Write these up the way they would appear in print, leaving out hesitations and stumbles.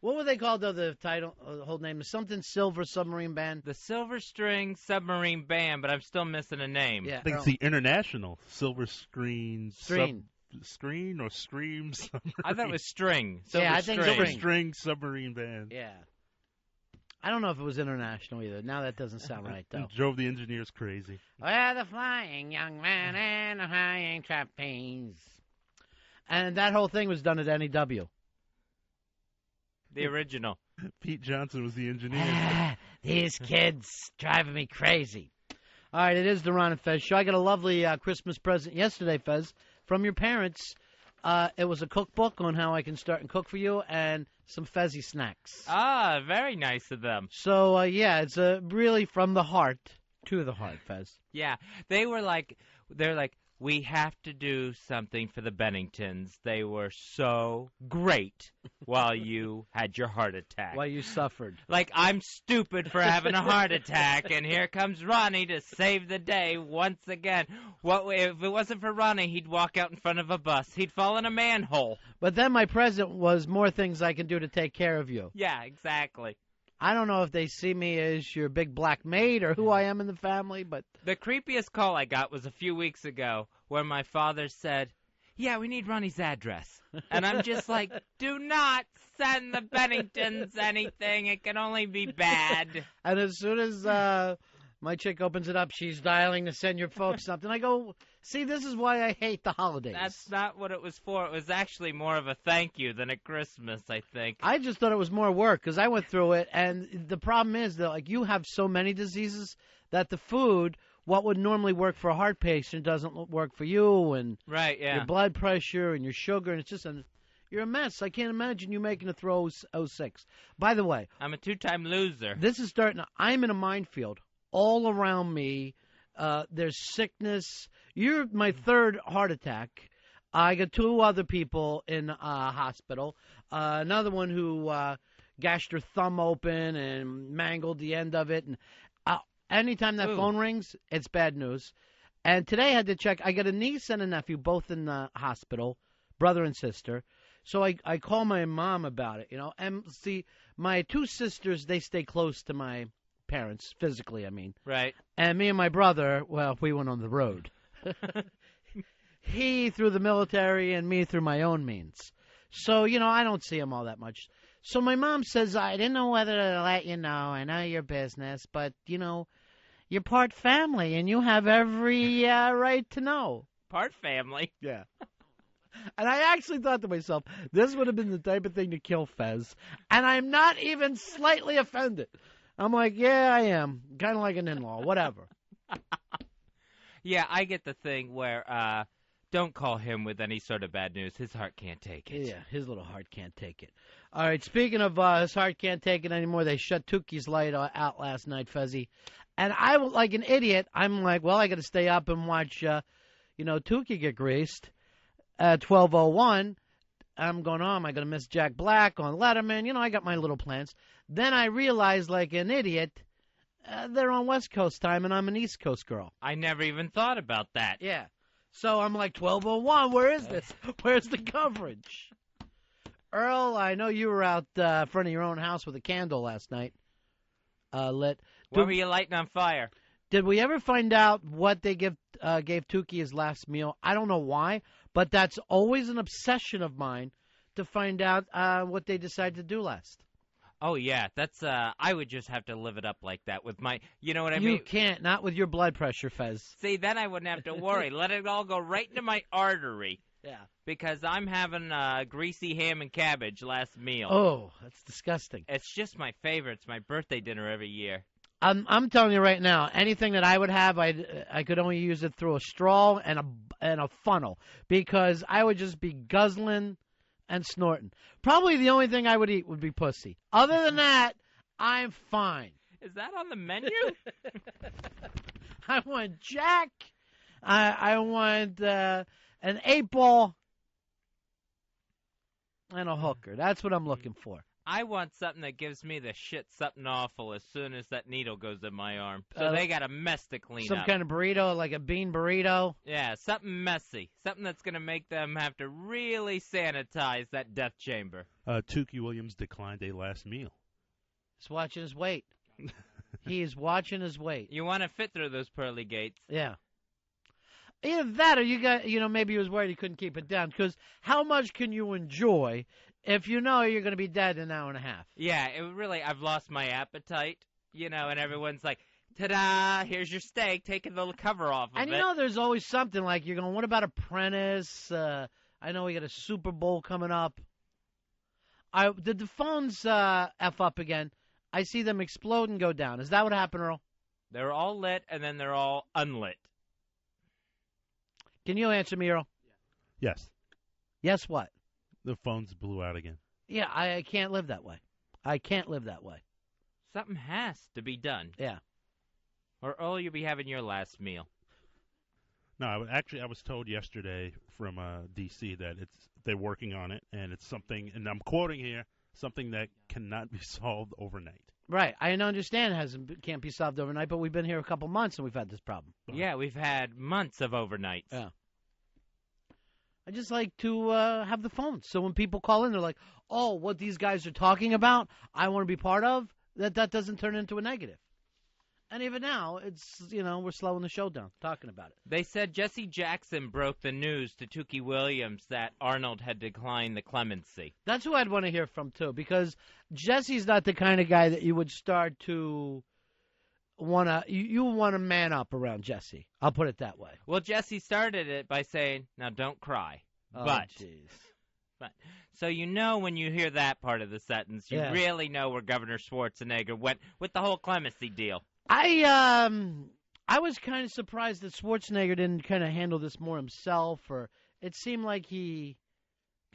What were they called, though, the title, the whole name? Something Silver Submarine Band? The Silver String Submarine Band, but I'm still missing a name. Yeah, I think it's the International Silver Screen. Screen or Scream Submarine. I thought it was String. Silver I think String. Silver String Submarine Band. Yeah. I don't know if it was international either. Now that doesn't sound right, though. Drove the engineers crazy. We're the flying young man and the flying trapeze. And that whole thing was done at NEW. The original. Pete Johnson was the engineer. These kids driving me crazy. All right, it is the Ron and Fez show. I got a lovely Christmas present yesterday, Fez, from your parents. It was a cookbook on how I can start and cook for you and some Fezzy snacks. Ah, very nice of them. So, yeah, it's really from the heart to the heart, Fez. Yeah, they're like, we have to do something for the Benningtons. They were so great while you had your heart attack. While you suffered. Like, I'm stupid for having a heart attack, and here comes Ronnie to save the day once again. If it wasn't for Ronnie, he'd walk out in front of a bus. He'd fall in a manhole. But then my present was more things I can do to take care of you. Yeah, exactly. I don't know if they see me as your big black maid or who I am in the family, but... The creepiest call I got was a few weeks ago where my father said, yeah, we need Ronnie's address. And I'm just like, do not send the Benningtons anything. It can only be bad. And as soon as my chick opens it up, she's dialing to send your folks something. I go, see, this is why I hate the holidays. That's not what it was for. It was actually more of a thank you than a Christmas, I think. I just thought it was more work because I went through it. And the problem is that, like, you have so many diseases that the food, what would normally work for a heart patient, doesn't work for you. And right, yeah. Your blood pressure and your sugar, and it's just you're a mess. I can't imagine you making a throw 06. By the way, I'm a two-time loser. This is starting. I'm in a minefield. All around me, there's sickness. You're my third heart attack. I got two other people in hospital. Another one who gashed her thumb open and mangled the end of it. And anytime that phone rings, it's bad news. And today I had to check. I got a niece and a nephew, both in the hospital, brother and sister. So I call my mom about it, And see, my two sisters, they stay close to my parents, physically, I mean. Right. And me and my brother, well, we went on the road. He through the military and me through my own means. So, I don't see him all that much. So my mom says, I didn't know whether to let you know. I know your business, but, you're part family and you have every right to know. Part family? Yeah. And I actually thought to myself, this would have been the type of thing to kill Fez. And I'm not even slightly offended. I'm like, yeah, I am. Kind of like an in-law, whatever. Yeah, I get the thing where don't call him with any sort of bad news. His heart can't take it. Yeah, his little heart can't take it. All right, speaking of his heart can't take it anymore, they shut Tuki's light out last night, Fezzy. And I, like an idiot, I'm like, well, I got to stay up and watch, Tuki get greased at 12:01. I'm going, am I going to miss Jack Black on Letterman? I got my little plans. Then I realized, like an idiot, they're on West Coast time, and I'm an East Coast girl. I never even thought about that. Yeah. So I'm like, 12:01, where is this? Where's the coverage? Earl, I know you were out front of your own house with a candle last night. Lit. What were you lighting on fire? Did we ever find out what they gave Tuki his last meal? I don't know why, but that's always an obsession of mine to find out what they decide to do last. Oh, yeah, that's, I would just have to live it up like that with my, you know what I mean? You can't, not with your blood pressure, Fez. See, then I wouldn't have to worry. Let it all go right into my artery. Yeah. Because I'm having greasy ham and cabbage last meal. Oh, that's disgusting. It's just my favorite. It's my birthday dinner every year. I'm telling you right now, anything that I would have, I could only use it through a straw and a funnel because I would just be guzzling and snorting. Probably the only thing I would eat would be pussy. Other than that, I'm fine. Is that on the menu? I want Jack. I want an 8-ball and a hooker. That's what I'm looking for. I want something that gives me the shit something awful as soon as that needle goes in my arm. So they got a mess to clean up. Some kind of burrito, like a bean burrito? Yeah, something messy. Something that's going to make them have to really sanitize that death chamber. Tukey Williams declined a last meal. He's watching his weight. He is watching his weight. You want to fit through those pearly gates. Yeah. Either that or maybe he was worried he couldn't keep it down. Because how much can you enjoy if you know you're going to be dead in an hour and a half? Yeah, I've lost my appetite, and everyone's like, ta-da, here's your steak, taking the cover off of it. And there's always something like you're going, what about Apprentice? I know we got a Super Bowl coming up. Did the phones F up again? I see them explode and go down. Is that what happened, Earl? They're all lit, and then they're all unlit. Can you answer me, Earl? Yes. Yes, what? The phones blew out again. Yeah, I can't live that way. I can't live that way. Something has to be done. Yeah. Or Earl, you'll be having your last meal. No, I was told yesterday from D.C. that they're working on it, and it's something, and I'm quoting here, something that cannot be solved overnight. Right. I understand it can't be solved overnight, but we've been here a couple months and we've had this problem. Yeah, we've had months of overnights. Yeah. I just like to have the phone. So when people call in, they're like, oh, what these guys are talking about, I want to be part of, that doesn't turn into a negative. And even now, it's, we're slowing the show down, talking about it. They said Jesse Jackson broke the news to Tukey Williams that Arnold had declined the clemency. That's who I'd want to hear from, too, because Jesse's not the kind of guy that you would start to want to, you want to man up around Jesse. I'll put it that way. Well, Jesse started it by saying, now don't cry. Oh, but, jeez. But, so when you hear that part of the sentence, you really know where Governor Schwarzenegger went with the whole clemency deal. I was kind of surprised that Schwarzenegger didn't kind of handle this more himself, or it seemed like he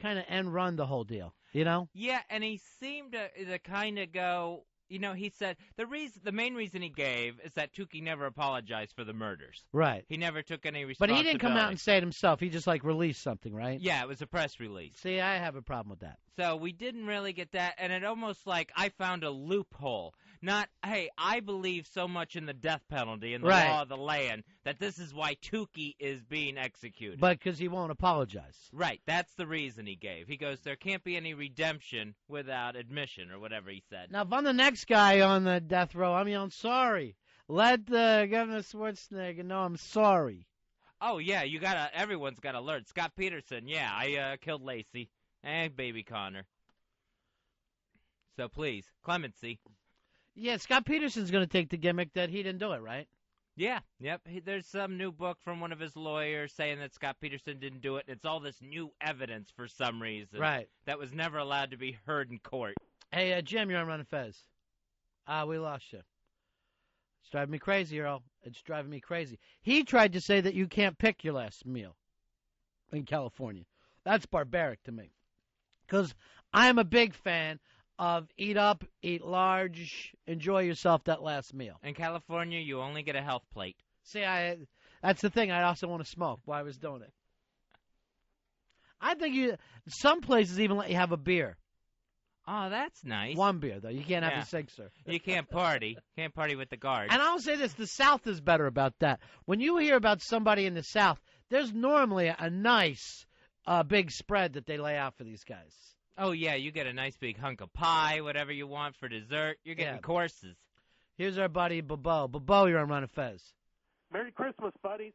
kind of end-run the whole deal, Yeah, and he seemed to kind of go, he said the main reason he gave is that Tukey never apologized for the murders. Right. He never took any But responsibility. he didn't come out and say it himself. He just, released something, right? Yeah, it was a press release. See, I have a problem with that. So we didn't really get that, and it almost I found a loophole. Not, hey, I believe so much in the death penalty and the law of the land that this is why Tukey is being executed. But because he won't apologize. Right, that's the reason he gave. He goes, there can't be any redemption without admission, or whatever he said. Now, if I'm the next guy on the death row, I'm sorry. Let Governor Schwarzenegger know I'm sorry. Oh, yeah, everyone's got to learn. Scott Peterson, yeah, I killed Lacey and baby Connor. So please, clemency. Yeah, Scott Peterson's going to take the gimmick that he didn't do it, right? Yeah, yep. There's some new book from one of his lawyers saying that Scott Peterson didn't do it. It's all this new evidence for some reason. Right. That was never allowed to be heard in court. Hey, Jim, you're on Ron and Fez. We lost you. It's driving me crazy, Earl. It's driving me crazy. He tried to say that you can't pick your last meal in California. That's barbaric to me. Because I'm a big fan of eat up, eat large, enjoy yourself that last meal. In California, you only get a health plate. See, that's the thing. I also want to smoke while I was doing it. I think some places even let you have a beer. Oh, that's nice. One beer, though. You can't have a sixer. You can't party. Can't party with the guards. And I'll say this, the South is better about that. When you hear about somebody in the South, there's normally a nice big spread that they lay out for these guys. Oh, yeah, you get a nice big hunk of pie, whatever you want for dessert. You're getting courses. Here's our buddy, Bobo. Bobo, you're on Ron and Fez. Merry Christmas, buddies.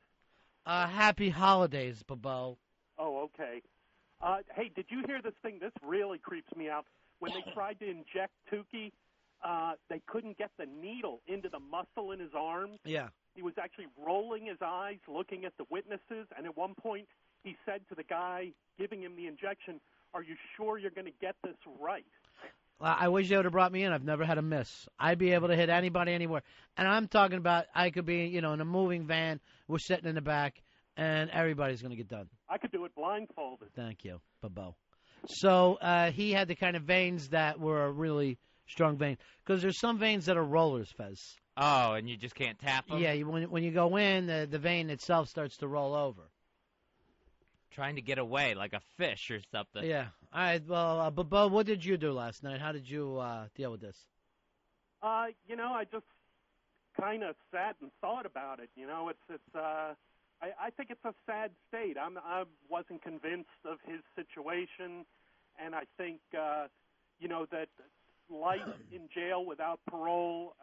Happy holidays, Bobo. Oh, okay. Hey, did you hear this thing? This really creeps me out. When they tried to inject Tukey, they couldn't get the needle into the muscle in his arm. Yeah. He was actually rolling his eyes, looking at the witnesses, and at one point he said to the guy giving him the injection, "Are you sure you're going to get this right?" I wish they would have brought me in. I've never had a miss. I'd be able to hit anybody anywhere. And I'm talking about I could be, in a moving van. We're sitting in the back, and everybody's going to get done. I could do it blindfolded. Thank you, Bobo. So he had the kind of veins that were a really strong vein. Because there's some veins that are rollers, Fez. Oh, and you just can't tap them? Yeah, when you go in, the vein itself starts to roll over. trying to get away like a fish or something. Yeah. All right. Well, but Bo, what did you do last night? How did you deal with this? I just kind of sat and thought about it. I think it's a sad state. I wasn't convinced of his situation, and I think that life in jail without parole,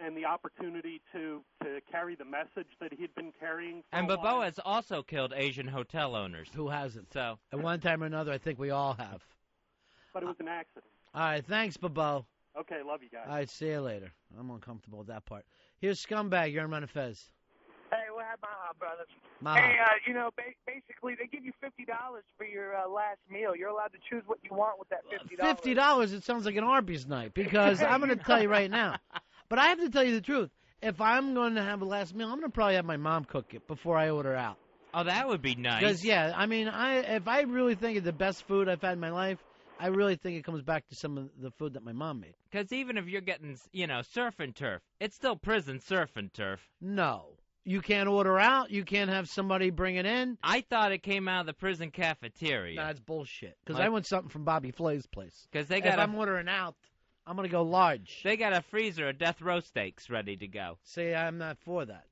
and the opportunity to carry the message that he'd been carrying. And Bobo has also killed Asian hotel owners. Who hasn't? So at one time or another, I think we all have. But it was an accident. All right. Thanks, Bobo. Okay, love you guys. All right. See you later. I'm uncomfortable with that part. Here's Scumbag. You're on Ron and Fez. Hey, what happened, brothers? Maha. Hey, basically they give you $50 for your last meal. You're allowed to choose what you want with that $50. $50. It sounds like an Arby's night because I'm going to tell you right now. But I have to tell you the truth. If I'm going to have a last meal, I'm going to probably have my mom cook it before I order out. Oh, that would be nice. Because, yeah, I mean, if I really think of the best food I've had in my life, I really think it comes back to some of the food that my mom made. Because even if you're getting, surf and turf, it's still prison surf and turf. No. You can't order out. You can't have somebody bring it in. I thought it came out of the prison cafeteria. That's bullshit. Because I want something from Bobby Flay's place. Because if I'm ordering out, I'm going to go large. They got a freezer of death row steaks ready to go. See, I'm not for that.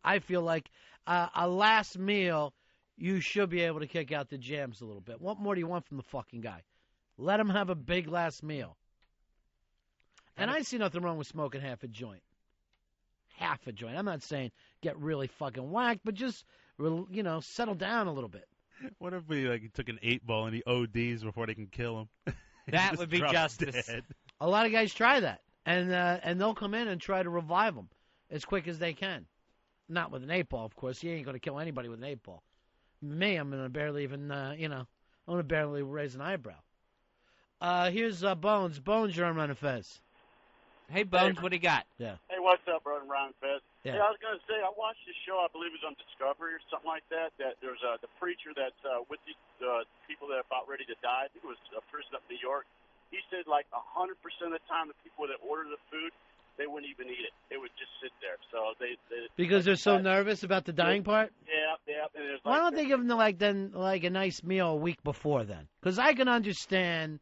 I feel like a last meal, you should be able to kick out the jams a little bit. What more do you want from the fucking guy? Let him have a big last meal. And I see nothing wrong with smoking half a joint. Half a joint. I'm not saying get really fucking whacked, but just, settle down a little bit. What if he took an 8-ball and he ODs before they can kill him? That would be justice. Dead. A lot of guys try that, and they'll come in and try to revive them as quick as they can. Not with an 8-ball, of course. You ain't going to kill anybody with an 8-ball. Me, I'm going to barely even, I'm going to barely raise an eyebrow. Here's Bones. Bones, you're on Ron and Fez. Hey, Bones, what do you got? Yeah. Hey, what's up, Ron and Fez? Yeah. Hey, I was going to say, I watched this show, I believe it was on Discovery or something like that, that there's the preacher that's with these people that are about ready to die. I think it was a prison up in New York. He said, 100% of the time, the people that order the food, they wouldn't even eat it. They would just sit there. So Because they're so nervous about the dying part? Yeah. And there's Why don't they give them a nice meal a week before then? Because I can understand,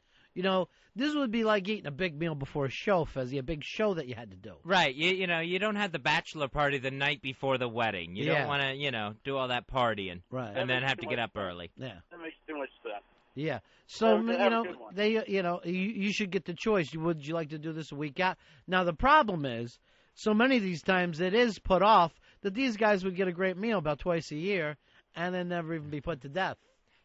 this would be like eating a big meal before a show, Fezzy, a big show that you had to do. Right. You don't have the bachelor party the night before the wedding. You don't want to, do all that partying. Right. And then have to get up early. Yeah. That makes too much sense. Yeah. So, Have a good one. you should get the choice. Would you like to do this a week out? Now, the problem is, so many of these times it is put off that these guys would get a great meal about twice a year and then never even be put to death.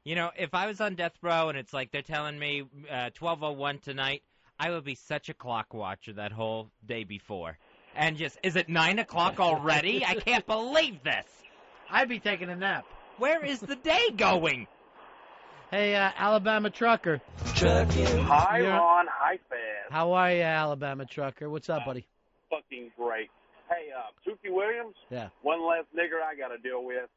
If I was on death row and it's like they're telling me 12:01 tonight, I would be such a clock watcher that whole day before. And just, is it 9 o'clock already? I can't believe this. I'd be taking a nap. Where is the day going? Hey, Alabama Trucker. Hi, Ron. Hi, Fez. How are you, Alabama Trucker? What's up, buddy? Fucking great. Hey, Tukey Williams. Yeah. One less nigger I got to deal with.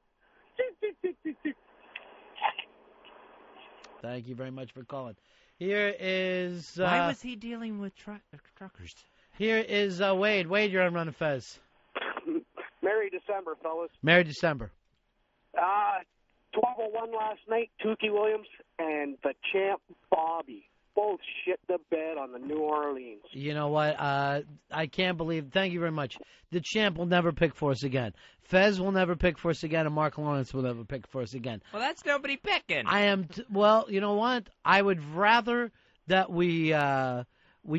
Thank you very much for calling. Here is... Why was he dealing with truckers? Here is Wade. Wade, you're on Ron and Fez. Merry December, fellas. Merry December. 12:01 last night, Tukey Williams and the champ Bobby both shit the bed on the New Orleans. You know what? I can't believe... Thank you very much. The champ will never pick for us again. Fez will never pick for us again, and Mark Lawrence will never pick for us again. Well, that's nobody picking. Well, you know what? I would rather that we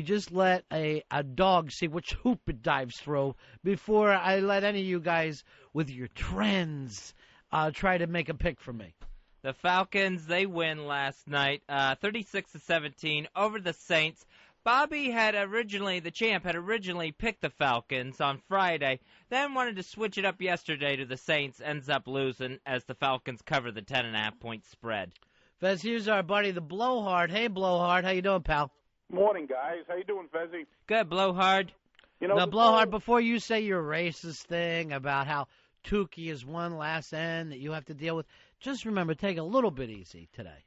just let a dog see which hoop it dives through before I let any of you guys with your trends try to make a pick for me. The Falcons, they win last night, 36-17 over the Saints. Bobby the champ had originally picked the Falcons on Friday, then wanted to switch it up yesterday to the Saints, ends up losing as the Falcons cover the 10.5-point spread. Fez, here's our buddy, the Blowhard. Hey, Blowhard, how you doing, pal? Morning, guys. How you doing, Fezzy? Good, Blowhard. Now, Blowhard, before you say your racist thing about how Tukey is one last end that you have to deal with, just remember, take a little bit easy today.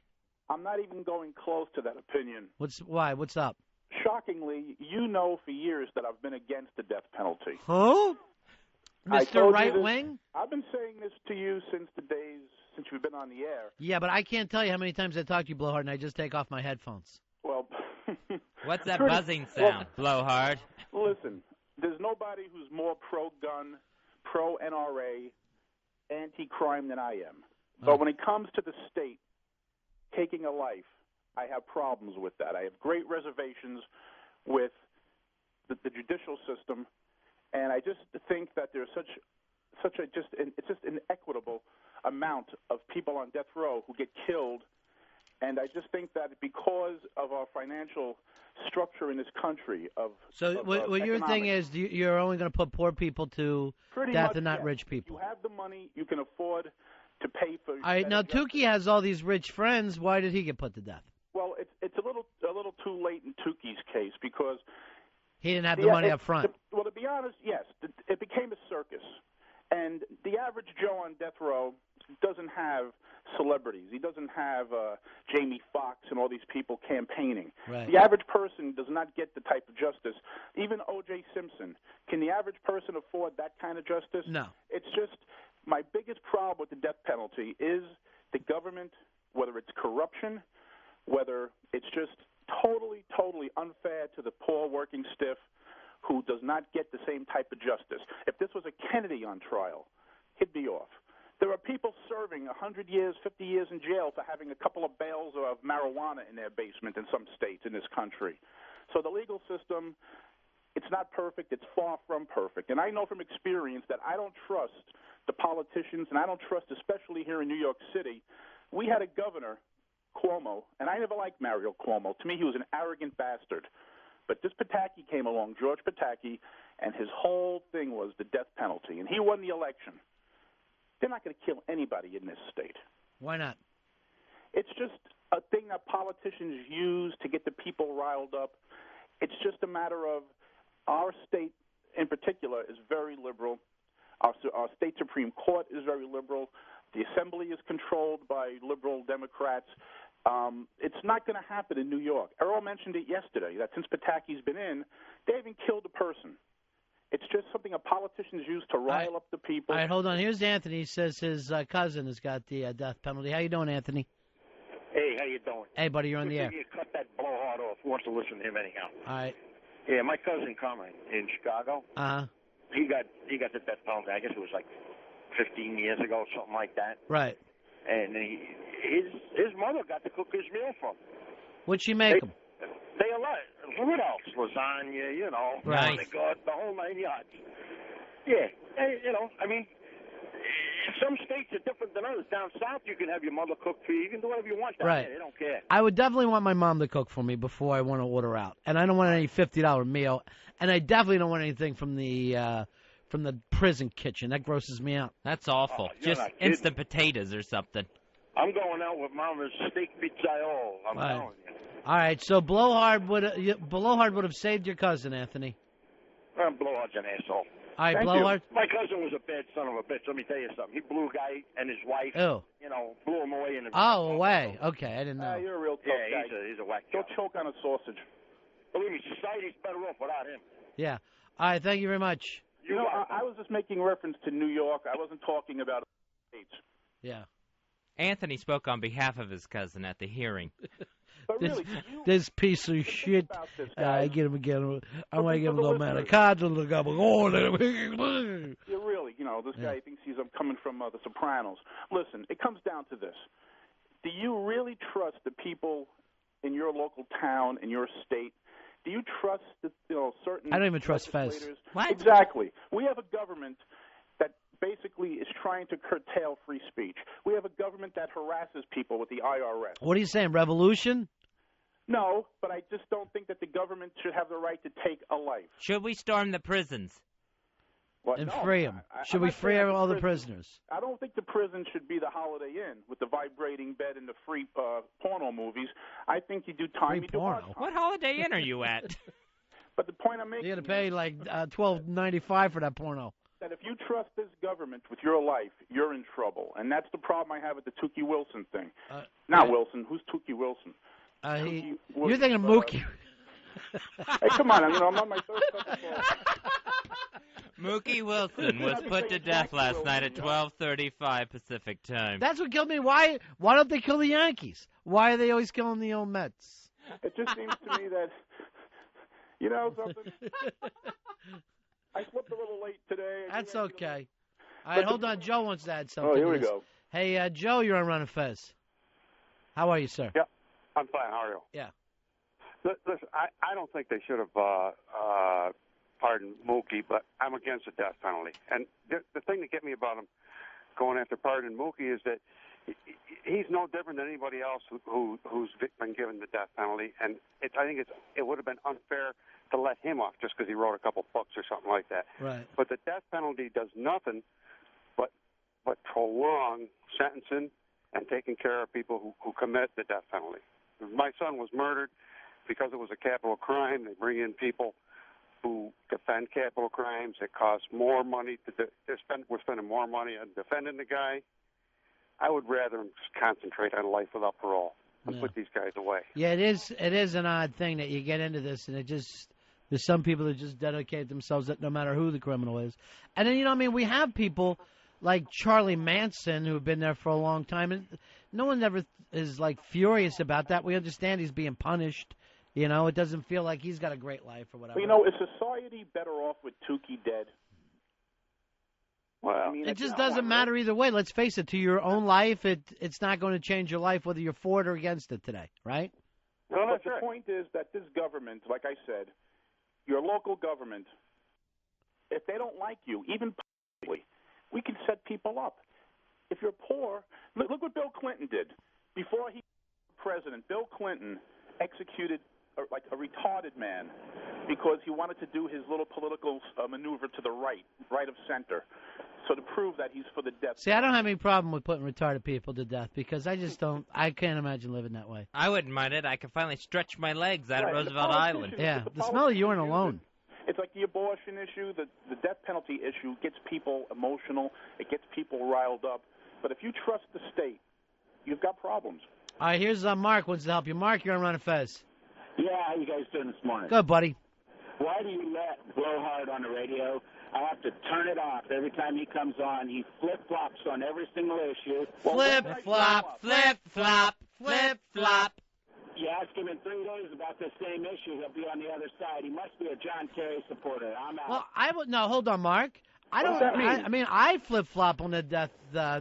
I'm not even going close to that opinion. Why? What's up? Shockingly, you know for years that I've been against the death penalty. Huh? Mr. Right Wing? I've been saying this to you since you've been on the air. Yeah, but I can't tell you how many times I talk to you, Blowhard, and I just take off my headphones. Well, what's that buzzing sound, Blowhard? Listen, there's nobody who's more pro-gun, pro-NRA, anti-crime than I am. But when it comes to the state taking a life, I have problems with that. I have great reservations with the judicial system, and I just think that there's it's just inequitable amount of people on death row who get killed, and I just think that because of our financial structure in this country what your thing is, you're only going to put poor people to death and not rich people. You have the money, you can afford to pay for. All right, now Tukey has all these rich friends. Why did he get put to death? Well, it's a little too late in Tukey's case because he didn't have the money up front. Well, to be honest, yes, it became a circus, and the average Joe on death row doesn't have celebrities. He doesn't have Jamie Foxx and all these people campaigning. Right. The average person does not get the type of justice. Even O.J. Simpson. Can the average person afford that kind of justice? No. It's just my biggest problem with the death penalty is the government, whether it's corruption, whether it's just totally unfair to the poor working stiff who does not get the same type of justice. If this was a Kennedy on trial, he'd be off. There are people serving 100 years, 50 years in jail for having a couple of bales of marijuana in their basement in some states in this country. So the legal system, it's not perfect. It's far from perfect. And I know from experience that I don't trust the politicians, and I don't trust, especially here in New York City. We had a governor, Cuomo, and I never liked Mario Cuomo. To me, he was an arrogant bastard. But this Pataki came along, George Pataki, and his whole thing was the death penalty. And he won the election. They're not going to kill anybody in this state. Why not? It's just a thing that politicians use to get the people riled up. It's just a matter of our state in particular is very liberal. Our state Supreme Court is very liberal. The Assembly is controlled by liberal Democrats. It's not going to happen in New York. Earl mentioned it yesterday, that since Pataki's been in, they haven't killed a person. It's just something politicians use to rile up the people. All right, hold on. Here's Anthony. He says his cousin has got the death penalty. How you doing, Anthony? Hey, how you doing? Hey, buddy, you're on the air. You cut that blowhard off. Who wants to listen to him anyhow? All right. Yeah, my cousin Carmine in Chicago. Uh-huh. He got the death penalty. I guess it was like 15 years ago, something like that. Right. And his mother got to cook his meal for him. What'd she make him? They a lot. What else? Lasagna, you know. Right. The whole 9 yards. Yeah. You know, I mean, some states are different than others. Down south, you can have your mother cook for you. You can do whatever you want down Right. there. They don't care. I would definitely want my mom to cook for me before I want to order out. And I don't want any $50 meal. And I definitely don't want anything from the prison kitchen. That grosses me out. That's awful. Just instant potatoes or something. I'm going out with Mama's steak pizzaiolo. I'm Right. telling you. All right, so Blowhard would have saved your cousin, Anthony. Blowhard's an asshole. All right, Thank Blowhard. you. My cousin was a bad son of a bitch. Let me tell you something. He blew a guy and his wife. Ew. You know, blew him away in the. Oh, away. Okay, I didn't know. You're a real tough Yeah, guy. he's a whack Don't job. choke on a sausage. Believe me, society's better off without him. Yeah. All right, thank you very much. You know, I was just making reference to New York. I wasn't talking about states. Yeah. Anthony spoke on behalf of his cousin at the hearing. But really, This piece of shit. I get him again. I want to give him a little man of cards. Look up. You're really, you know, this guy thinks he's coming from The Sopranos. Listen, it comes down to this. Do you really trust the people in your local town, in your state? Do you trust certain I don't even trust Fez. legislators? What? Exactly. We have a government that basically is trying to curtail free speech. We have a government that harasses people with the IRS. What are you saying, revolution? No, but I just don't think that the government should have the right to take a life. Should we storm the prisons? What? And No, free them. I'm Should we not free saying all the prison- prisoners? I don't think the prison should be the Holiday Inn with the vibrating bed and the free porno movies. I think you do time. Free you do porno? hard time. What Holiday Inn are you at? But the point I'm making You got to pay like $12.95 for that porno. that if you trust this government with your life, you're in trouble. And that's the problem I have with the Tukey Wilson thing. Not Wilson. Who's Tukey Wilson? You're thinking of Mookie. Hey, come on. I'm on my third cup of coffee. Mookie Wilson was put to death last night at 12:35 Pacific time. That's what killed me. Why don't they kill the Yankees? Why are they always killing the old Mets? It just seems to me that, you know something? I slept a little late today. That's okay. All right, hold on. Joe wants to add something. Oh, here to we this. go. Hey, Joe, you're on Ron and Fez. How are you, sir? Yeah, I'm fine. How are you? Yeah. Listen, I don't think they should have pardoned Mookie, but I'm against the death penalty. And the thing that get me about him going after pardoning Mookie is that he's no different than anybody else who's been given the death penalty. And I think it would have been unfair to let him off just because he wrote a couple books or something like that. Right. But the death penalty does nothing but prolong sentencing and taking care of people who commit the death penalty. My son was murdered because it was a capital crime. They bring in people who defend capital crimes. It costs more money we're spending more money on defending the guy. I would rather just concentrate on life without parole and put these guys away. Yeah, it is an odd thing that you get into this, and there's some people that just dedicate themselves that no matter who the criminal is. And then, we have people like Charlie Manson who have been there for a long time, and no one ever is, furious about that. We understand he's being punished. It doesn't feel like he's got a great life or whatever. Well, is society better off with Tukey dead? Well, it just doesn't matter either way. Let's face it, to your own life, it's not going to change your life whether you're for it or against it today, right? Well, but the point is that this government, like I said, your local government, if they don't like you, even politically, we can set people up. If you're poor, look what Bill Clinton did. Before he was president, Bill Clinton executed a retarded man because he wanted to do his little political maneuver to the right of center, so to prove that he's for the death. See, I don't have any problem with putting retarded people to death because I can't imagine living that way. I wouldn't mind it. I could finally stretch my legs out at Roosevelt Island. Yeah, the smell of urine alone. It's like the abortion issue, the death penalty issue gets people emotional. It gets people riled up. But if you trust the state, you've got problems. All right, here's Mark wants to help you. Mark, you're on Ron and Fez. Yeah, how you guys doing this morning? Good, buddy. Why do you let Blowhard on the radio? I have to turn it off every time he comes on. He flip-flops on every single issue. Flip-flop, flip-flop, flip-flop. You ask him in 3 days about the same issue, he'll be on the other side. He must be a John Kerry supporter. I'm out. Well, no, hold on, Mark. I don't. I flip-flop on the death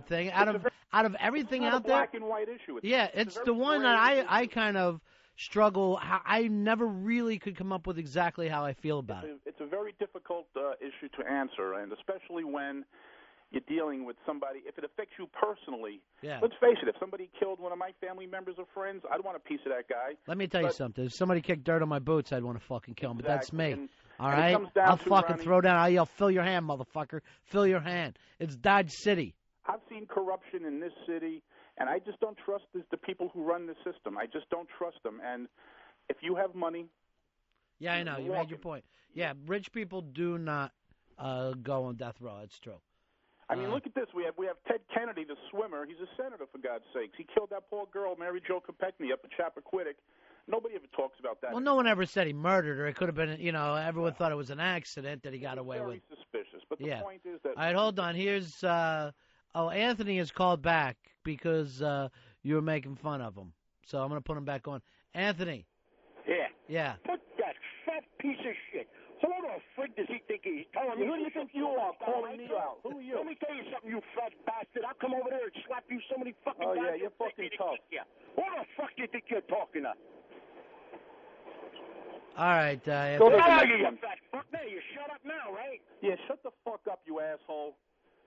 thing. Out of everything out there, black and white issue. It's the one that I kind of struggle. I never really could come up with exactly how I feel about it. It's a very difficult issue to answer, and especially when you're dealing with somebody. If it affects you personally, let's face it. If somebody killed one of my family members or friends, I'd want a piece of that guy. Let me tell you something. If somebody kicked dirt on my boots, I'd want to fucking kill him. But that's me. All right? I'll fucking throw down. I'll yell, fill your hand, motherfucker. Fill your hand. It's Dodge City. I've seen corruption in this city, and I just don't trust the people who run the system. I just don't trust them. And if you have money... Yeah, I know. You made your point. Yeah, rich people do not go on death row. It's true. I mean, look at this. We have Ted Kennedy, the swimmer. He's a senator, for God's sakes. He killed that poor girl, Mary Jo Kopechne, up at Chappaquiddick. Nobody ever talks about that. Well, no one ever said he murdered her. It could have been, everyone thought it was an accident that he got away with. Very suspicious. But the point is that... All right, hold on. Here's, Anthony has called back because you were making fun of him. So I'm going to put him back on. Anthony. Yeah. Yeah. Put that fat piece of shit. Who the frig does he think he's telling me? Who do you think you are calling me out? Who are you? Let me tell you something, you fat bastard. I'll come over there and slap you so many fucking times. times. Oh, yeah, you're fucking tough. Who the fuck do you think you're talking to? All right, Go back, you fat fuck. Now, you shut up now, right? Yeah, shut the fuck up, you asshole.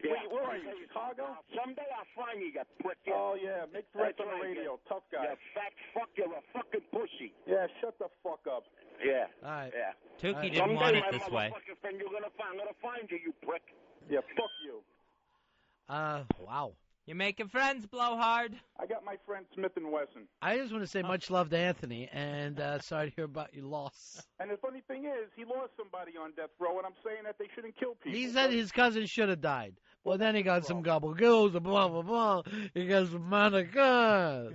Yeah. Where are you, Chicago? Someday I'll find you, you prick. Oh, yeah, make threats on the radio. Tough guy. You fat fuck, you're a fucking pussy. Yeah, shut the fuck up. Yeah. All right. Yeah. Tukey didn't want it this way. Friend, I'm gonna find you, you prick. Yeah, fuck you. Wow. You're making friends, Blowhard. I got my friend Smith & Wesson. I just want to say much love to Anthony, and sorry to hear about your loss. And the funny thing is, he lost somebody on death row, and I'm saying that they shouldn't kill people. He said his cousin should have died. Well, then he got some gabagoos and blah, blah, blah. He got some Monica.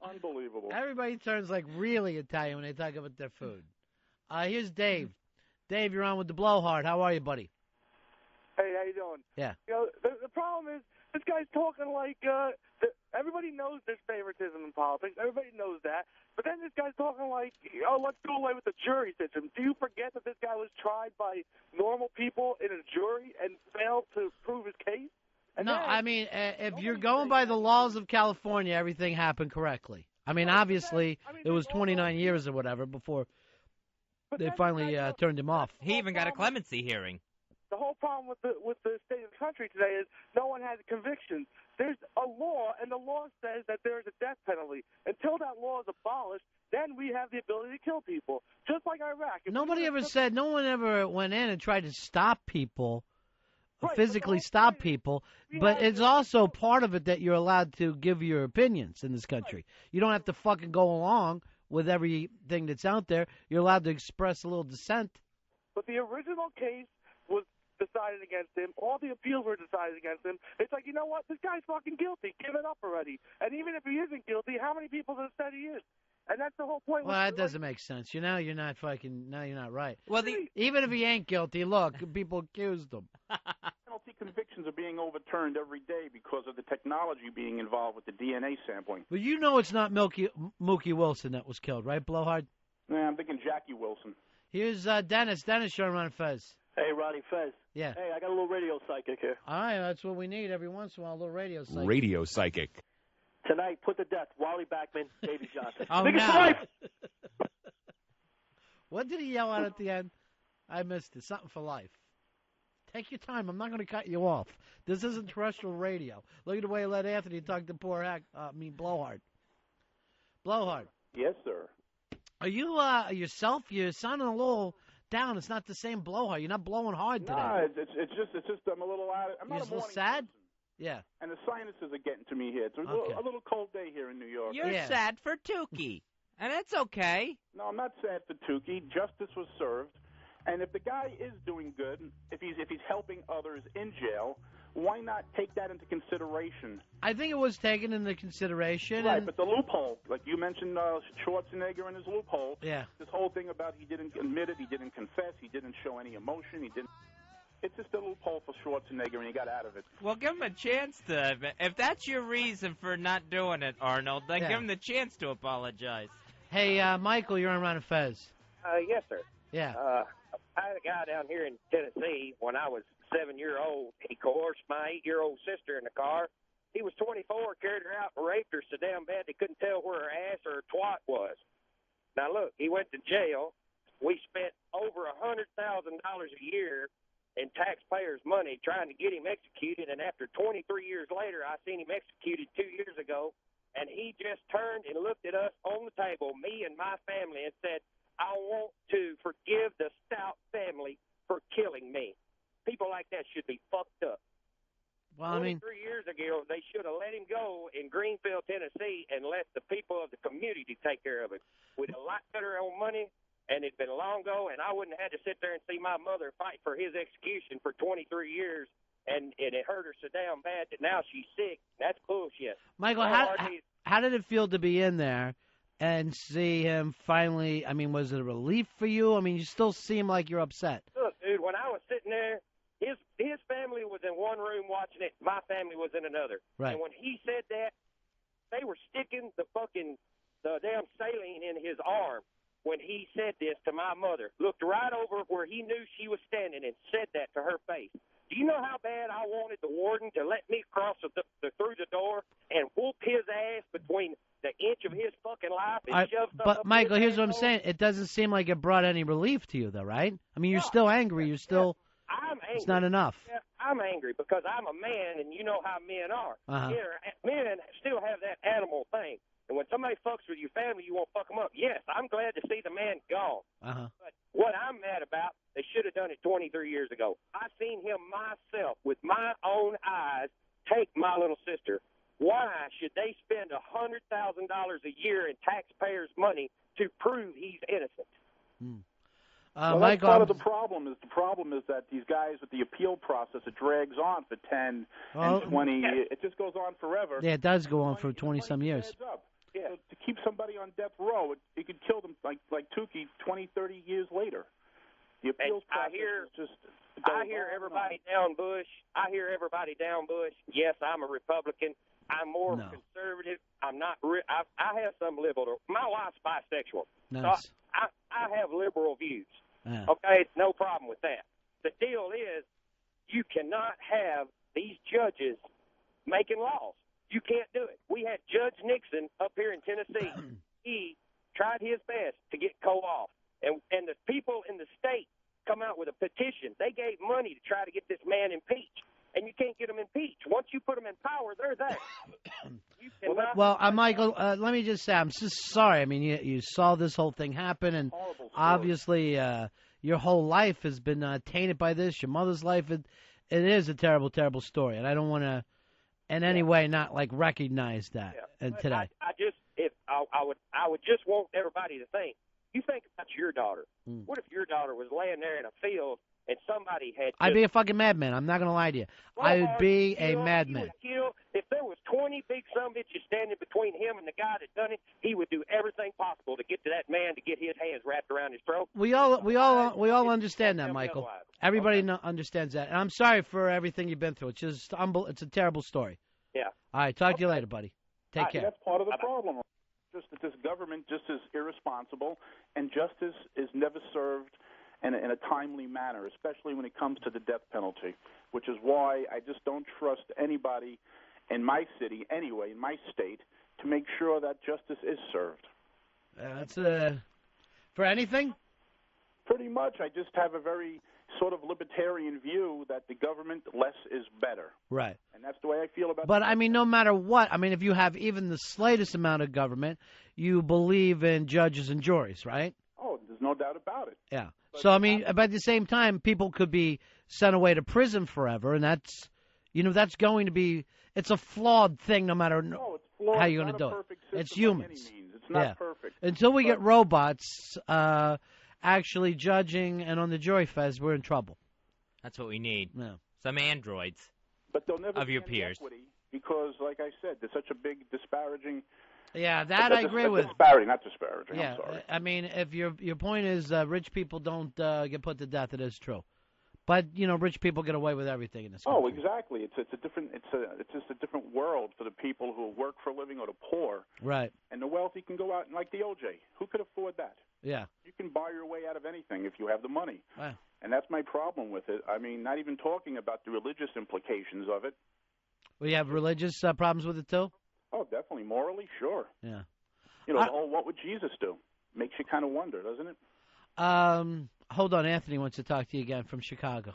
Unbelievable. Everybody turns like really Italian when they talk about their food. Here's Dave. Dave, you're on with the blowhard. How are you, buddy? Hey, how you doing? Yeah. You know, the problem is this guy's talking like everybody knows there's favoritism in politics. Everybody knows that. But then this guy's talking like, oh, let's do away with the jury system. Do you forget that this guy was tried by normal people in a jury and failed to prove his case? And No, then, I mean, if you're going by the laws of California, everything happened correctly. I mean, obviously, it was 29 years or whatever before they finally turned him off. He even got a clemency hearing. the whole problem with the state of the country today is no one has convictions. There's a law, and the law says that there is a death penalty. Until that law is abolished, then we have the ability to kill people, just like Iraq. No one ever went in and tried to stop people, physically stop people, but it's also part of it that you're allowed to give your opinions in this country. You don't have to fucking go along with everything that's out there. You're allowed to express a little dissent. But the original case was decided against him. All the appeals were decided against him. It's like, you know what? This guy's fucking guilty. Give it up already. And even if he isn't guilty, how many people have said he is? And that's the whole point. Well, that doesn't make sense. You're not right. Well, even if he ain't guilty, look, people accused him. Penalty convictions are being overturned every day because of the technology being involved with the DNA sampling. Well, you know it's not Mookie Wilson that was killed, right, Blowhard? Yeah, I'm thinking Jackie Wilson. Here's Dennis. Dennis, you're on Ron and Fez. Hey, Ronnie Fez. Yeah. Hey, I got a little radio psychic here. All right, that's what we need every once in a while, a little radio psychic. Radio psychic. Tonight, put to death Wally Backman, Davey Johnson. Oh, Niggas no. for life! What did he yell out at the end? I missed it. Something for life. Take your time. I'm not going to cut you off. This isn't terrestrial radio. Look at the way I let Anthony talk to poor Blowhard. Blowhard. Yes, sir. Are you yourself? You're sounding a little down. It's not the same Blowhard. You're not blowing hard today. No, it's just I'm a little out. I'm You're not a little sad. Yeah. And the sinuses are getting to me here. It's a little cold day here in New York. You're sad for Tukey, and it's okay. No, I'm not sad for Tukey. Justice was served, and if the guy is doing good, if he's helping others in jail, why not take that into consideration? I think it was taken into consideration. Right, but the loophole, like you mentioned, Schwarzenegger and his loophole. Yeah. This whole thing about he didn't admit it, he didn't confess, he didn't show any emotion, he didn't. It's just a loophole for Schwarzenegger, and he got out of it. Well, give him a chance to. If that's your reason for not doing it, Arnold, then give him the chance to apologize. Hey, Michael, you're on Ron and Fez. Yes, sir. Yeah. I had a guy down here in Tennessee when I was 7-year-old. He coerced my 8-year-old sister in the car. He was 24, carried her out and raped her so damn bad they couldn't tell where her ass or her twat was. Now, look, he went to jail. We spent over $100,000 a year in taxpayers' money trying to get him executed, and after 23 years later, I seen him executed 2 years ago, and he just turned and looked at us on the table, me and my family, and said, I want to forgive the Stout family for killing me. People like that should be fucked up. Well, 3 years ago, they should have let him go in Greenfield, Tennessee, and let the people of the community take care of it. With a lot better on money, and it'd been long ago, and I wouldn't have had to sit there and see my mother fight for his execution for 23 years, and it hurt her so damn bad that now she's sick. That's bullshit. Michael, how did it feel to be in there and see him finally? I mean, was it a relief for you? I mean, you still seem like you're upset. Look, dude, when I was sitting there, his family was in one room watching it. My family was in another. Right. And when he said that, they were sticking the damn saline in his arm. When he said this to my mother, looked right over where he knew she was standing and said that to her face. Do you know how bad I wanted the warden to let me cross through the door and whoop his ass between the inch of his fucking life and shove something But up Michael, his here's what I'm asshole? saying. It doesn't seem like it brought any relief to you, though, right? I mean, you're still angry. You're still. I'm angry. It's not enough. Yeah, I'm angry because I'm a man, and you know how men are. Uh-huh. Men still have that animal thing. And when somebody fucks with your family, you won't fuck them up. Yes, I'm glad to see the man gone. Uh-huh. But what I'm mad about, they should have done it 23 years ago. I seen him myself with my own eyes take my little sister. Why should they spend $100,000 a year in taxpayers' money to prove he's innocent? Well, that's Michael, part of the problem. The problem is that these guys with the appeal process, it drags on for 10 and 20. It just goes on forever. Yeah, it does go on for 20-some years. Adds up. Yeah. So to keep somebody on death row, it could kill them like Tukey 20, 30 years later. The appeals I process hear, is just. I hear everybody down Bush. I hear everybody down Bush. Yes, I'm a Republican. I'm more conservative. I'm not. I have some liberal. My wife's bisexual. Nice. So I have liberal views. Yeah. Okay, no problem with that. The deal is, you cannot have these judges making laws. You can't do it. We had Judge Nixon up here in Tennessee. He tried his best to get Coe off. And the people in the state come out with a petition. They gave money to try to get this man impeached. And you can't get them impeached. Once you put them in power, they're there. Well, Michael, let me just say, I'm just sorry. I mean, you saw this whole thing happen, and obviously your whole life has been tainted by this. Your mother's life, it is a terrible, terrible story, and I don't want to in any way not like recognize that. And today, I would just want everybody to think. You think about your daughter. What if your daughter was laying there in a field and somebody had? I'd be a fucking madman. I'm not going to lie to you. I would be a madman. If there was 20 big sumbitches standing between him and the guy that done it, he would do everything possible to get to that man to get his hands wrapped around his throat. We all understand that, Michael. Everybody understands that, and I'm sorry for everything you've been through. It's just it's a terrible story. Yeah. All right, talk to you later, buddy. Take care. That's part of the problem. Just that this government just is irresponsible, and justice is never served in a timely manner, especially when it comes to the death penalty, which is why I just don't trust anybody in my city, anyway, in my state, to make sure that justice is served. That's for anything? Pretty much. I just have a very sort of libertarian view that the government, less is better. Right. And that's the way I feel about it. But, I mean, no matter what, I mean, if you have even the slightest amount of government, you believe in judges and juries, right? Oh, there's no doubt about it. Yeah. So, I mean, but at the same time, people could be sent away to prison forever, and that's, that's going to be, it's a flawed thing no matter it's flawed. how you're going to do it. It's humans. It's not perfect. Until we get robots actually judging and on the jury, Fez, we're in trouble. That's what we need. Yeah. Some androids but they'll never of be your any peers. Equity because, like I said, there's such a big disparaging. Yeah, that I agree with. Disparity, not disparaging. Yeah, I'm sorry. I mean, if your point is rich people don't get put to death, it is true. But rich people get away with everything in this country. Oh, exactly. It's a different. It's just a different world for the people who work for a living or the poor. Right. And the wealthy can go out and like the OJ. Who could afford that? Yeah. You can buy your way out of anything if you have the money. Wow. And that's my problem with it. I mean, not even talking about the religious implications of it. Well, you have religious problems with it too? Oh, definitely. Morally, sure. Yeah. The whole what would Jesus do? Makes you kind of wonder, doesn't it? Hold on. Anthony wants to talk to you again from Chicago.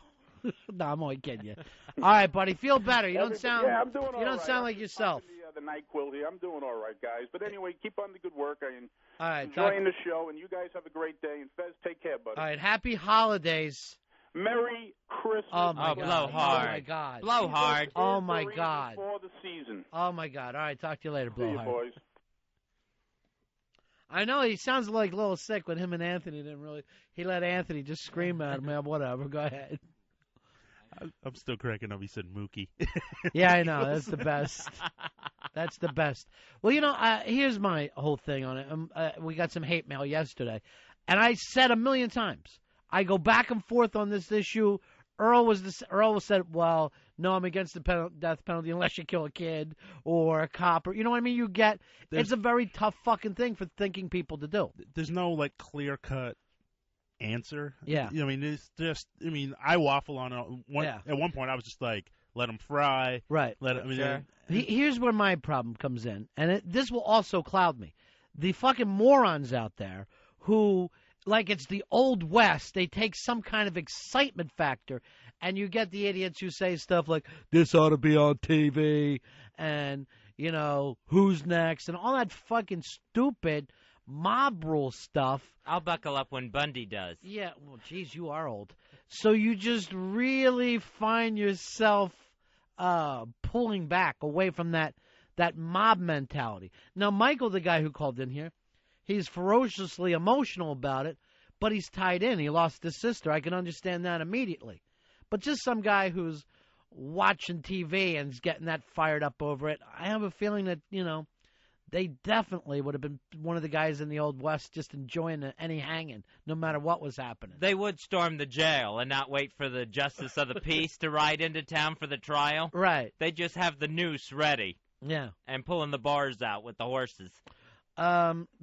No, I'm only kidding you. All right, buddy. Feel better. You don't sound. Yeah, I'm doing all You don't right. sound like yourself. The NyQuil here. I'm doing all right, guys. But anyway, keep on the good work. I'm all right, enjoying the show, and you guys have a great day. And Fez, take care, buddy. All right. Happy holidays. Merry Christmas. Oh, my God. Blow hard. Oh, my God. Blow hard. Oh, my God. For the season. Oh, my God. All right. Talk to you later, See Blow you, hard. boys. I know he sounds like a little sick when him and Anthony didn't really. He let Anthony just scream at him. Whatever. Go ahead. I'm still cracking up. He said Mookie. Yeah, I know. That's the best. That's the best. Well, here's my whole thing on it. We got some hate mail yesterday. And I said a million times, I go back and forth on this issue. Earl said, well, no, I'm against the death penalty unless you kill a kid or a cop. Or, you know what I mean? It's a very tough fucking thing for thinking people to do. There's no, clear-cut answer. Yeah. I mean, it's just, I waffle on it. At one point, I was just like, let them fry. Right. Here's where my problem comes in, and this will also cloud me. The fucking morons out there who, like it's the Old West, they take some kind of excitement factor, and you get the idiots who say stuff like, this ought to be on TV, and, who's next, and all that fucking stupid mob rule stuff. I'll buckle up when Bundy does. Yeah, well, geez, you are old. So you just really find yourself pulling back away from that mob mentality. Now, Michael, the guy who called in here, he's ferociously emotional about it, but he's tied in. He lost his sister. I can understand that immediately. But just some guy who's watching TV and is getting that fired up over it, I have a feeling that, they definitely would have been one of the guys in the Old West just enjoying any hanging, no matter what was happening. They would storm the jail and not wait for the justice of the peace to ride into town for the trial. Right. They just have the noose ready. Yeah. And pulling the bars out with the horses.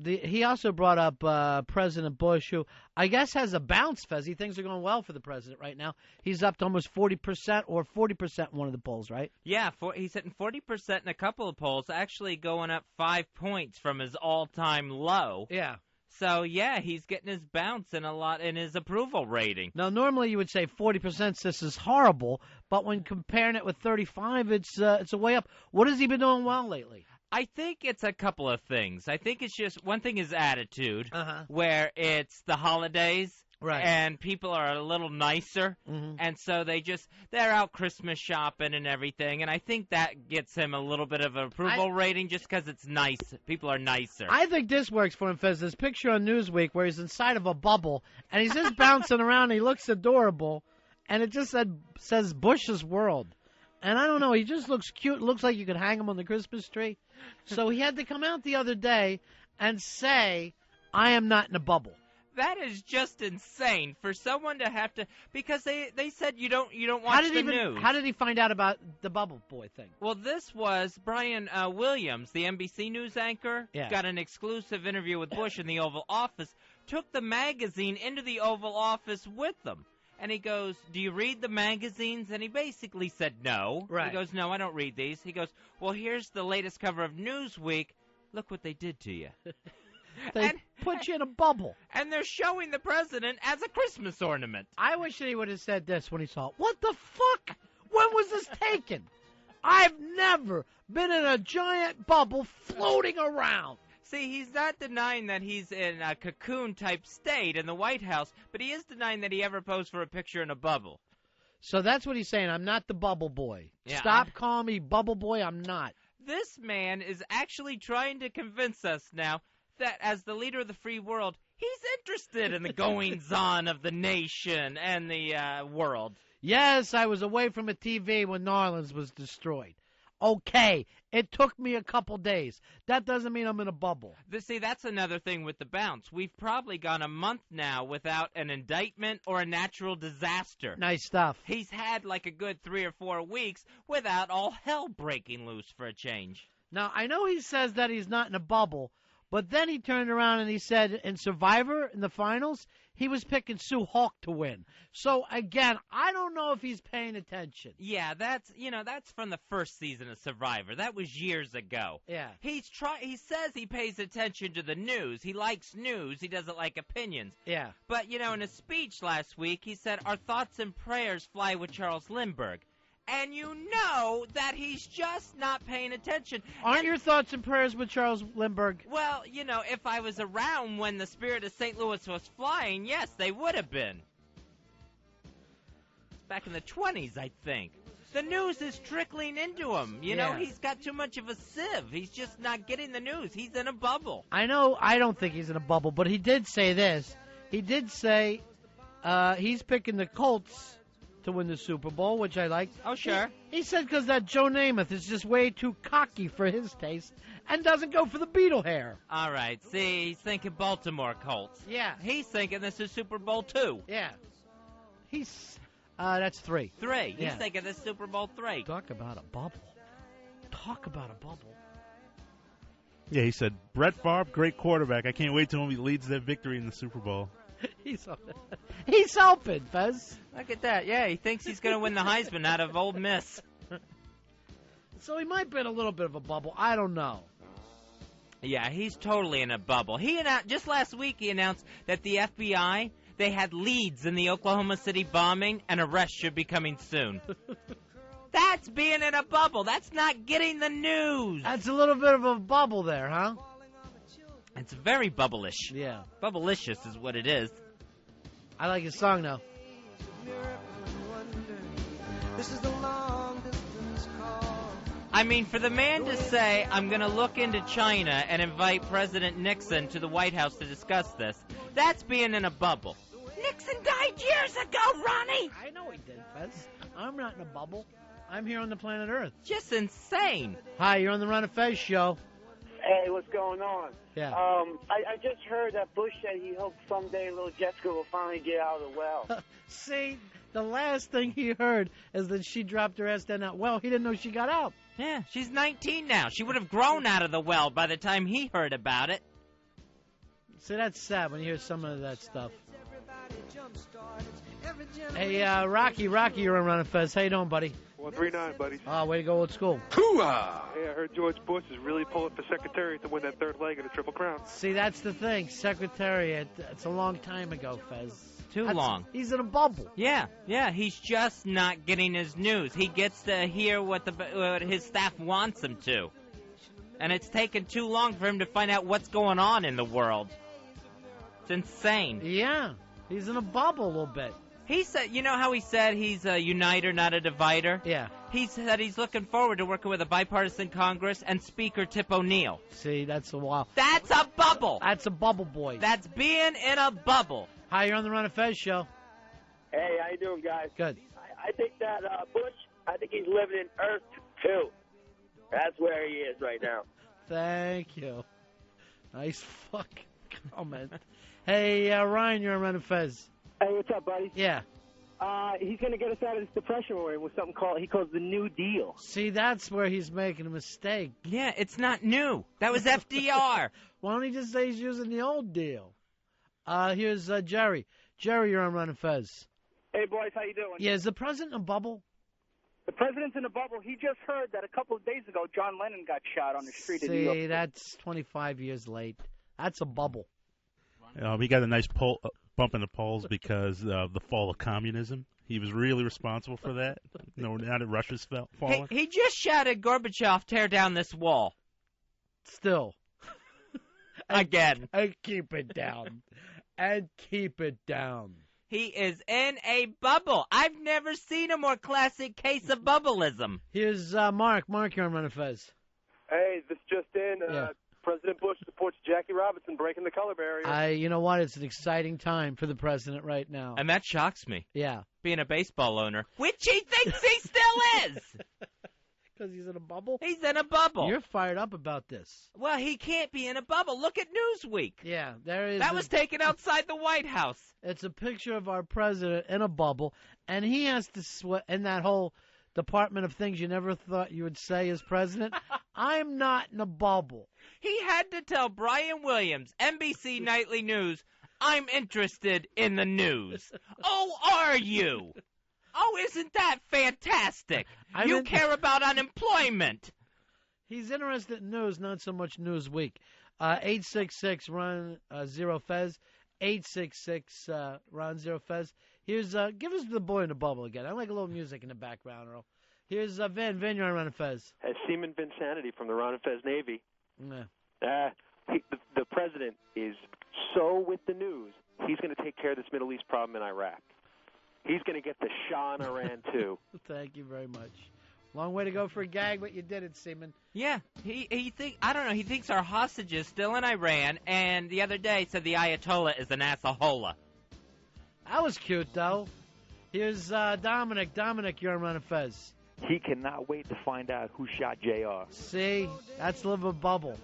He also brought up President Bush, who I guess has a bounce, Fezzy. Things are going well for the president right now. He's up to almost 40% or 40% in one of the polls, right? Yeah, he's hitting 40% in a couple of polls, actually going up 5 points from his all-time low. Yeah. So, yeah, he's getting his bounce in a lot in his approval rating. Now, normally you would say 40%, this is horrible, but when comparing it with 35, it's a way up. What has he been doing well lately? I think it's a couple of things. I think it's just one thing is attitude, where it's the holidays, right, and people are a little nicer, and so they're out Christmas shopping and everything, and I think that gets him a little bit of an approval rating just because it's nice. People are nicer. I think this works for him, Fez. This picture on Newsweek where he's inside of a bubble, and he's just bouncing around, and he looks adorable, and it just says Bush's World. And I don't know, he just looks cute. Looks like you could hang him on the Christmas tree. So he had to come out the other day and say, I am not in a bubble. That is just insane for someone to have to, because they said you don't watch the news. How did he find out about the bubble boy thing? Well, this was Brian Williams, the NBC News anchor, got an exclusive interview with Bush in the Oval Office, took the magazine into the Oval Office with them. And he goes, do you read the magazines? And he basically said no. Right. He goes, no, I don't read these. He goes, well, here's the latest cover of Newsweek. Look what they did to you. They put you in a bubble. And they're showing the president as a Christmas ornament. I wish that he would have said this when he saw it. What the fuck? When was this taken? I've never been in a giant bubble floating around. See, he's not denying that he's in a cocoon-type state in the White House, but he is denying that he ever posed for a picture in a bubble. So that's what he's saying. I'm not the bubble boy. Yeah, Stop calling me bubble boy. I'm not. This man is actually trying to convince us now that as the leader of the free world, he's interested in the goings-on of the nation and the world. Yes, I was away from a TV when New Orleans was destroyed. Okay, it took me a couple days. That doesn't mean I'm in a bubble. See, that's another thing with the bounce. We've probably gone a month now without an indictment or a natural disaster. Nice stuff. He's had like a good 3 or 4 weeks without all hell breaking loose for a change. Now, I know he says that he's not in a bubble, but then he turned around and he said in Survivor, in the finals, he was picking Sue Hawk to win. So, again, I don't know if he's paying attention. Yeah, that's from the first season of Survivor. That was years ago. Yeah. He says he pays attention to the news. He likes news. He doesn't like opinions. Yeah. But, in a speech last week, he said, our thoughts and prayers fly with Charles Lindbergh. And you know that he's just not paying attention. Aren't your thoughts and prayers with Charles Lindbergh? Well, if I was around when the Spirit of St. Louis was flying, yes, they would have been. It's back in the 20s, I think. The news is trickling into him. You know, he's got too much of a sieve. He's just not getting the news. He's in a bubble. I know, I don't think he's in a bubble, but he did say this. He did say he's picking the Colts to win the Super Bowl, which I like. Oh, sure. He said because that Joe Namath is just way too cocky for his taste and doesn't go for the beetle hair. All right. See, he's thinking Baltimore Colts. Yeah. He's thinking this is Super Bowl 2. Yeah. That's 3. 3. Yeah. He's thinking this is Super Bowl 3. Talk about a bubble. Talk about a bubble. Yeah, he said, Brett Favre, great quarterback. I can't wait till he leads that victory in the Super Bowl. He's open, Fez. Look at that. Yeah, he thinks he's going to win the Heisman out of Ole Miss. So he might be in a little bit of a bubble. I don't know. Yeah, he's totally in a bubble. Just last week he announced that the FBI, they had leads in the Oklahoma City bombing, and arrests should be coming soon. That's being in a bubble. That's not getting the news. That's a little bit of a bubble there, huh? It's very bubblish. Yeah. Bubblicious is what it is. I like his song, though. I mean, for the man to say, I'm going to look into China and invite President Nixon to the White House to discuss this, that's being in a bubble. Nixon died years ago, Ronnie! I know he did, Fez. I'm not in a bubble. I'm here on the planet Earth. Just insane. Hi, you're on the Ron and Fez show. Hey, what's going on? Yeah. I just heard that Bush said he hoped someday little Jessica will finally get out of the well. See, the last thing he heard is that she dropped her ass down that well. He didn't know she got out. Yeah, she's 19 now. She would have grown out of the well by the time he heard about it. See, that's sad when you hear some of that stuff. Hey, Rocky, you're on Ron and Fez. How you doing, buddy? 139, buddy. Oh, way to go old school. Hoo-ah! Hey, I heard George Bush is really pulling for Secretariat to win that third leg of the Triple Crown. See, that's the thing. Secretariat, it's a long time ago, Fez. Too long. He's in a bubble. Yeah, he's just not getting his news. He gets to hear what his staff wants him to. And it's taken too long for him to find out what's going on in the world. It's insane. Yeah, he's in a bubble a little bit. He said, you know how he said he's a uniter, not a divider? Yeah. He said he's looking forward to working with a bipartisan Congress and Speaker Tip O'Neill. See, that's a while. That's a bubble. That's a bubble, boy. That's being in a bubble. Hi, you're on the Ron and Fez show. Hey, how you doing, guys? Good. I think that Bush, I think he's living in Earth 2. That's where he is right now. Thank you. Nice fucking comment. Hey, Ryan, you're on Ron and Fez. Hey, what's up, buddy? Yeah. He's going to get us out of this depression we're in with something he calls the New Deal. See, that's where he's making a mistake. Yeah, it's not new. That was FDR. Why don't he just say he's using the old deal? Here's Jerry. Jerry, you're on Ron and Fez. Hey, boys, how you doing? Yeah, is the president in a bubble? The president's in a bubble. He just heard that a couple of days ago John Lennon got shot on the street in New York. See, that's 25 years late. That's a bubble. He got a nice bump in the polls because of the fall of communism. He was really responsible for that. Now that Russia's falling. He just shouted Gorbachev, tear down this wall. Still. Again. And keep it down. And keep it down. He is in a bubble. I've never seen a more classic case of bubbleism. Here's Mark. Mark, you're on Ron and Fez. Hey, this just in. Yeah. President Bush supports Jackie Robinson breaking the color barrier. You know what? It's an exciting time for the president right now. And that shocks me. Yeah. Being a baseball owner, which he thinks he still is. Because he's in a bubble? He's in a bubble. You're fired up about this. Well, he can't be in a bubble. Look at Newsweek. Yeah, there is. That was taken outside the White House. It's a picture of our president in a bubble, and he has to in that whole Department of Things you never thought you would say as president. I'm not in a bubble. He had to tell Brian Williams, NBC Nightly News, I'm interested in the news. Oh, are you? Oh, isn't that fantastic? You care about unemployment. He's interested in news, not so much Newsweek. 866 Ron 0 Fez. 866 Ron 0 Fez. Here's give us the boy in the bubble again. I like a little music in the background, Earl. Here's Van. Van, you're on Ron and Fez. Seaman Vinsanity from the Ron and Fez Navy. Yeah. The president is so with the news, he's going to take care of this Middle East problem in Iraq. He's going to get the Shah in Iran, too. Thank you very much. Long way to go for a gag, but you did it, Seaman. Yeah, he thinks our hostage is still in Iran, and the other day said the Ayatollah is an assahola. That was cute, though. Here's Dominic. Dominic, you're on Ron and Fez. He cannot wait to find out who shot JR. See? That's a little bubble.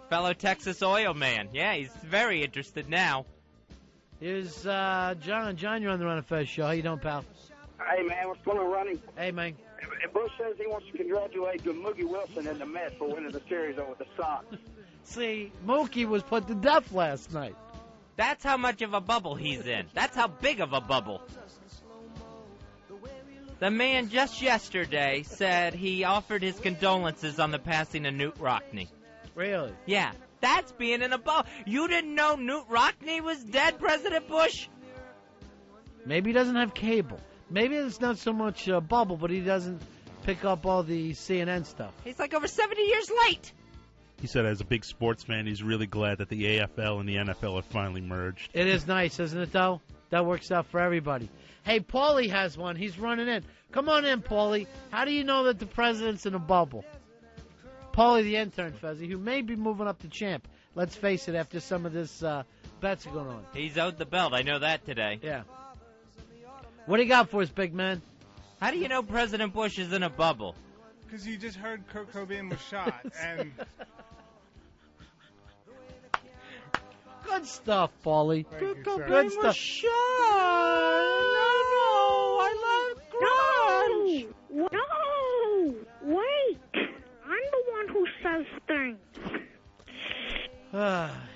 Fellow Texas oil man. Yeah, he's very interested now. Here's John. John, you're on the Ron and Fez show. How you doing, pal? Hey, man, what's going on, Ronnie? Hey, man. Bush says he wants to congratulate Mookie Wilson and the Mets for winning the series over the Sox. See, Mookie was put to death last night. That's how much of a bubble he's in. That's how big of a bubble. The man just yesterday said he offered his condolences on the passing of Newt Rockne. Really? Yeah. That's being in a bubble. You didn't know Newt Rockne was dead, President Bush? Maybe he doesn't have cable. Maybe it's not so much a bubble, but he doesn't pick up all the CNN stuff. He's like over 70 years late. He said as a big sports fan, he's really glad that the AFL and the NFL are finally merged. It is nice, isn't it, though? That works out for everybody. Hey, Paulie has one. He's running in. Come on in, Paulie. How do you know that the president's in a bubble? Paulie, the intern, Fezzi, who may be moving up to champ. Let's face it, after some of this bets are going on. He's owed the belt. I know that today. Yeah. What do you got for us, big man? How do you know President Bush is in a bubble? Because you just heard Kurt Cobain was shot, and Good stuff, Paulie. Good stuff. Sure. No, I love grunge. No, wait. I'm the one who says things.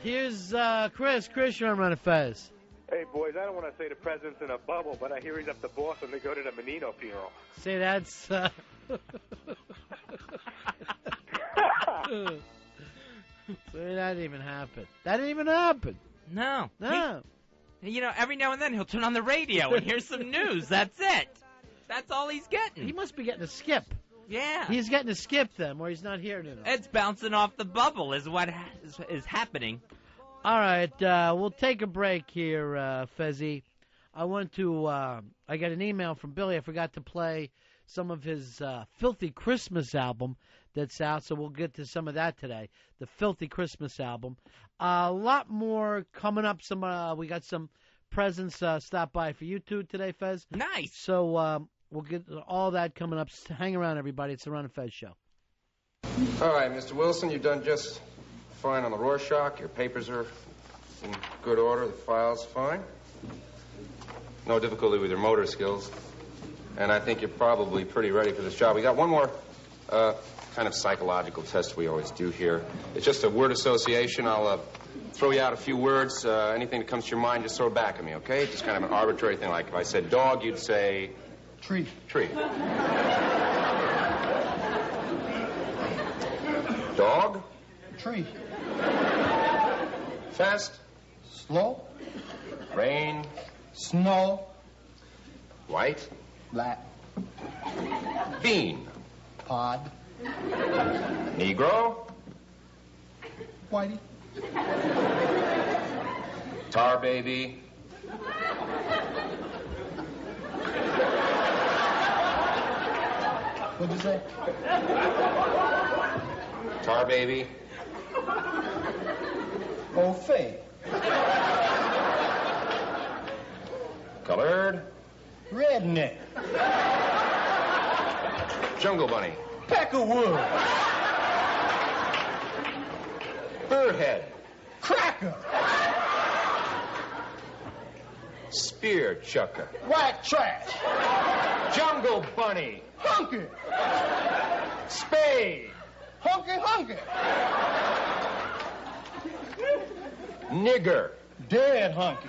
Here's Chris. Chris, you're on Ron and Fez. Hey, boys, I don't want to say the president's in a bubble, but I hear he's up to Boston to go to the Menino funeral. See, that's... See, that didn't even happen. That didn't even happen. No. No. You know, every now and then he'll turn on the radio and hear some news. That's it. That's all he's getting. He must be getting a skip. Yeah. He's getting a skip then, where he's not here tonight. It's bouncing off the bubble is what is happening. All right, we'll take a break here, Fezzy. I want to, I got an email from Billy. I forgot to play some of his Filthy Christmas album that's out, so we'll get to some of that today. The Filthy Christmas album. A lot more coming up. We got some presents stopped by for you two today, Fez. Nice. So we'll get all that coming up. Hang around, everybody. It's the Ron and Fez show. All right, Mr. Wilson, you've done just fine on the Rorschach. Your papers are in good order. The file's fine. No difficulty with your motor skills. And I think you're probably pretty ready for this job. We got one more kind of psychological test we always do here. It's just a word association. I'll throw you out a few words. Anything that comes to your mind, just throw it back at me, okay? Just kind of an arbitrary thing. Like if I said dog, you'd say... Tree. Tree. Dog? Tree. Fast? Slow. Rain? Snow. White? Black. Bean? Pod. Negro? Whitey. Tar baby? What'd you say? Tar baby? Old Faye. Colored? Redneck. Jungle bunny? Peckerwood. Birdhead? Cracker. Spear chucker? White trash. Jungle bunny? Hunky. Spade? Hunky. Nigger? Dead hunky.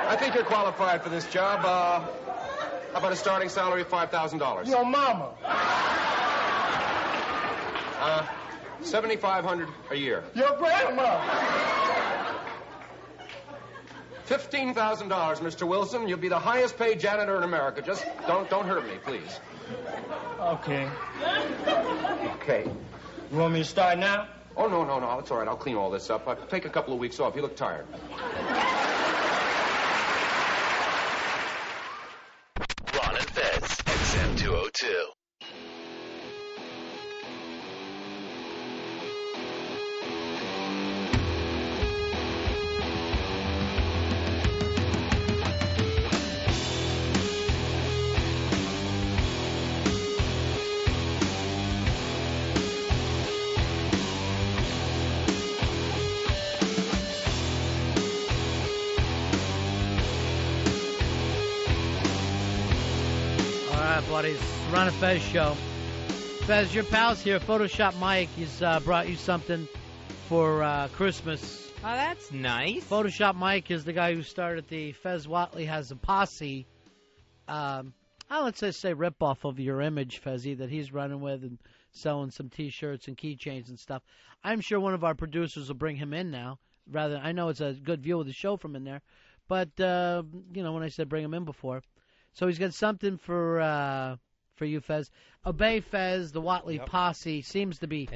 I think you're qualified for this job. How about a starting salary of $5,000? Your mama. $7,500 a year. Your grandma. $15,000, Mr. Wilson. You'll be the highest paid janitor in America. Just don't hurt me, please. Okay. Okay. You want me to start now? Oh, no. It's all right. I'll clean all this up. I'll take a couple of weeks off. You look tired. Ron and Fez, XM 202. Buddies, Ron and Fez show. Fez, your pal's here. Photoshop Mike. He's brought you something for Christmas. Oh, that's nice. Photoshop Mike is the guy who started the Fez Whatley Has a Posse. Let's just say ripoff of your image, Fezzy, that he's running with and selling some T-shirts and keychains and stuff. I'm sure one of our producers will bring him in now. I know it's a good view of the show from in there, but when I said bring him in before. So he's got something for you, Fez. Obey Fez, the Whatley Posse seems to be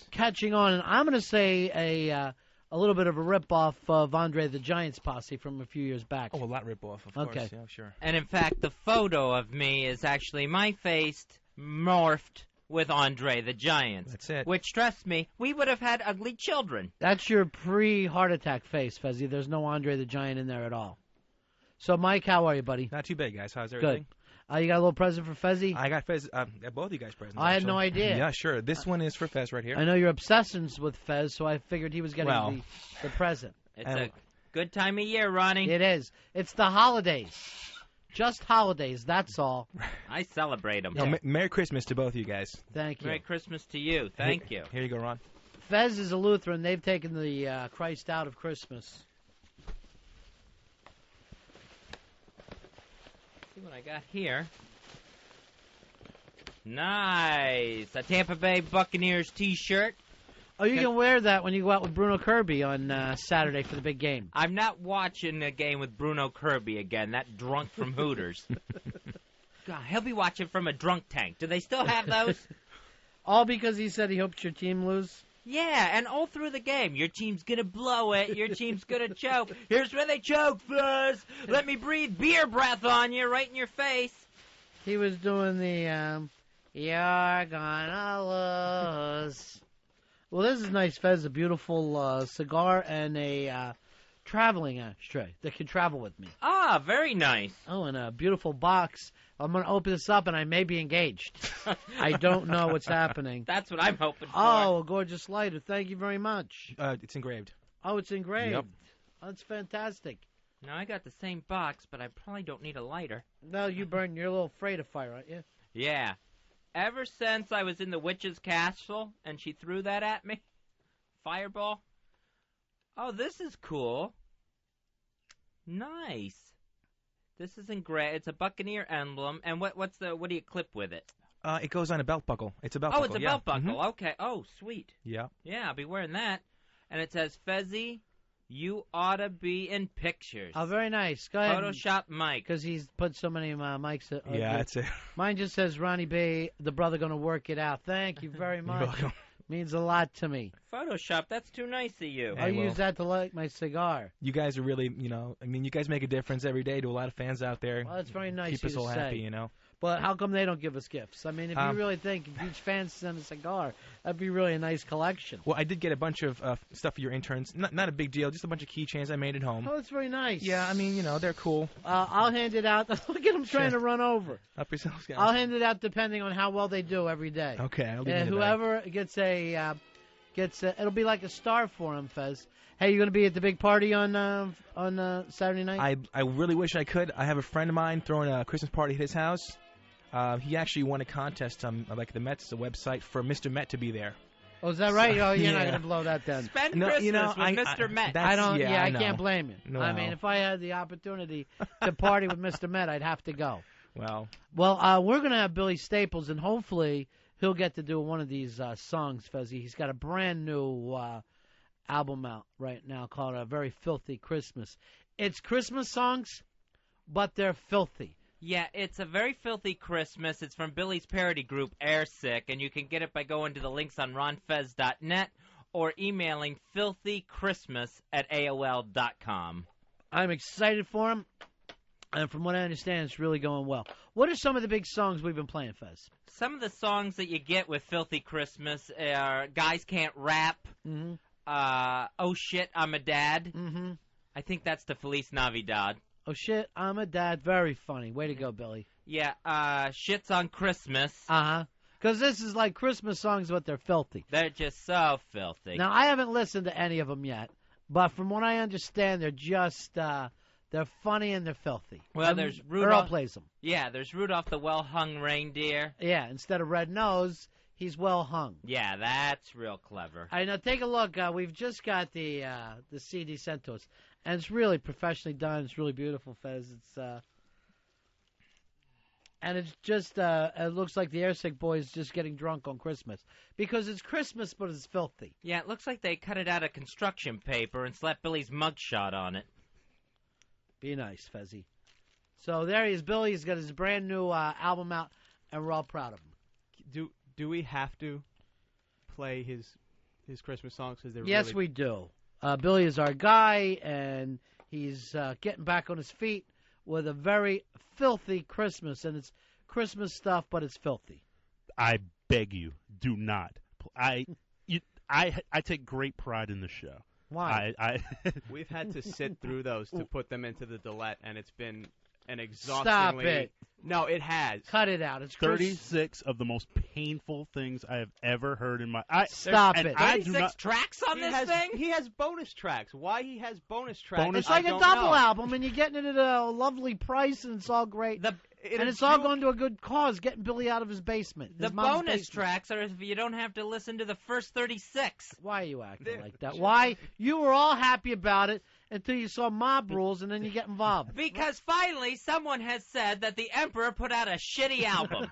catching on. And I'm going to say a little bit of a ripoff of Andre the Giant's Posse from a few years back. Oh, a lot ripoff, of course. Yeah, sure. And in fact, the photo of me is actually my face morphed with Andre the Giant. That's it. Which, trust me, we would have had ugly children. That's your pre-heart attack face, Fezzy. There's no Andre the Giant in there at all. So, Mike, how are you, buddy? Not too bad, guys. How's everything? Good. You got a little present for Fezzy? I got Fez. Got both of you guys presents. I had no actually. idea. Yeah, sure. This one is for Fez right here. I know your obsessions with Fez, so I figured he was getting the present. It's a good time of year, Ronnie. It is. It's the holidays. Just holidays, that's all. I celebrate them. No, Merry Christmas to both of you guys. Thank you. Merry Christmas to you. Thank you. Here you go, Ron. Fez is a Lutheran. They've taken the Christ out of Christmas. See what I got here. Nice. A Tampa Bay Buccaneers T-shirt. Oh, you can wear that when you go out with Bruno Kirby on Saturday for the big game. I'm not watching a game with Bruno Kirby again, that drunk from Hooters. God, he'll be watching from a drunk tank. Do they still have those? All because he said he hopes your team lose? Yeah, and all through the game. Your team's going to blow it. Your team's going to choke. Here's where they choke, Fuzz. Let me breathe beer breath on you right in your face. He was doing the, you're gonna lose. Well, this is nice, Fez. A beautiful cigar and a traveling ashtray that can travel with me. Ah, very nice. Oh, and a beautiful box. I'm going to open this up, and I may be engaged. I don't know what's happening. That's what I'm hoping for. Oh, a gorgeous lighter. Thank you very much. It's engraved. Oh, it's engraved. Yep. Oh, that's fantastic. Now, I got the same box, but I probably don't need a lighter. No, you're a little afraid of fire, aren't you? Yeah. Ever since I was in the witch's castle and she threw that at me, fireball. Oh, this is cool. Nice. This is engraved. It's a Buccaneer emblem. And what do you clip with it? It goes on a belt buckle. It's a belt buckle. buckle. Oh, it's a belt buckle. Okay. Oh, sweet. Yeah. Yeah, I'll be wearing that. And it says, Fezzy, you ought to be in pictures. Oh, very nice. Go ahead. Photoshop Mike. Because he's put so many mics. Yeah, that's it. Mine just says, Ronnie Bay, the brother going to work it out. Thank you very much. Means a lot to me. Photoshop, that's too nice of you. I use that to light my cigar. You guys are really, you guys make a difference every day to a lot of fans out there. Well, that's very nice. Keep us all happy, But how come they don't give us gifts? I mean, if you really think if each fan sent a cigar, that'd be really a nice collection. Well, I did get a bunch of stuff for your interns. Not a big deal, just a bunch of keychains I made at home. Oh, that's very nice. Yeah, I mean, they're cool. I'll hand it out. Look at them trying to run over. Help yourselves, guys. I'll hand it out depending on how well they do every day. Okay, I'll leave it in the whoever bag. gets it'll be like a star for him, Fez. Hey, you going to be at the big party on Saturday night? I really wish I could. I have a friend of mine throwing a Christmas party at his house. He actually won a contest on the Mets website for Mr. Met to be there. Oh, is that right? So, you're not going to blow that then. Spend Christmas with Mr. Met. I can't blame you. No. I mean, if I had the opportunity to party with Mr. Met, I'd have to go. Well, we're going to have Billy Staples, and hopefully he'll get to do one of these songs, Fezzy. He's got a brand new album out right now called A Very Filthy Christmas. It's Christmas songs, but they're filthy. Yeah, it's A Very Filthy Christmas. It's from Billy's parody group, Airsick, and you can get it by going to the links on ronfez.net or emailing filthychristmas@aol.com. I'm excited for him, and from what I understand, it's really going well. What are some of the big songs we've been playing, Fez? Some of the songs that you get with Filthy Christmas are Guys Can't Rap, Oh Shit, I'm a Dad. Mm-hmm. I think that's the Feliz Navidad. Oh shit, I'm a dad. Very funny. Way to go, Billy. Yeah, Shit's on Christmas. Uh-huh. Because this is like Christmas songs, but they're filthy. They're just so filthy. Now, I haven't listened to any of them yet, but from what I understand, they're just, they're funny and they're filthy. Well, there's Rudolph. Earl plays them. Yeah, there's Rudolph the Well-Hung Reindeer. Yeah, instead of red nose, he's well hung. Yeah, that's real clever. All right, now take a look. We've just got the CD sent to us, and it's really professionally done. It's really beautiful, Fez. It's and it's just it looks like the Airsick Boys just getting drunk on Christmas because it's Christmas, but it's filthy. Yeah, it looks like they cut it out of construction paper and slapped Billy's mugshot on it. Be nice, Fezzy. So there he is, Billy. He's got his brand new album out, and we're all proud of him. Do we have to play his Christmas songs? Yes, we do. Billy is our guy, and he's getting back on his feet with a very filthy Christmas, and it's Christmas stuff, but it's filthy. I beg you, do not. I take great pride in the show. Why? We've had to sit through those to put them into the Delete, and it's been an exhaustingly... Stop it. No, it has. Cut it out. It's 36 of the most painful things I have ever heard in my... Stop it. 36 tracks on this thing? He has bonus tracks. Why he has bonus tracks, It's like a double album, and you're getting it at a lovely price, and it's all great. And it's all going to a good cause, getting Billy out of his basement. The bonus tracks are if you don't have to listen to the first 36. Why are you acting like that? Why? You were all happy about it until you saw Mob Rules, and then you get involved. Because finally someone has said that the Emperor put out a shitty album.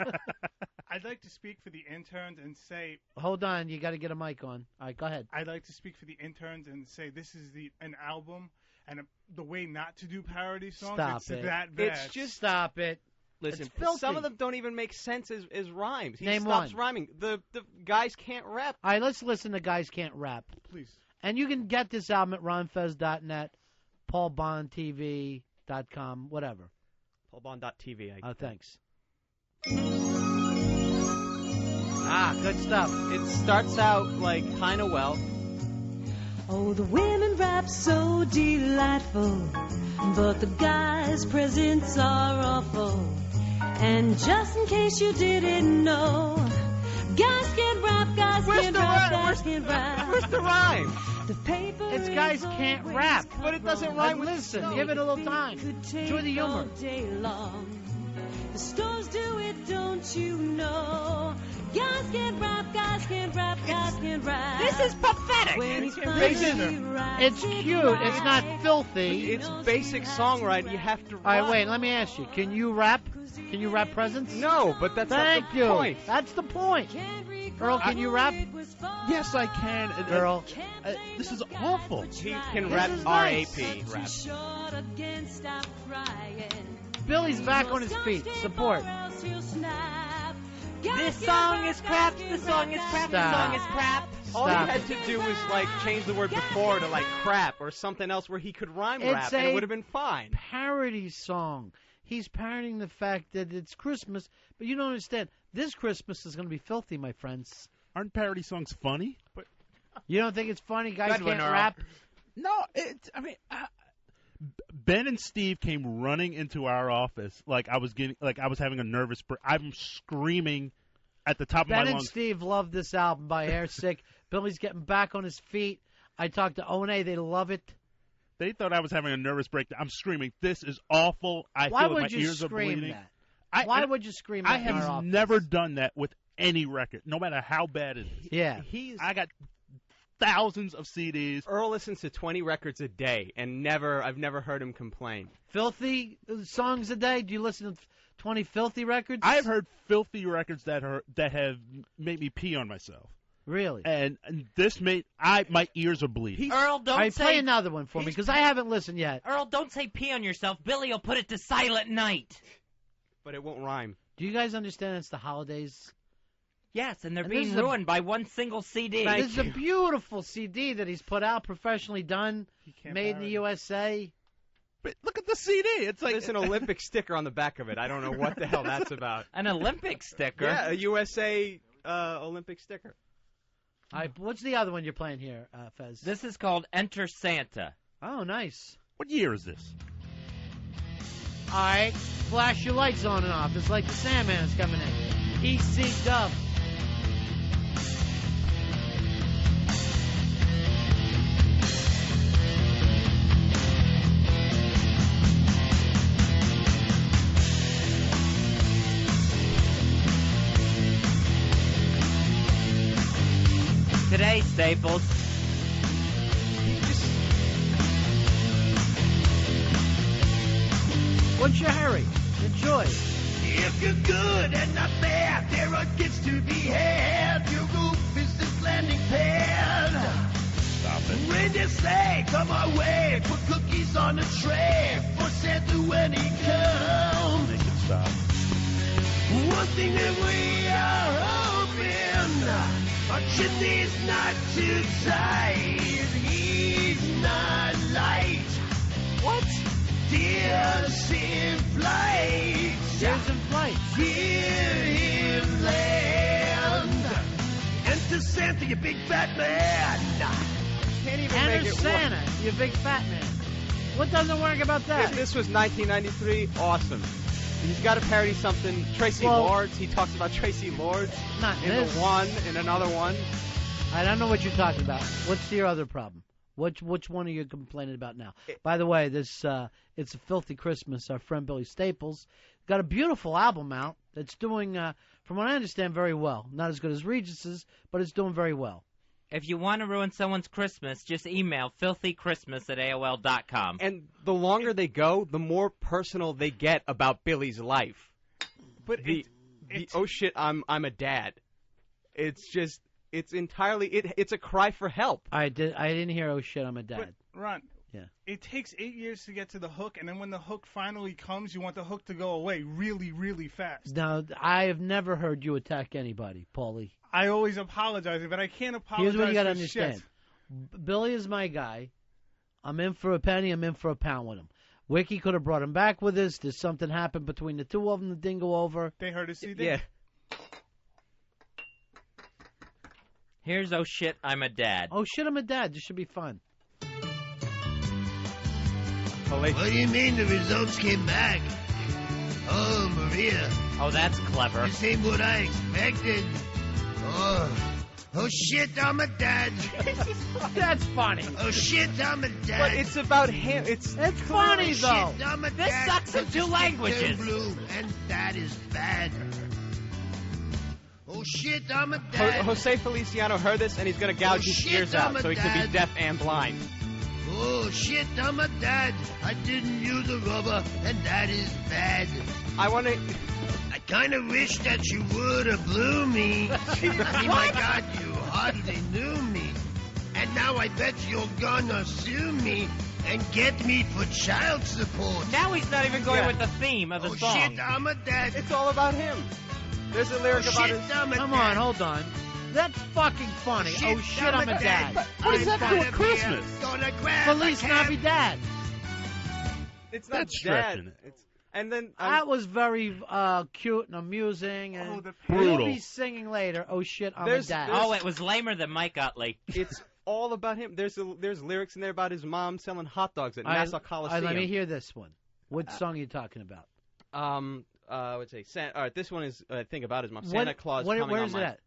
I'd like to speak for the interns and say... Hold on, you got to get a mic on. All right, go ahead. I'd like to speak for the interns and say this is an album, and the way not to do parody songs, Stop it's it. that bad. It's just... Stop it. Listen, It's filthy. some of them don't even make sense as rhymes. He Name stops one. rhyming. The guys can't rap. All right, let's listen to Guys Can't Rap. Please. And you can get this album at ronfez.net, paulbondtv.com, whatever. paulbond.tv. Thanks. Good stuff. It starts out like kind of well. Oh, the women rap so delightful, but the guys' presents are awful. And just in case you didn't know, guys can rap, guys can rap, guys can rap. Where's the rhyme? The paper It's Guys Can't Rap. But it doesn't rhyme with Listen, give it a little time. Enjoy the humor. all day long. The stores do it, don't you know? Guys can rap, guys can rap, guys can rap. This is pathetic. When he's It's cute. It's not filthy. It's basic songwriting. You have to All right, wait, let me ask you. Can you rap? Can you rap presents? No, but that's Thank not the you. point. That's the point. Earl, can you rap? Yes, I can. Earl. This is awful. He can This rap is nice. R.A.P. rap. Billy's back on his feet. Support. This song is crap, this song is crap, this Stop. song is crap. All he Stop had it. to do was like change the word before to like crap or something else where he could rhyme rap, and it would have been fine. Parody song. He's parodying the fact that it's Christmas, but you don't understand. This Christmas is going to be filthy, my friends. Aren't parody songs funny? But You don't think it's funny? Guys Good one, can't Earl. rap? no, Ben and Steve came running into our office like I was having a nervous break. I'm screaming at the top of Ben my and lungs. Steve love this album by Airsick. Billy's getting back on his feet. I talked to One. They love it. They thought I was having a nervous breakdown. I'm screaming, "This is awful!" Why feel would like my you ears are scream bleeding. that? I would you scream that I in our have office? never done that with any record, no matter how bad it is. Yeah. I got thousands of CDs. Earl listens to 20 records a day, and I've never heard him complain. Filthy songs a day? Do you listen to 20 filthy records? I've heard filthy records that have made me pee on myself. Really? And this my ears are bleeding. Earl, don't All right, say... play another one for me, because I haven't listened yet. Earl, don't say pee on yourself. Billy will put it to Silent Night. But it won't rhyme. Do you guys understand it's the holidays? Yes, and they're And being this is a- ruined by one single CD. This is a beautiful CD that he's put out, professionally done, made in the USA. But look at the CD. It's like There's an Olympic sticker on the back of it. I don't know what the hell that's about. An Olympic sticker? Yeah, a USA Olympic sticker. All right, what's the other one you're playing here, Fez? This is called Enter Santa. Oh, nice. What year is this? All right, flash your lights on and off. It's like the Sandman's coming in. E.C. Dub. Today, Staples. What's your hurry? Enjoy. If you're good and not bad, there are gifts to be had. Your roof is this landing pad. Stop it. When you say, come our way, put cookies on the tray for Santa when he comes. Make it stop. One thing that we are hoping, our chimney's not too tight. He's not light. What? Tears in flight. Tears in flight. Hear him land. Mr. Santa, you big fat man. Can't even And make there's it Santa, work. you big fat man. What doesn't work about that? If this was 1993, awesome. He's got to parody something. Tracy Lords. He talks about Tracy Lords Not in this. the one, in another one. I don't know what you're talking about. What's your other problem? Which one are you complaining about now? By the way, this It's a Filthy Christmas. Our friend Billy Staples got a beautiful album out that's doing, from what I understand, very well. Not as good as Regis's, but it's doing very well. If you want to ruin someone's Christmas, just email filthychristmas@AOL.com. And the longer they go, the more personal they get about Billy's life. But oh shit, I'm a dad. It's just, it's entirely, it's a cry for help. I didn't hear, oh shit, I'm a dad. But, Ron, yeah. It takes 8 years to get to the hook, and then when the hook finally comes, you want the hook to go away really, really fast. Now, I have never heard you attack anybody, Paulie. I always apologize, but I can't apologize. Here's what you got to for understand. shit. Billy is my guy. I'm in for a penny. I'm in for a pound with him. Wiki could have brought him back with us. There's something happened between the two of them that didn't go over. They heard a CD. Yeah. Here's Oh Shit, I'm a Dad. Oh shit, I'm a dad. This should be fun. What do you mean the results came back? Oh, Maria. Oh, that's clever. This ain't what I expected. Oh shit, I'm a dad. That's funny. Oh shit, I'm a dad. But it's about him. It's funny, oh, though. Shit, I'm a This dad. sucks in 2 languages. Blue, and that is bad. Oh shit, I'm a dad. Jose Feliciano heard this, and he's going to gouge his shit, ears I'm out, a so he could dad. be deaf and blind. Oh shit, I'm a dad. I didn't use a rubber, and that is bad. I want to. I kind of wish that you would have blew me. I mean, my God, you hardly knew me. And now I bet you're gonna sue me and get me for child support. Now he's not even going with the theme of the Oh song. shit, I'm a dad. It's all about him. There's a lyric about shit, his. I'm a Come dad. on, hold on. That's fucking funny. Shit, oh shit, I'm a dad. But what does that do with I'm Christmas? Gonna grab Feliz a cab. Navidad. It's not That's dad. stretching it. And then That was very cute and amusing. And Brutal. We'll be singing later. Oh shit, I'm a There's- dad. Oh, it was lamer than Mike Utley. it's all about him. There's lyrics in there about his mom selling hot dogs at Nassau Coliseum. Let me hear this one. What song are you talking about? I would say all right, this one is I think about his mom. Santa Claus coming where on is my it at?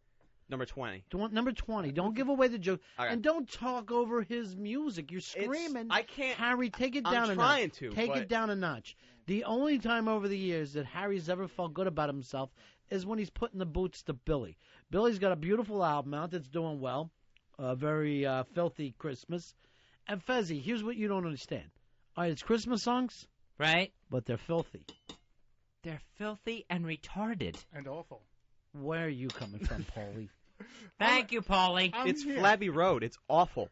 number 20. Number 20. Don't give away the joke. Okay. And don't talk over his music. You're screaming. I can't. Harry, take it I'm down a trying notch. to, Take but- it down a notch. The only time over the years that Harry's ever felt good about himself is when he's putting the boots to Billy. Billy's got a beautiful album out that's doing well. A very filthy Christmas. And Fezzy, here's what you don't understand. All right, it's Christmas songs, Right? but they're filthy. They're filthy and retarded. And awful. Where are you coming from, Paulie? Thank you, Paulie. It's Flabby Road. It's awful.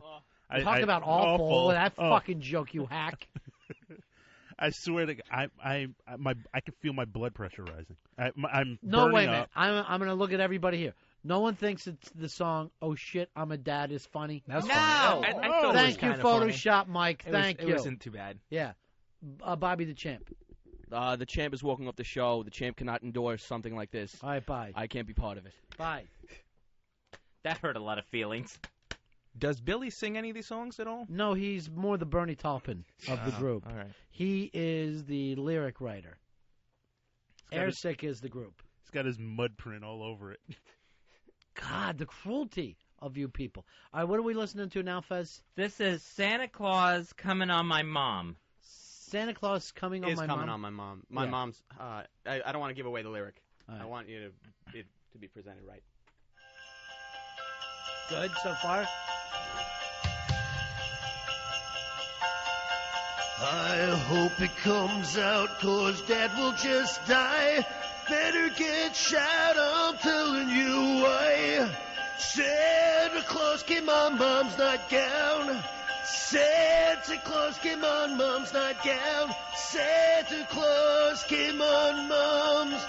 Talk about awful. That Oh. fucking joke, you hack. I swear to God, I can feel my blood pressure rising. I'm No, burning wait a minute. up. I'm going to look at everybody here. No one thinks it's the song "Oh Shit, I'm a Dad" is funny. That was No! funny. I thought it was Thank you, kinda funny. Photoshop, Mike. Thank you. It wasn't too bad. Yeah, Bobby the Champ. The champ is walking off the show. The champ cannot endorse something like this. All right, bye. I can't be part of it. Bye. That hurt a lot of feelings. Does Billy sing any of these songs at all? No, he's more the Bernie Taupin of the group. All right. He is the lyric writer. Airsick is the group. He's got his mud print all over it. God, the cruelty of you people. All right, what are we listening to now, Fez? This is Santa Claus coming on my mom. Santa Claus coming on Is my coming mom. on my mom. My Yeah. mom's. I don't want to give away the lyric. All right. I want you to be presented right. Good so far. I hope it comes out, 'cause Dad will just die. Better get shot, I'm telling you why. Santa Claus came on Mom's nightgown. Santa Claus came on Mom's nightgown. Santa Claus came on Mom's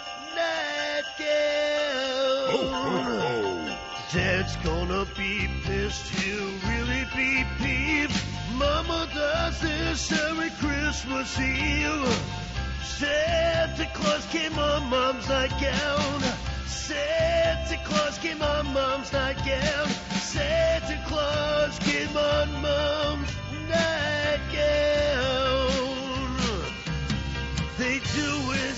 nightgown. Dad's gonna be pissed, he'll really be peeved. Mama does this every Christmas Eve. Santa Claus came on Mom's nightgown. Santa Claus came on Mom's nightgown. Santa Claus came on Mom's nightgown. They do it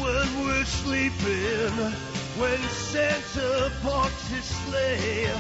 when we're sleeping, when Santa parks his sleigh.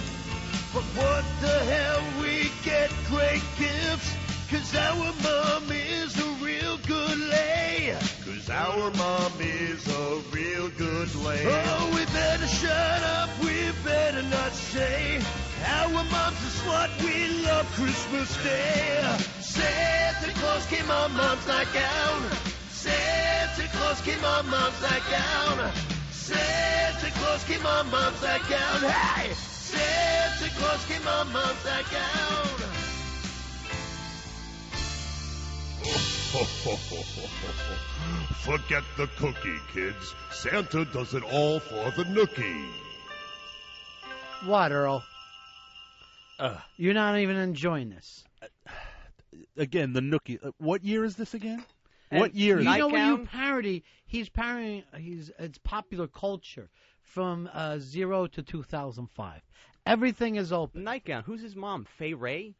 But what the hell, we get great gifts, 'cause our mom is a real good lay. 'Cause our mom is a real good lay. Oh, we better shut up, we better not say our mom's a slut, we love Christmas Day. Santa Claus came on Mom's nightgown. Santa Claus came on Mom's nightgown. Santa Claus came on Mom's nightgown. Hey! Santa Claus came on Mom's nightgown. Forget the cookie, kids. Santa does it all for the nookie. What, Earl? You're not even enjoying this. Again, the nookie. What year is this again? What year is You it? know when you parody, he's parodying, it's popular culture from 0 to 2005. Everything is open. Nightgown. Who's his mom? Faye Ray?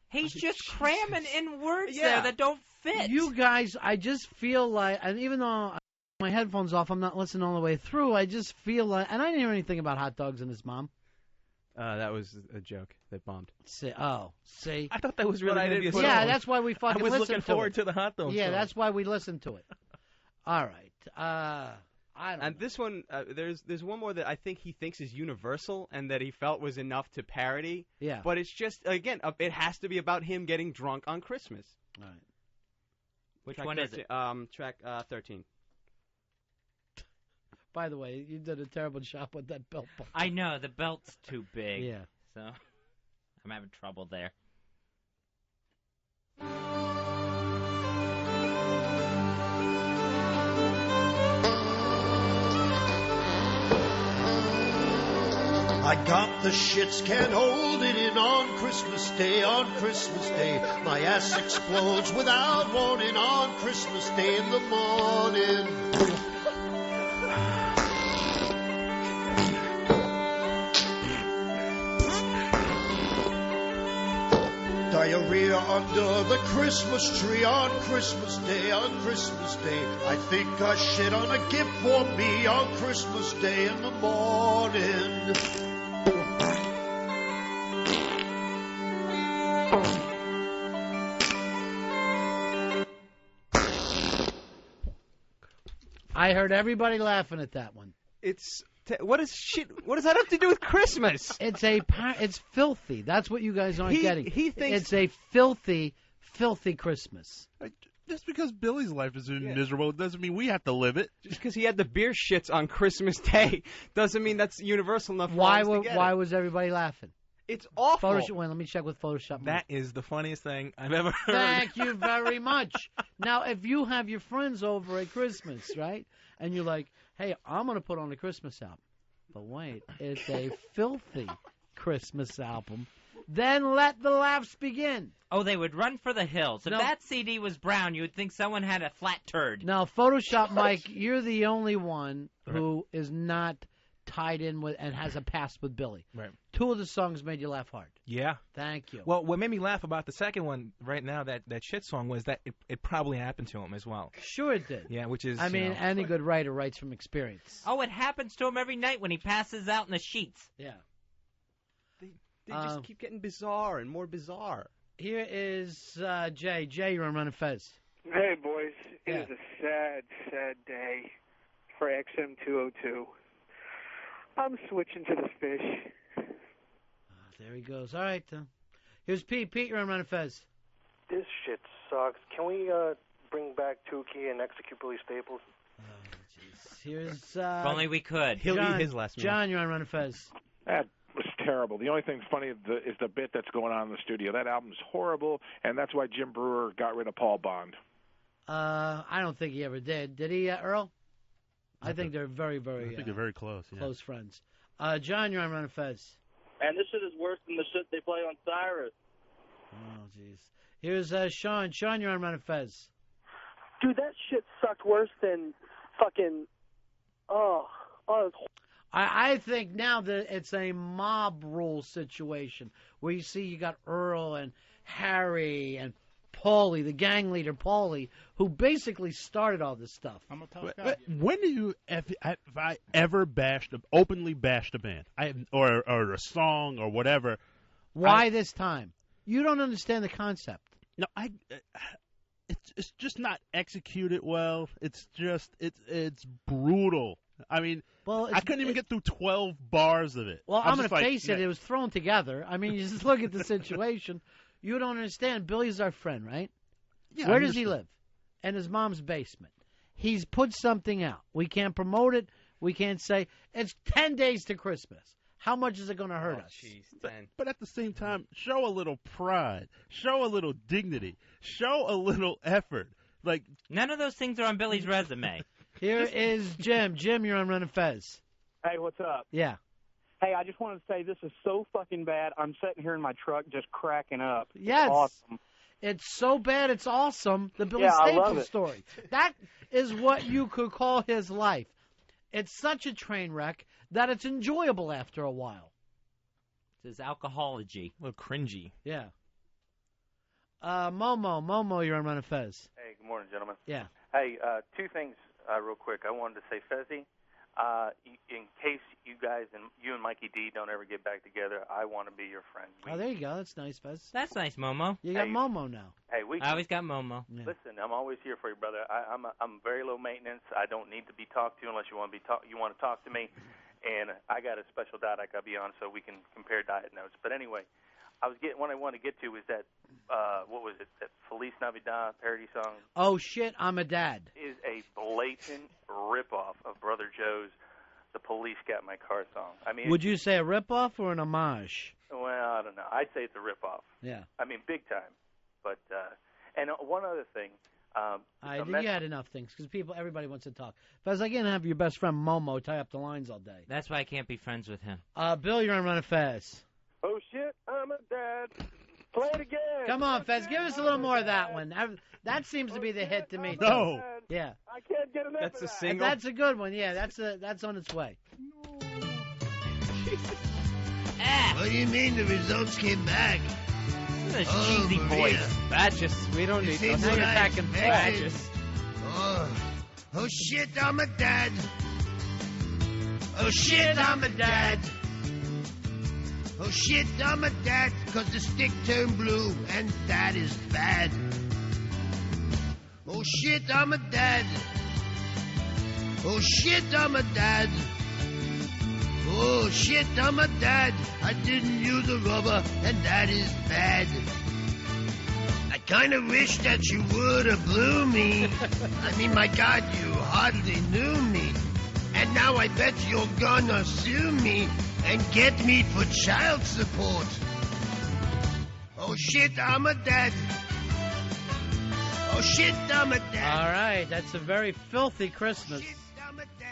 He's just cramming in words Yeah. there that don't fit. You guys, I just feel like, and even though I have my headphones off, I'm not listening all the way through, I just feel like, and I didn't hear anything about hot dogs and his mom. That was a joke that bombed. See? I thought that was But really I going to be a didn't song. Yeah, that's why we fucking I was listened looking to forward it. to the hot dog Yeah, song. that's why we listened to it. All right. And this one, there's one more that I think he thinks is universal and that he felt was enough to parody. Yeah. But it's just, again, it has to be about him getting drunk on Christmas. All right. Which Track one is it? Track 13. By the way, you did a terrible job with that belt buckle. I know, the belt's too big. Yeah. So I'm having trouble there. I got the shits, can't hold it in on Christmas Day, on Christmas Day. My ass explodes without warning on Christmas Day in the morning. Diarrhea under the Christmas tree on Christmas Day, on Christmas Day. I think I shit on a gift for me on Christmas Day in the morning. I heard everybody laughing at that one. What does that have to do with Christmas? It's filthy. That's what you guys aren't getting. He thinks it's a filthy Christmas. Just because Billy's life is miserable doesn't mean we have to live it. Just because he had the beer shits on Christmas Day doesn't mean that's universal enough for us to get Why it. was everybody laughing? It's awful. Wait, let me check with Photoshop. That is the funniest thing I've ever heard. Thank you very much. Now, if you have your friends over at Christmas, right, and you're like, hey, I'm going to put on a Christmas album. But wait, it's a filthy Christmas album. Then let the laughs begin. Oh, they would run for the hills. If No. that CD was brown, you would think someone had a flat turd. Now, Photoshop Mike, you're the only one who is not tied in with and has a past with Billy. Right. 2 of the songs made you laugh hard. Yeah. Thank you. Well, what made me laugh about the second one right now, that shit song, was that it probably happened to him as well. Sure it did. Yeah, which is, I mean, you know, any good writer writes from experience. Oh, it happens to him every night when he passes out in the sheets. Yeah. They just keep getting bizarre and more bizarre. Here is Jay. Jay, you're on Ron and Fez. Hey, boys. It Yeah. is a sad, sad day for XM202. I'm switching to the fish. There he goes. All right. Here's Pete. Pete, you're on Ron and Fez. This shit sucks. Can we bring back Tukey and execute Billy Staples? Here's If only we could. John, John, you're on Ron and Fez. That was terrible. The only thing funny is the bit that's going on in the studio. That album's horrible, and that's why Jim Brewer got rid of Paul Bond. I don't think he ever did. Did he, Earl? I think they're very, very I think they're very close. Yeah. close friends. John, you're on Ron and Fez. And this shit is worse than the shit they play on Cyrus. Oh, jeez. Here's Sean. Sean, you're on Ron and Fez. Dude, that shit sucked worse than fucking. Oh, Oh, I think now that it's a mob rule situation where you see you got Earl and Harry and Paulie, the gang leader Paulie, who basically started all this stuff. I'm a tough guy. When do you, have I ever openly bashed a band, or a song or whatever? Why this time? You don't understand the concept. No, it's just not executed well. It's just it's brutal. I mean, I couldn't even get through 12 bars of it. Well, I'm going to face it. It was thrown together. I mean, you just look at the situation. You don't understand. Billy's our friend, right? Yeah, Where does he live? In his mom's basement. He's put something out. We can't promote it. We can't say, it's 10 days to Christmas. How much is it going to hurt us? But at the same time, show a little pride. Show a little dignity. Show a little effort. Like, none of those things are on Billy's resume. Here is Jim. Jim, you're on Ron and Fez. Hey, what's up? Yeah. Hey, I just wanted to say this is so fucking bad. I'm sitting here in my truck just cracking up. Yes. It's awesome. It's so bad, it's awesome. The Billy I love Staples it. story. That is what you could call his life. It's such a train wreck that it's enjoyable after a while. It's his alcohology. A little cringy. Yeah. Momo, you're on Ron and Fez. Hey, good morning, gentlemen. Yeah. Hey, two things real quick. I wanted to say, Fezzy, in case you guys and Mikey D don't ever get back together, I want to be your friend. Oh, there you go. That's nice, Fez. That's nice, Momo. You got Momo now. Hey, I always got Momo. Yeah. Listen, I'm always here for you, brother. I'm very low maintenance. I don't need to be talked to unless you want to talk to me. And I got a special diet I got to be on so we can compare diet notes. But anyway, what I want to get to is that what was it? That Feliz Navidad parody song. Oh shit, I'm a dad. Is a blatant ripoff of Brother Joe's "The Police Got My Car" song. I mean, Would you say a ripoff or an homage? Well, I don't know. I'd say it's a ripoff. Yeah. I mean, big time. But and one other thing. I think you had enough things because everybody wants to talk. Fez, I can't have your best friend Momo tie up the lines all day. That's why I can't be friends with him. Bill, you're on Ron and Fez. Oh shit, I'm a dad. Play it again. Come on, Fez, give us a little more of that one. That seems to be the hit to me. No. Yeah. I can't get enough That's of a that. single. That's a good one. Yeah, that's on its way. What do you mean the results came back? This is a cheesy voice. Badges. We don't need See those. what I Back and expected? badges. Oh shit, I'm a dad. Oh shit, I'm a dad. Oh shit, I'm a dad, 'cause the stick turned blue, and that is bad. Oh shit, I'm a dad. Oh shit, I'm a dad. Oh shit, I'm a dad. I didn't use a rubber, and that is bad. I kinda wish that you would've blew me. I mean, my God, you hardly knew me. And now I bet you're gonna sue me and get me for child support. Oh shit, I'm a dad. Oh shit, I'm a dad. All right, that's a very filthy Christmas.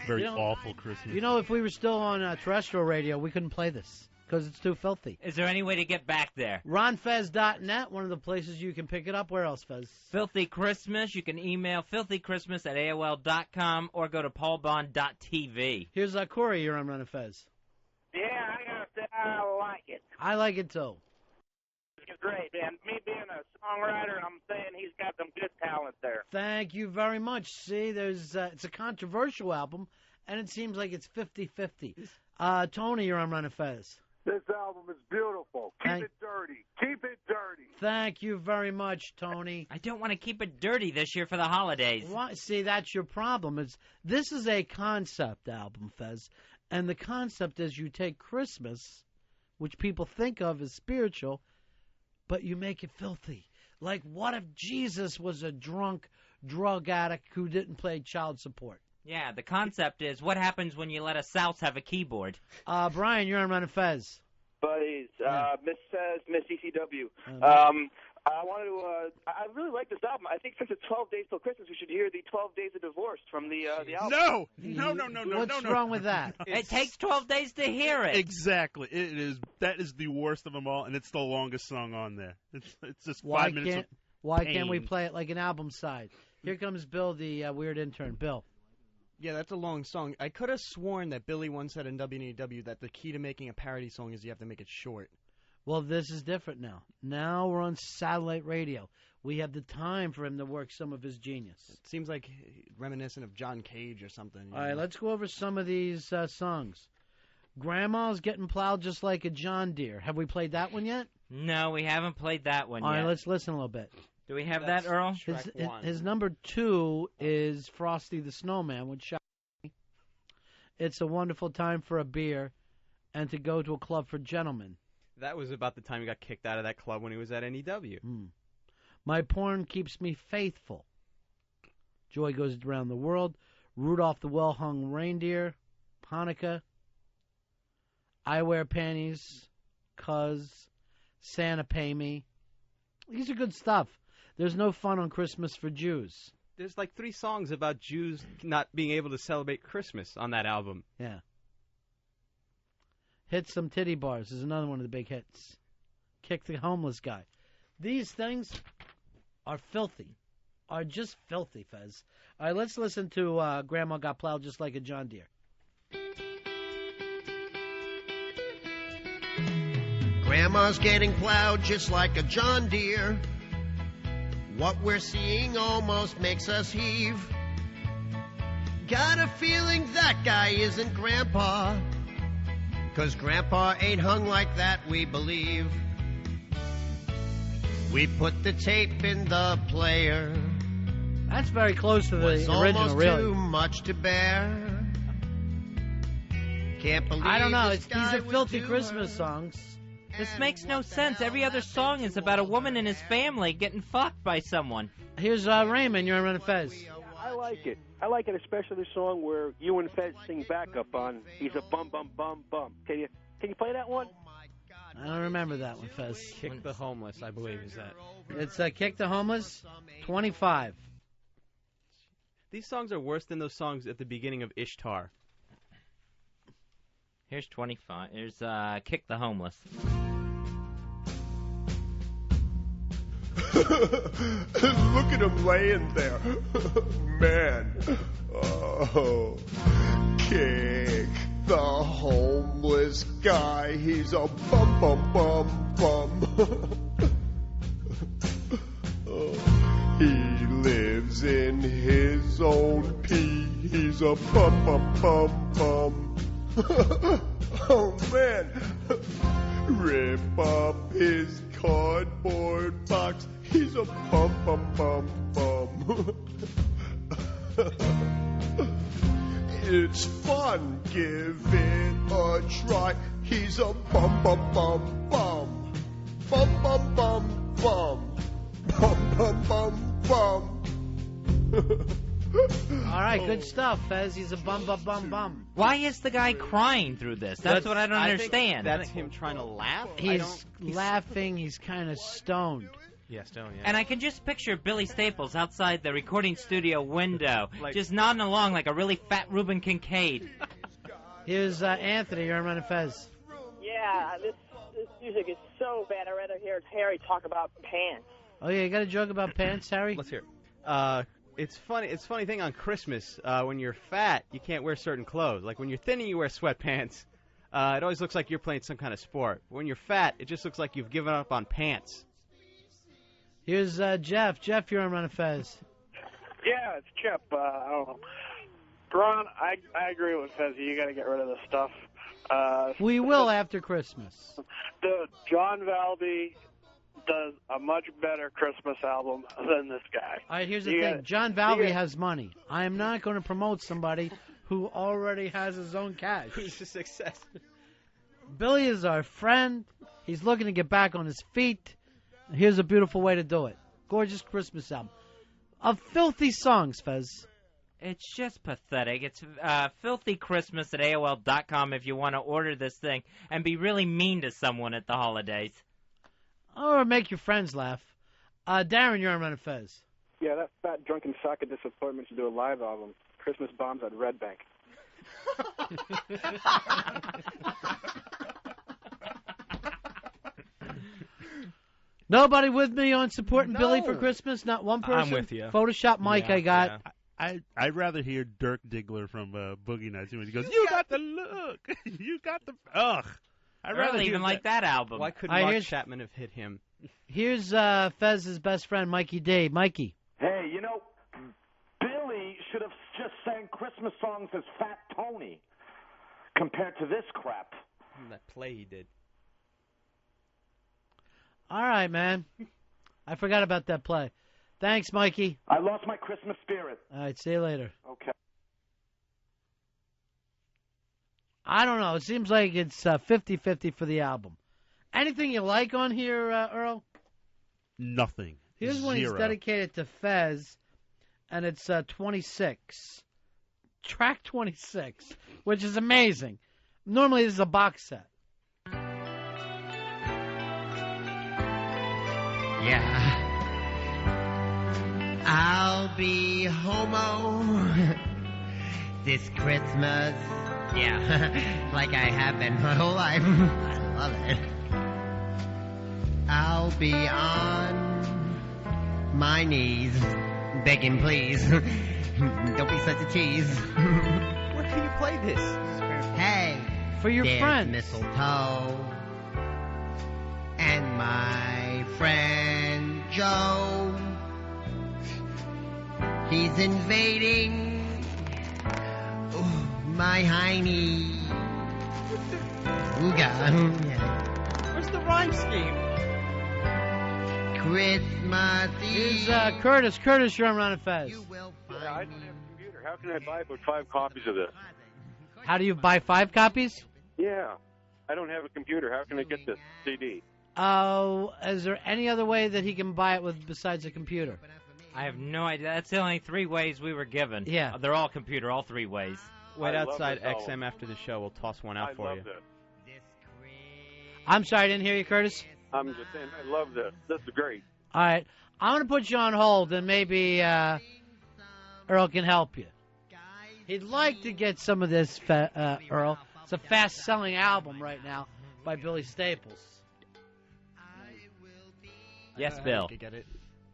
Very awful Christmas. You know, if we were still on terrestrial radio, we couldn't play this because it's too filthy. Is there any way to get back there? RonFez.net, one of the places you can pick it up. Where else, Fez? Filthy Christmas. You can email filthychristmas@AOL.com or go to paulbond.tv. Here's Corey. You're on Ron and Fez. Yeah, I gotta say, I like it. I like it too. It's great, man. Me being a songwriter, I'm saying he's got some good talent there. Thank you very much. See, there's it's a controversial album, and it seems like it's 50-50. Tony, you're on Ron and Fez. This album is beautiful. Keep it dirty. Keep it dirty. Thank you very much, Tony. I don't want to keep it dirty this year for the holidays. Why? See, that's your problem. This is a concept album, Fez, and the concept is you take Christmas, which people think of as spiritual, but you make it filthy. Like, what if Jesus was a drunk drug addict who didn't pay child support? Yeah, the concept is what happens when you let a South have a keyboard. Brian, you're on Ron and Fez. Buddies, Miss Fez, Miss ECW. I wanted to. I really like this album. I think since it's 12 Days Till Christmas, we should hear the 12 Days of Divorce from the album. No. What's wrong with that? It takes 12 days to hear it. Exactly. It is. That is the worst of them all, and it's the longest song on there. It's just 5 minutes of Why pain. can't we play it like an album side? Here comes Bill, the weird intern. Bill. Yeah, that's a long song. I could have sworn that Billy once said in WNEW that the key to making a parody song is you have to make it short. Well, this is different now. Now we're on satellite radio. We have the time for him to work some of his genius. It seems like reminiscent of John Cage or something. All right, let's go over some of these songs. Grandma's Getting Plowed Just Like a John Deere. Have we played that one yet? No, we haven't played that one All yet. right, let's listen a little bit. Do we have that, Earl? His number 2 is Frosty the Snowman, which shot me. It's a wonderful time for a beer and to go to a club for gentlemen. That was about the time he got kicked out of that club when he was at NEW. My porn keeps me faithful. Joy goes around the world. Rudolph the Well-Hung Reindeer. Hanukkah. I wear panties. Cuz. Santa pay me. These are good stuff. There's no fun on Christmas for Jews. There's like 3 songs about Jews not being able to celebrate Christmas on that album. Yeah. Hit Some Titty Bars is another one of the big hits. Kick the Homeless Guy. These things are filthy. Are just filthy, Fez. All right, let's listen to Grandma Got Plowed Just Like a John Deere. Grandma's getting plowed just like a John Deere. What we're seeing almost makes us heave. Got a feeling that guy isn't Grandpa, 'cause Grandpa ain't hung like that, we believe. We put the tape in the player. That's very close to the Was original, almost really. too much to bear. Can't believe I don't know. this These guy are would filthy do Christmas her. songs. This makes no sense. Every other song is about a woman and his family getting fucked by someone. Here's Raymond. You're on Fez. I like it. I like it, especially the song where you and Fez sing backup on "He's a Bum Bum Bum Bum." Can you play that one? I don't remember that one, Fez. Kick the Homeless, I believe, is that. It's Kick the Homeless, 25. These songs are worse than those songs at the beginning of Ishtar. Here's 25. Here's Kick the Homeless. Look at him laying there. Man. Oh. Kick the homeless guy. He's a bum bum bum bum. Oh. He lives in his own pee. He's a bum bum bum bum. Oh man. Rip up his cardboard box. He's a bum bum bum bum. It's fun, give it a try. He's a bum bum bum bum. Bum bum bum bum. Bum bum bum bum. All right, good stuff, Fez. He's a bum bum bum bum. Why is the guy crying through this? That's what I don't understand. That's him trying to laugh. He's laughing. He's kind of stoned. Yeah, stoned, yeah. And I can just picture Billy Staples outside the recording studio window, just nodding along like a really fat Reuben Kincaid. Here's Anthony. You're on Fez. Yeah, this music is so bad. I'd rather hear Harry talk about pants. Oh, yeah, you got a joke about pants, Harry? Let's hear it. It's funny. It's a funny thing on Christmas. When you're fat, you can't wear certain clothes. Like when you're thin and you wear sweatpants, it always looks like you're playing some kind of sport. But when you're fat, it just looks like you've given up on pants. Here's Jeff. Jeff, you're on Fez. Yeah, it's Chip. I don't know. Ron, I agree with Fezzy. You got to get rid of this stuff. We will after Christmas. The John Valby does a much better Christmas album than this guy. All right, here's the thing. John Valby has money. I am not going to promote somebody who already has his own cash. Who's a success? Billy is our friend. He's looking to get back on his feet. Here's a beautiful way to do it. Gorgeous Christmas album. Of filthy songs, Fez. It's just pathetic. It's filthychristmas at AOL.com if you want to order this thing and be really mean to someone at the holidays. Or make your friends laugh. Darren, you're on Fez. Yeah, that fat drunken sack of disappointment should do a live album. Christmas Bombs at Red Bank. Nobody with me on supporting Billy for Christmas? Not one person? I'm with you. Photoshop Mike, Yeah, I got. yeah. I'd rather hear Dirk Diggler from Boogie Nights when he goes, "You got the look, you got the ugh." I'd rather even hear like that album. Why couldn't Mark Chapman have hit him? Here's Fez's best friend, Mikey D. Mikey. Hey, you know, Billy should have just sang Christmas songs as Fat Tony compared to this crap. That play he did. All right, man. I forgot about that play. Thanks, Mikey. I lost my Christmas spirit. All right, see you later. Okay. I don't know. It seems like it's 50-50 for the album. Anything you like on here, Earl? Nothing. Here's one he's dedicated to Fez, and it's 26. Track 26, which is amazing. Normally, this is a box set. Yeah. I'll be homo this Christmas. Yeah, like I have been my whole life. I love it. I'll be on my knees, begging please. Don't be such a tease. Where can you play this? Hey, for your there's friends. Mistletoe and my friend Joe. He's invading my hiney. Ooga. Where's the rhyme scheme? Christmas Eve. Here's Curtis. Curtis, you're on Ron and Fez. Yeah, I don't have a computer. How can I buy but 5 copies of this? How do you buy 5 copies? Yeah, I don't have a computer. How can I get this CD? Is there any other way that he can buy it with besides a computer? I have no idea. That's the only 3 ways we were given. Yeah. They're all computer, all 3 ways. Wait I outside love this XM after the show. We'll toss one out for I you. love this. I'm sorry, I didn't hear you, Curtis. I'm just saying, I love this. This is great. All right. I'm going to put you on hold, and maybe Earl can help you. He'd like to get some of this, Earl. It's a fast-selling album right now by Billy Staples. Yes, Bill. I could get it.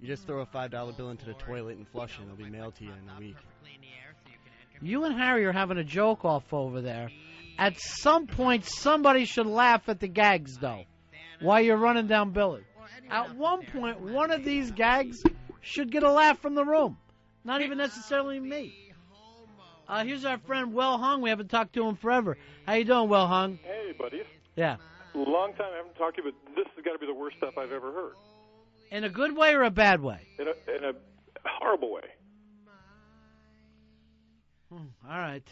You just throw a $5 bill into the toilet and flush it, and it'll be mailed to you in a week. You and Harry are having a joke off over there. At some point, somebody should laugh at the gags, though, while you're running down Billy. At one point, one of these gags should get a laugh from the room. Not even necessarily me. Here's our friend Well Hung. We haven't talked to him forever. How you doing, Well Hung? Hey, buddies. Yeah. Long time I haven't talked to you, but this has got to be the worst stuff I've ever heard. In a good way or a bad way? In a horrible way. All right.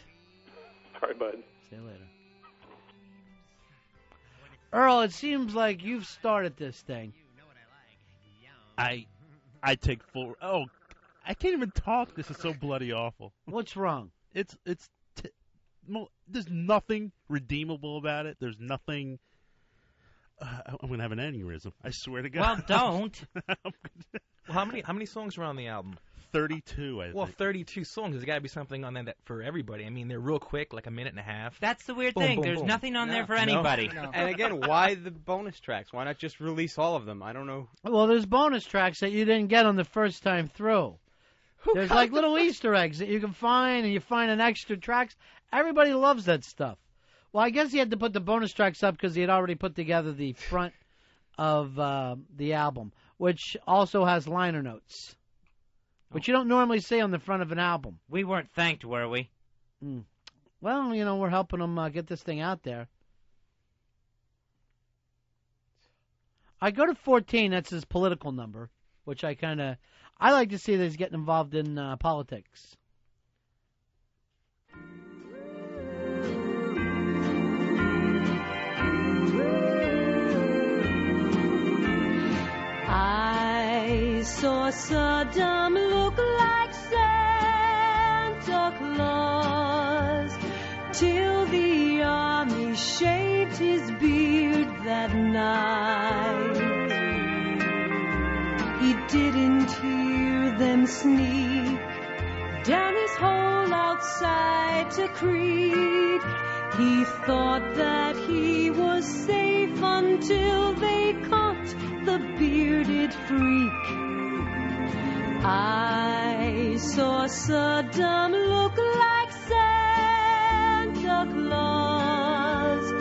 Sorry, bud. See you later. Earl, it seems like you've started this thing. I take full. Oh, I can't even talk. This is so bloody awful. What's wrong? There's nothing redeemable about it. There's nothing. I'm gonna have an aneurysm. I swear to God. Well, don't. Well, how many songs are on the album? 32, I think. Well, 32 songs. There's got to be something on there that for everybody. I mean, they're real quick, like a minute and a half. That's the weird Boom, thing. boom, There's boom. nothing on there for anybody. No. And again, why the bonus tracks? Why not just release all of them? I don't know. Well, there's bonus tracks that you didn't get on the first time through. There's like little Easter eggs that you can find, and you find an extra tracks. Everybody loves that stuff. Well, I guess he had to put the bonus tracks up because he had already put together the front of the album, which also has liner notes, which you don't normally see on the front of an album. We weren't thanked, were we? Well, you know, we're helping them get this thing out there. I go to 14, that's his political number, which I like to see that he's getting involved in politics. I saw Saddam look like Santa Claus till the army shaved his beard that night. He didn't hear them sneak down his hole outside Tikrit. He thought that he was safe until they caught the bearded freak. I saw Saddam look like Santa Claus,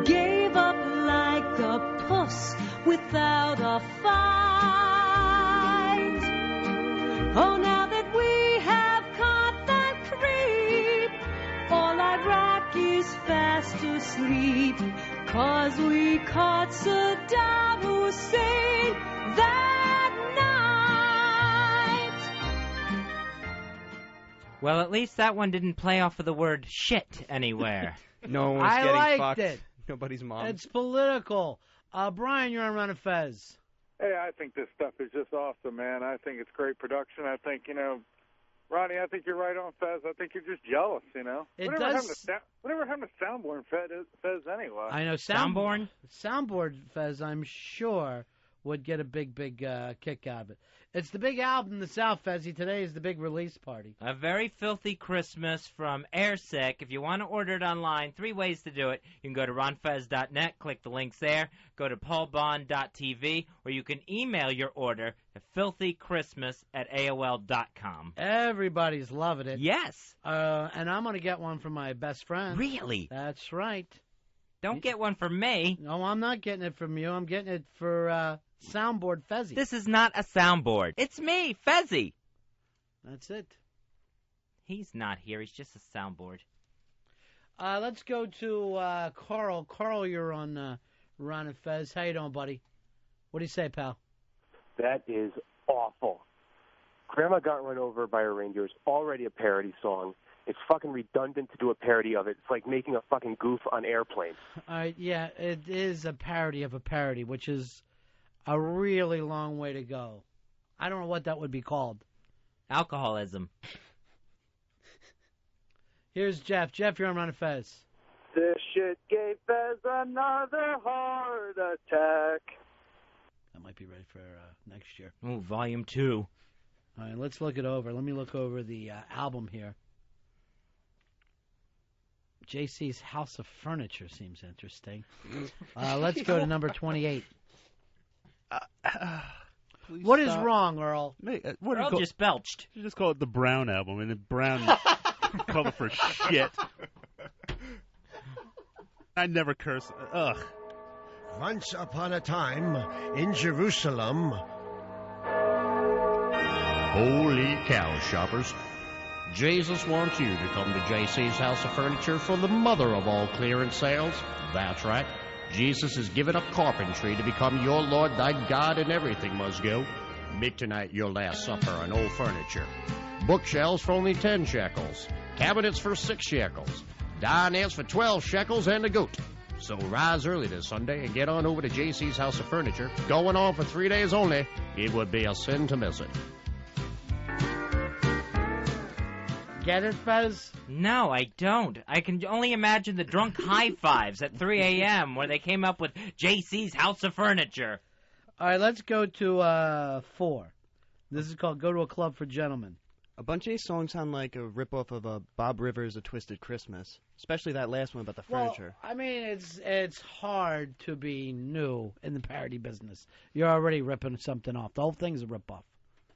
gave up like a puss without a fight. Oh, now that we have caught that creep, all Iraq is fast asleep, 'cause we caught Saddam Hussein that night. Well, at least that one didn't play off of the word shit anywhere. No one's I getting liked fucked. it. Nobody's mom. It's political. Brian, you're on Ron and Fez. Hey, I think this stuff is just awesome, man. I think it's great production. I think, Ronnie, I think you're right on Fez. I think you're just jealous, It Whatever happened to Soundborn Fez anyway? I know Soundboard Fez, I'm sure, would get a big kick out of it. It's the big album that's out, Fezzy. Today is the big release party. A Very Filthy Christmas from Airsick. If you want to order it online, 3 ways to do it. You can go to ronfez.net, click the links there, go to paulbond.tv, or you can email your order to filthychristmas@aol.com. Everybody's loving it. Yes. And I'm going to get one for my best friend. Really? That's right. Don't get one for me. No, I'm not getting it from you. I'm getting it for Soundboard Fezzy. This is not a soundboard. It's me, Fezzy. That's it. He's not here. He's just a soundboard. Let's go to Carl. Carl, you're on Ron and Fez. How you doing, buddy? What do you say, pal? That is awful. Grandma Got Run Over by a Reindeer is already a parody song. It's fucking redundant to do a parody of it. It's like making a fucking goof on Airplane. Yeah, it is a parody of a parody, which is a really long way to go. I don't know what that would be called. Alcoholism. Here's Jeff. Jeff, you're on Ron and Fez. This shit gave Fez another heart attack. That might be ready for next year. Oh, Volume 2. All right, let's look it over. Let me look over the album here. JC's House of Furniture seems interesting. Let's go to number 28. What is wrong, Earl? Earl just belched. You just call it the Brown album, and the Brown color for shit. I never curse. Ugh. Once upon a time in Jerusalem. Holy cow, shoppers. Jesus wants you to come to JC's House of Furniture for the mother of all clearance sales. That's right. Jesus has given up carpentry to become your Lord thy God, and everything must go. Make tonight your last supper on old furniture. Bookshelves for only 10 shekels. Cabinets for 6 shekels. Diners for 12 shekels and a goat. So rise early this Sunday and get on over to JC's House of Furniture. Going on for 3 days only. It would be a sin to miss it. Get it, Fez? No, I don't. I can only imagine the drunk high fives at 3 a.m. where they came up with JC's House of Furniture. All right, let's go to 4. This is called Go to a Club for Gentlemen. A bunch of these songs sound like a ripoff of Bob Rivers' A Twisted Christmas, especially that last one about the furniture. Well, I mean, it's hard to be new in the parody business. You're already ripping something off. The whole thing's a ripoff.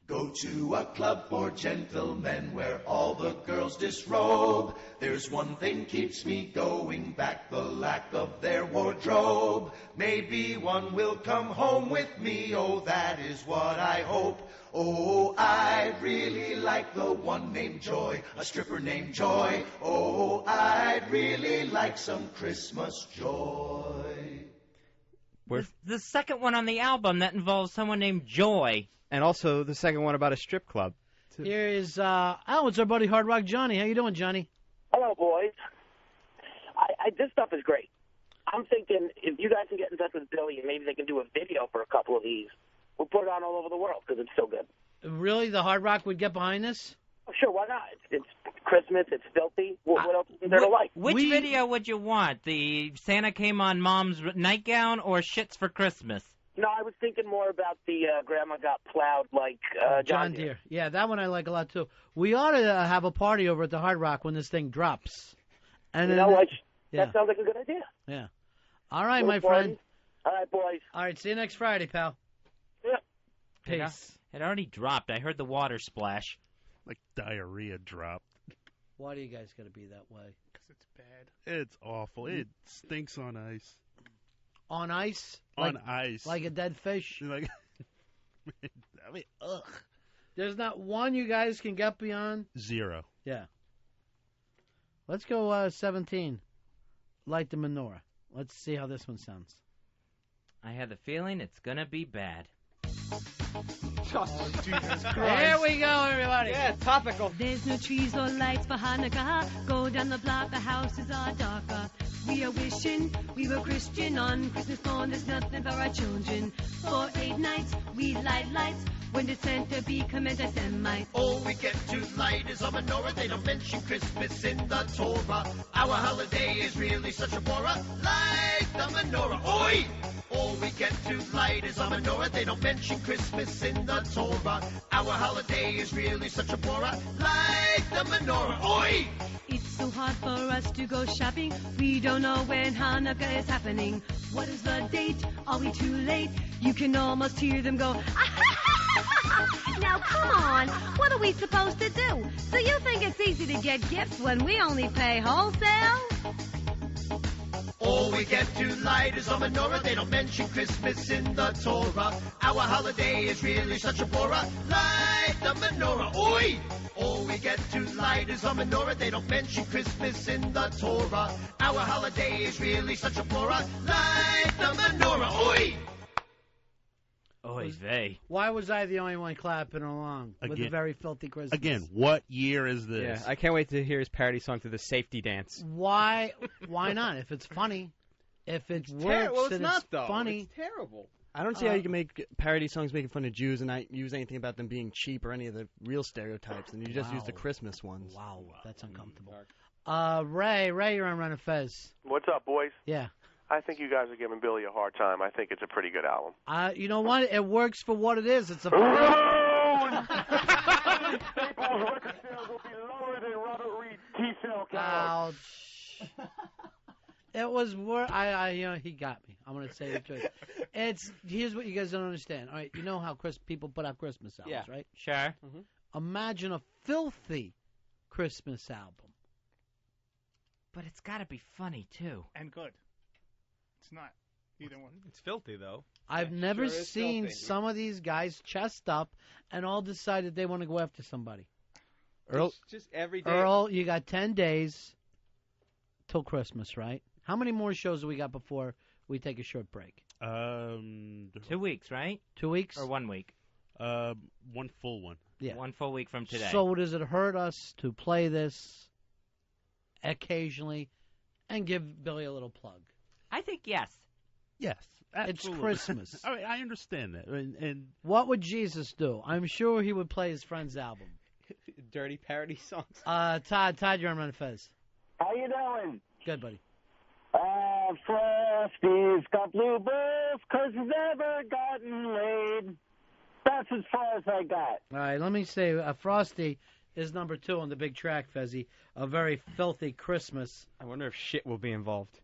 Go to a club for gentlemen where all the girls disrobe. There's one thing keeps me going back, the lack of their wardrobe. Maybe one will come home with me, oh, that is what I hope. Oh, I'd really like the one named Joy, a stripper named Joy. Oh, I'd really like some Christmas joy. The second one on the album that involves someone named Joy. And also the second one about a strip club. Here is, it's our buddy Hard Rock Johnny. How you doing, Johnny? Hello, boys. This stuff is great. I'm thinking if you guys can get in touch with Billy and maybe they can do a video for a couple of these, we'll put it on all over the world because it's so good. Really? The Hard Rock would get behind this? Oh, sure, why not? It's Christmas, it's filthy. What else is there to like? Which video would you want? The Santa Came on Mom's Nightgown or Shits for Christmas? No, I was thinking more about the Grandma Got Plowed like John Deere. Yeah, that one I like a lot, too. We ought to have a party over at the Hard Rock when this thing drops. And you know what? That sounds like a good idea. Yeah. All right, my friend. All right, boys. All right, see you next Friday, pal. Yeah. Peace. It already dropped. I heard the water splash. Like diarrhea dropped. Why do you guys got to be that way? Because it's bad. It's awful. It stinks on ice. On ice? On ice. Like a dead fish? Like, I mean, ugh. There's not one you guys can get beyond? 0. Yeah. Let's go 17. Light the menorah. Let's see how this one sounds. I have the feeling it's going to be bad. Oh, Jesus Christ. Here we go, everybody. Yeah, topical. There's no trees or lights for Hanukkah. Go down the block, the houses are darker. We are wishing we were Christian. On Christmas morn, there's nothing for our children. For 8 nights, we light lights. When did Santa become anti-Semite? All we get to light is a menorah. They don't mention Christmas in the Torah. Our holiday is really such a bore. Light the menorah. Oi! All we get to light is a menorah. They don't mention Christmas in the Torah. Our holiday is really such a bore. Light the menorah. Oi! It's so hard for us to go shopping. We don't know when Hanukkah is happening. What is the date? Are we too late? You can almost hear them go, Now, come on. What are we supposed to do? So you think it's easy to get gifts when we only pay wholesale? All we get to light is a menorah. They don't mention Christmas in the Torah. Our holiday is really such a bore. Light the menorah. Oi! All we get to light is a menorah. They don't mention Christmas in the Torah. Our holiday is really such a bore. Light the menorah. Oi! Oy vey. Why was I the only one clapping along with a very filthy Christmas? Again, what year is this? Yeah, I can't wait to hear his parody song to the safety dance. Why not? If it's funny, if it works, well, it's and not, it's though. funny. It's terrible. I don't see how you can make parody songs making fun of Jews and not use anything about them being cheap or any of the real stereotypes, and you just use the Christmas ones. Wow, that's uncomfortable. Ray, you're on Ron and Fez. What's up, boys? Yeah. I think you guys are giving Billy a hard time. I think it's a pretty good album. You know what? It works for what it is. It's a. Staples record sales will be lower than Robert Reed's T-cell count. Ouch. It was he got me. I'm gonna say the truth. Here's what you guys don't understand. All right, you know how people put out Christmas albums, right? Sure. Mm-hmm. Imagine a filthy Christmas album. But it's got to be funny too. And good. It's not either one. It's filthy, though. I've never sure is seen filthy. some of these guys chest up and all decided they want to go after somebody. Earl, it's just every day. Earl, you got 10 days till Christmas, right? How many more shows do we got before we take a short break? 2 weeks, right? 2 weeks? Or 1 week? 1 full one. Yeah. 1 full week from today. So does it hurt us to play this occasionally and give Billy a little plug? I think yes. Yes, absolutely. It's Christmas. I mean, I understand that. And what would Jesus do? I'm sure he would play his friend's album. Dirty parody songs. Todd, you're on Ron and Fez. How you doing? Good, buddy. Frosty's got blue balls 'cause he's never gotten laid. That's as far as I got. All right, let me say Frosty is number 2 on the big track, Fezzy. A very filthy Christmas. I wonder if shit will be involved.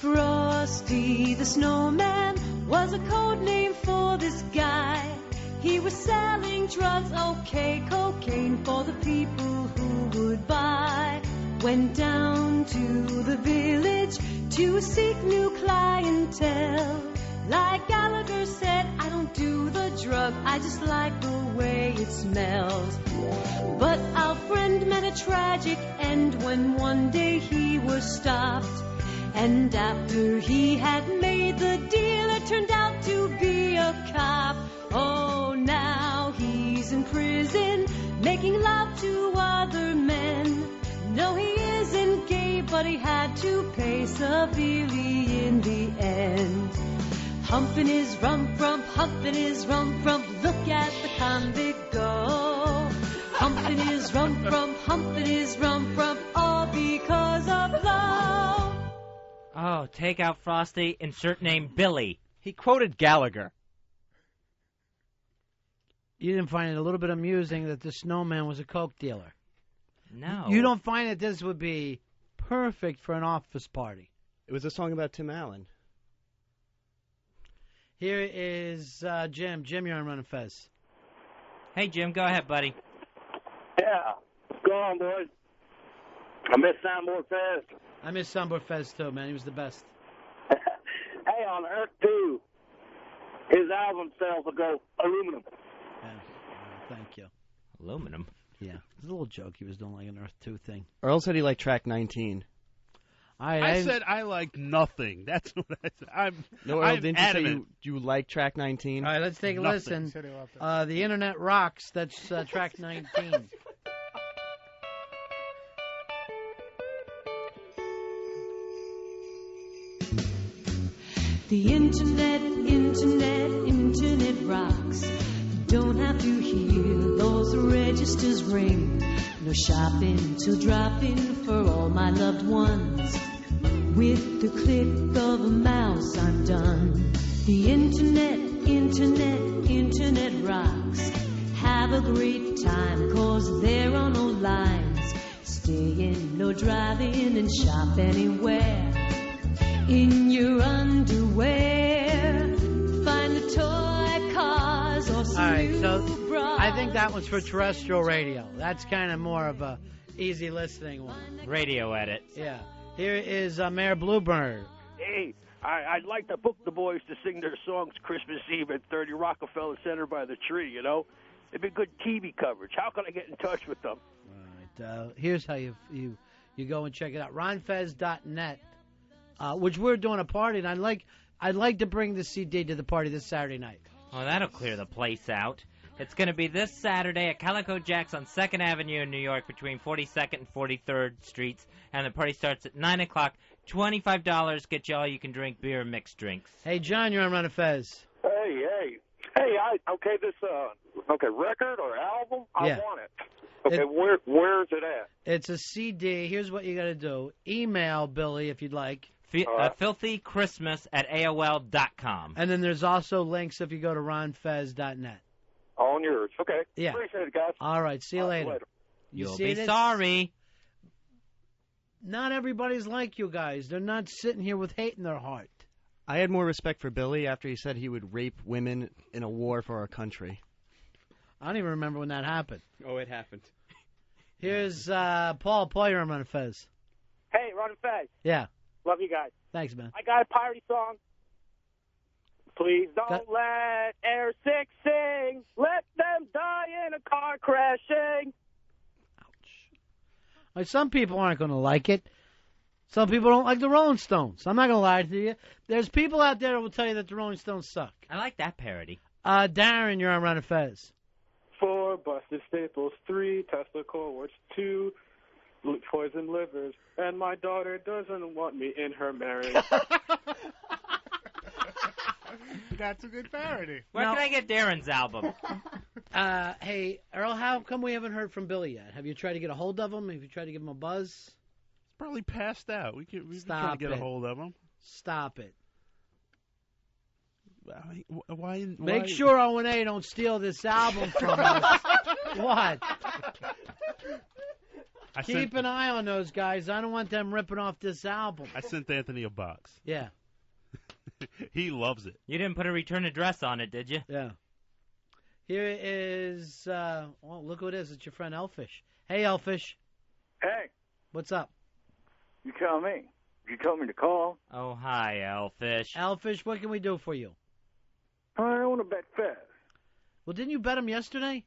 Frosty the Snowman was a code name for this guy. He was selling drugs, okay, cocaine for the people who would buy. Went down to the village to seek new clientele. Like Gallagher said, I don't do the drug, I just like the way it smells. But our friend met a tragic end when one day he was stopped. And after he had made the deal, it turned out to be a cop. Oh, now he's in prison, making love to other men. No, he isn't gay, but he had to pay severely in the end. Humping his rump, humping his rump, look at the convict go. Humping his rump, humping his rump, all because of love. Oh, take out Frosty, insert name Billy. He quoted Gallagher. You didn't find it a little bit amusing that the snowman was a coke dealer? No. You don't find that this would be perfect for an office party? It was a song about Tim Allen. Here is Jim. Jim, you're on Ron and Fez. Hey, Jim, go ahead, buddy. Yeah. Go on, boys. I miss Soundboard Fez. I miss Soundboard Fez, too, man. He was the best. Hey, on Earth 2, his album sales will go aluminum. Yeah. Thank you. Aluminum? Yeah. It was a little joke he was doing, like an Earth 2 thing. Earl said he liked track 19. I said I like nothing. That's what I said. Earl, I'm didn't you say adamant. you like track 19? All right, let's take a listen. The Internet rocks. That's track 19. The internet rocks. You don't have to hear those registers ring. No shopping to drop in for all my loved ones. With the click of a mouse, I'm done. The internet rocks. Have a great time, 'cause there are no lines. Stay in, no driving, and shop anywhere. In your underwear, find the toy cars or All right, so bras. I think that was for terrestrial radio. That's kind of more of a easy listening one. Radio edit. Yeah. Here is Mayor Bluebird. Hey, I'd like to book the boys to sing their songs Christmas Eve at 30 Rockefeller Center by the tree, you know? It'd be good TV coverage. How can I get in touch with them? All right, here's how you go and check it out. RonFez.net, which we're doing a party, and I'd like to bring the CD to the party this Saturday night. Oh, that'll clear the place out. It's going to be this Saturday at Calico Jack's on 2nd Avenue in New York between 42nd and 43rd Streets, and the party starts at 9 o'clock. $25, get you all you can drink beer and mixed drinks. Hey, John, you're on Ron and Fez. Hey, record or album? I Yeah. want it. Okay, where is it at? It's a CD. Here's what you got to do. Email Billy if you'd like. filthychristmas@AOL.com. And then there's also links if you go to ronfez.net. On yours. Okay. Yeah. Appreciate it, guys. All right, see you later. You'll see be this? sorry. Not everybody's like you guys. They're not sitting here with hate in their heart. I had more respect for Billy after he said he would rape women in a war for our country. I don't even remember when that happened. Oh, it happened. Here's Paul. Paul, you're on Ron and Fez. Hey, Ron and Fez. Yeah. Love you guys. Thanks, man. I got a parody song. Please don't let Air 6 sing. Let them die in a car crashing. Like, some people aren't going to like it. Some people don't like the Rolling Stones. I'm not going to lie to you. There's people out there that will tell you that the Rolling Stones suck. I like that parody. Darren, you're on Ron and Fez. 4 busted staples, 3 Tesla cords, 2 poison livers, and my daughter doesn't want me in her marriage. That's a good parody. Where can I get Darren's album? Hey, Earl, how come we haven't heard from Billy yet? Have you tried to get a hold of him? Have you tried to give him a buzz? He's probably passed out. We can try Stop to get it. a hold of him. Stop it. I mean, why? Make sure O&A don't steal this album from us. What? Keep an eye on those guys. I don't want them ripping off this album. I sent Anthony a box. Yeah. He loves it. You didn't put a return address on it, did you? Yeah. Here is, well, look who it is. It's your friend Elfish. Hey, Elfish. Hey. What's up? You tell me. You told me to call. Oh, hi, Elfish. Elfish, what can we do for you? I want to bet Fez. Well, didn't you bet him yesterday?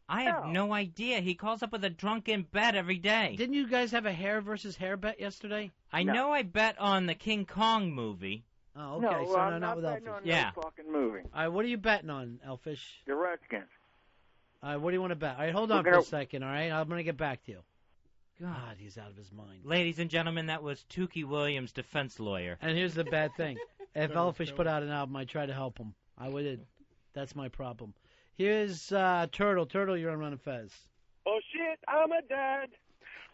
I have no idea. He calls up with a drunken bet every day. Didn't you guys have a hair versus hair bet yesterday? I know I bet on the King Kong movie. Oh, okay. No, So I'm not with betting Elfish. on no fucking movie. All right, what are you betting on, Elfish? The Redskins. All right, what do you want to bet? All right, hold on for a second, all right? I'm going to get back to you. God, he's out of his mind. Ladies and gentlemen, that was Tukey Williams, defense lawyer. And here's the bad thing. If Elfish put out an album, I'd try to help him. I would. That's my problem. Here's Turtle. Turtle, you're on Ron and Fez. Oh, shit, I'm a dad.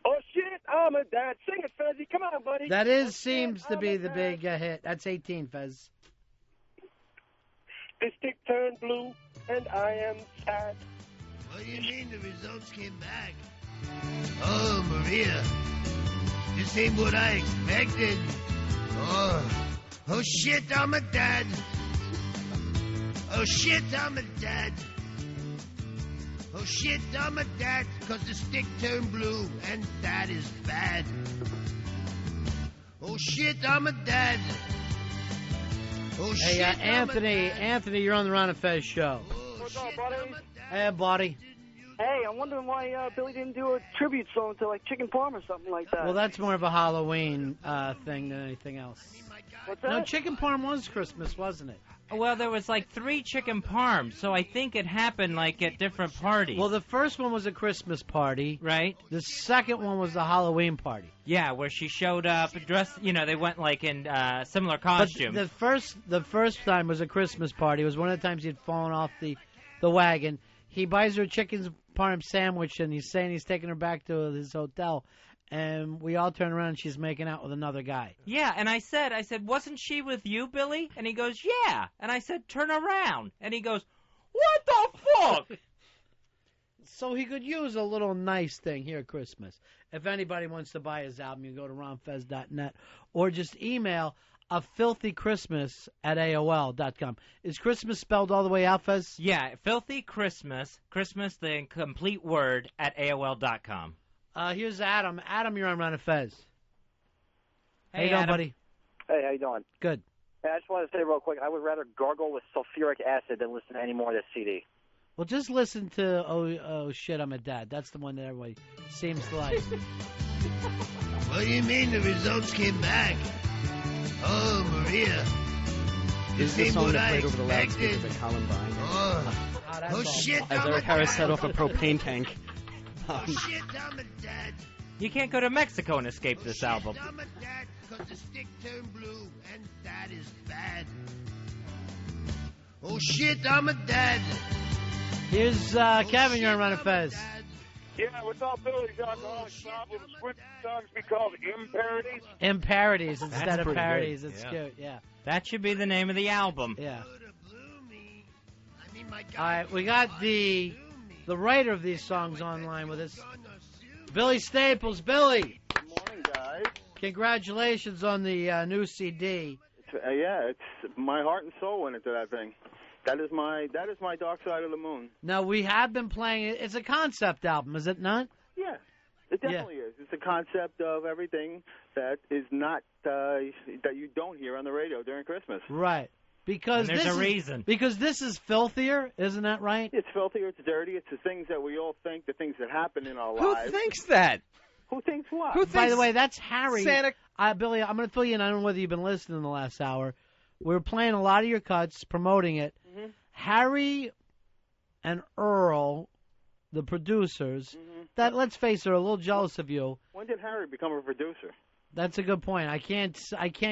Oh, shit, I'm a dad. Sing it, Fezzy. Come on, buddy. That is seems to be the big hit. That's 18, Fez. This stick turned blue, and I am sad. What do you mean the results came back? Oh, Maria. This ain't what I expected. Oh shit, I'm a dad. Oh shit, I'm a dad. Oh shit, I'm a dad, 'cause the stick turned blue, and that is bad. Oh shit, I'm a dad. Oh Hey, shit, Anthony, you're on the Ron and Fez show. What's up, buddy? Hey, buddy. Hey, I'm wondering why Billy didn't do a tribute song to like Chicken Parm or something like that. Well, that's more of a Halloween thing than anything else. What's that? No, Chicken Parm was Christmas, wasn't it? Well, there was like 3 chicken parms, so I think it happened like at different parties. Well, the first one was a Christmas party. Right. The second one was the Halloween party. Yeah, where she showed up dressed, they went like in similar But costumes. the first time was a Christmas party. It was one of the times he'd fallen off the wagon. He buys her a chicken parm sandwich, and he's saying he's taking her back to his hotel. And we all turn around, and she's making out with another guy. Yeah, and I said, wasn't she with you, Billy? And he goes, yeah. And I said, turn around. And he goes, what the fuck? So he could use a little nice thing here at Christmas. If anybody wants to buy his album, you can go to ronfez.net or just email a filthychristmas@AOL.com. Is Christmas spelled all the way out, Fez? Yeah, filthy Christmas, the complete word, @AOL.com. Here's Adam. Adam, you're on Ron and Fez. How you doing, Adam. buddy? Hey, how you doing? Good. Hey, I just wanted to say real quick, I would rather gargle with sulfuric acid than listen to any more of this CD. Well, just listen to Oh Shit, I'm a Dad. That's the one that everybody seems to like. What do you mean the results came back? Oh, Maria. This is the song that played over the loudspeakers at Columbine. Oh shit, As Eric Harris set off a propane tank. shit, I'm a dad. You can't go to Mexico and escape this album. I'm a dad, 'cause the stick turned blue, and that is bad. Oh shit, I'm a dad. Here's Kevin, you're on Ron and Fez. Yeah, what's up, Billy's Alcoholics Problems? Would songs be called imparodies? Imparodies instead That's of pretty parodies. good. It's Yeah. cute, yeah. That should be the name of the album. Yeah. All right, we got the writer of these songs online with us, Billy Staples. Billy, Good morning, guys. congratulations on the new CD. It's my heart and soul went into that thing. That is my Dark Side of the Moon. Now, we have been playing it. It's a concept album, is it not? Yeah, it definitely is. It's a concept of everything that is not that you don't hear on the radio during Christmas. Right. Because And there's this a is, reason. Because this is filthier, isn't that right? It's filthier, it's dirty, it's the things that we all think, the things that happen in our Who lives. thinks that? Who thinks what? By the way, that's Harry. Santa- Billy, I'm going to fill you in. I don't know whether you've been listening in the last hour. We're playing a lot of your cuts, promoting it. Mhm. Harry and Earl, the producers, that, let's face it, are a little jealous of you. When did Harry become a producer? That's a good point. I can't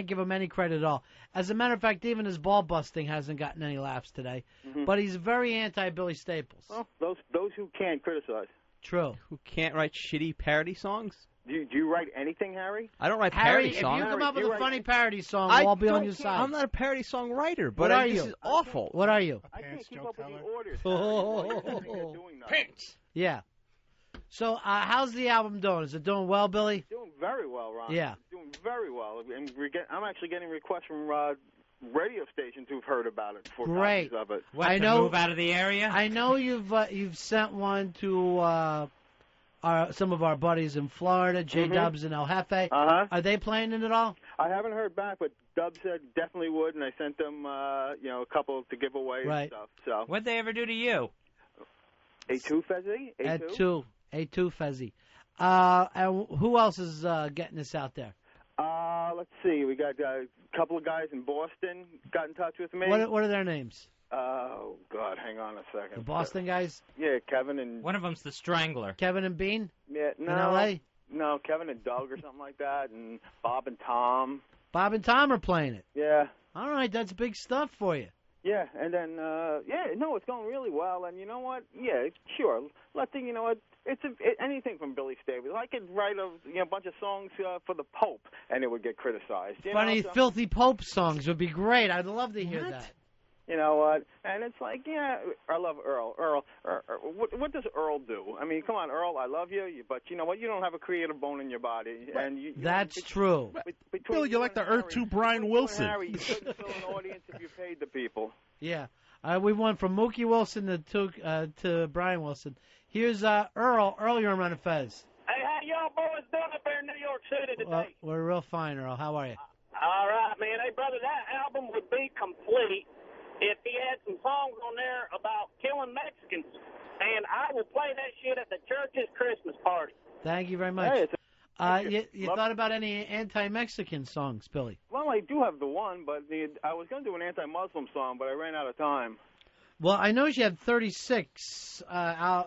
give him any credit at all. As a matter of fact, even his ball busting hasn't gotten any laughs today. Mhm. But he's very anti-Billy Staples. Well, those who can't criticize. True. Who can't write shitty parody songs? Do you write anything, Harry? I don't write Harry, parody if songs. you come up with you a write- funny parody song, I I'll be on don't your care. side. I'm not a parody song writer, but What are this you? is awful. What are you? I can't keep up with the orders. Harry. Doing nothing. Yeah. So, how's the album doing? Is it doing well, Billy? Doing very well, Ron. Yeah. Doing very well. And I'm actually getting requests from radio stations who've heard about it for Great. copies of it. What, I to know- move out of the area? I know you've sent one to some of our buddies in Florida, J-Dubs and El Jefe. Uh-huh. Are they playing it at all? I haven't heard back, but Dub said definitely would, and I sent them, a couple to give away Right. and stuff. So What'd they ever do to you? A2 Fezzy? A2 Fezzy. And who else is getting this out there? Let's see. We got a couple of guys in Boston got in touch with me. What are their names? Oh, God, hang on a second. The Boston guys? Yeah, Kevin and... One of them's the Strangler. Kevin and Bean? Yeah, no. In L.A.? No, Kevin and Doug or something like that, and Bob and Tom. Bob and Tom are playing it. Yeah. All right, that's big stuff for you. Yeah, and then, it's going really well, and you know what? Yeah, sure. Anything from Billy Staples. I could write a bunch of songs for the Pope, and it would get criticized. Funny, filthy Pope songs would be great. I'd love to hear that. You know what? And it's like, I love Earl. Earl, what does Earl do? I mean, come on, Earl, I love you, but you know what? You don't have a creative bone in your body. And That's true. Bill, you're like the Earth 2 Brian Wilson. Harry, you couldn't fill an audience if you paid the people. Yeah. We went from Mookie Wilson to Brian Wilson. Here's Earl. Earl, you're on Ron and Fez. Hey, how y'all boys doing up there in New York City today? We're real fine, Earl. How are you? All right, man. Hey, brother, that album would be complete if he had some songs on there about killing Mexicans. And I will play that shit at the church's Christmas party. Thank you very much. Hey, you thought about any anti-Mexican songs, Billy? Well, I do have the one, but I was going to do an anti-Muslim song, but I ran out of time. Well, I know you have 36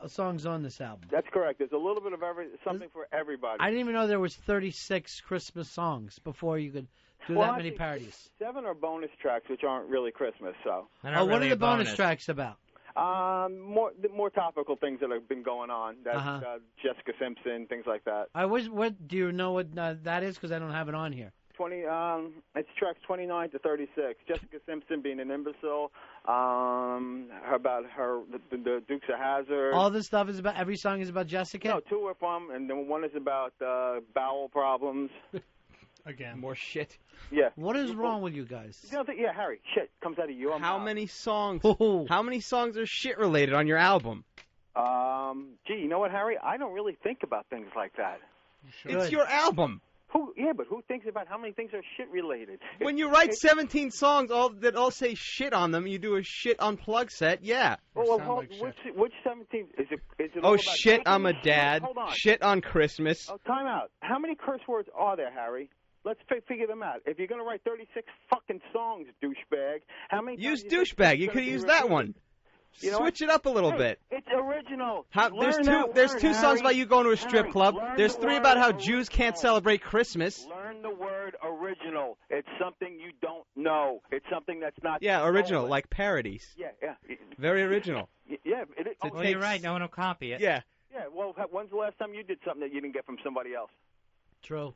songs on this album. That's correct. There's a little bit of something for everybody. I didn't even know there was 36 Christmas songs before you could do that many parodies. 7 are bonus tracks, which aren't really Christmas. So. What are the bonus tracks about? More topical things that have been going on. That's Jessica Simpson, things like that. What do you know what that is? Because I don't have it on here. It's tracks 29 to 36. Jessica Simpson being an imbecile. About the Dukes of Hazzard. All this stuff is about. Every song is about Jessica. No, 2 are from, and then one is about bowel problems. Again, more shit. Yeah. What is wrong with you guys? Yeah, Harry, shit comes out of your mouth. How many songs? How many songs are shit related on your album? Gee, you know what, Harry? I don't really think about things like that. It's your album. But who thinks about how many things are shit related? When you write 17 songs that all say shit on them, you do a shit unplug set. Yeah. Well, which 17? Is it? Oh shit! I'm a dad. Hold on. Shit on Christmas. Oh, time out. How many curse words are there, Harry? Let's figure them out. If you're going to write 36 fucking songs, douchebag, how many? Use douchebag. You could use that one. Switch it up a little bit. It's original. There's two songs about you going to a strip club. There's 3 about how Jews can't celebrate Christmas. Learn the word original. It's something you don't know. It's something that's not. Yeah, original, like parodies. Yeah. Very original. Yeah. Well, you're right. No one will copy it. Yeah. Yeah. Well, when's the last time you did something that you didn't get from somebody else? True.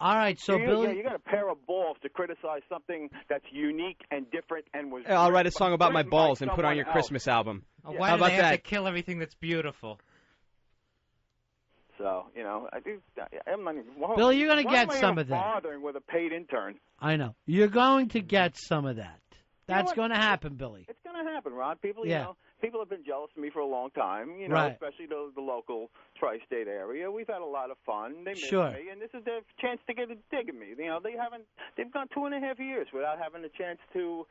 All right, so Billy, you got a pair of balls to criticize something that's unique and different and was. I'll write a song about my balls and put it on your Christmas album. Why do they have to kill everything that's beautiful? So I'm not even. Billy, you're going to get some of that. Bothering with a paid intern. I know you're going to get some of that. That's going to happen, Billy. It's going to happen, Ron. People, people have been jealous of me for a long time. Right. Especially the local tri-state area. We've had a lot of fun. They miss me, and this is their chance to get a dig at me. They've gone 2.5 years without having a chance to,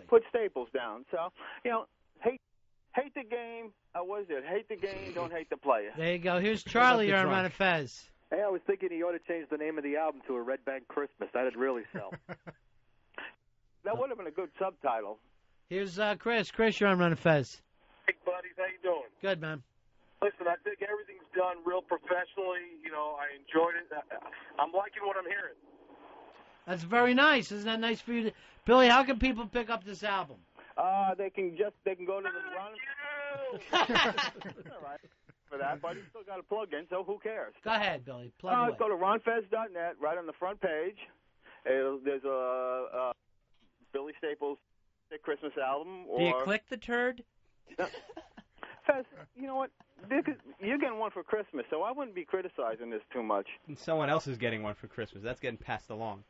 put staples down. So, hate the game. What is it? Hate the game, don't hate the player. There you go. Here's Charlie on Ron and Fez. Hey, I was thinking he ought to change the name of the album to A Red Bank Christmas. That'd really sell. That would have been a good subtitle. Here's Chris. Chris, you're on Ron and Fez. Hey, buddies, how you doing? Good, man. Listen, I think everything's done real professionally. I enjoyed it. I'm liking what I'm hearing. That's very nice. Isn't that nice for you? Billy, how can people pick up this album? They can go to the Ron. All right. For that, but he's still got a plug-in, so who cares? Go ahead, Billy. Plug away. Go to ronfez.net. Right on the front page, there's a Billy Staples Christmas album. Do you click the turd? No. Fez, you know what? You're getting one for Christmas, so I wouldn't be criticizing this too much. And someone else is getting one for Christmas. That's getting passed along.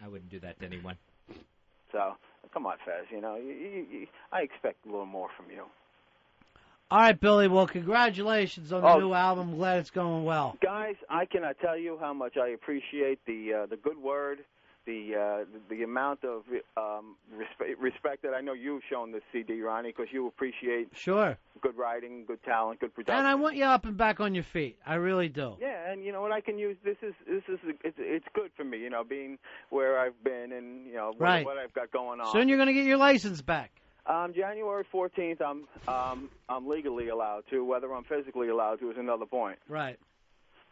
I wouldn't do that to anyone. So, come on, Fez. I expect a little more from you. All right, Billy. Well, congratulations on the new album. Glad it's going well. Guys, I cannot tell you how much I appreciate the good word, the amount of respect that I know you've shown this CD, Ronnie, because you appreciate good writing, good talent, good production. And I want you up and back on your feet. I really do. Yeah, and you know what I can use. It's good for me, being where I've been and what I've got going on. Soon you're going to get your license back. January 14th, I'm legally allowed to. Whether I'm physically allowed to is another point. Right.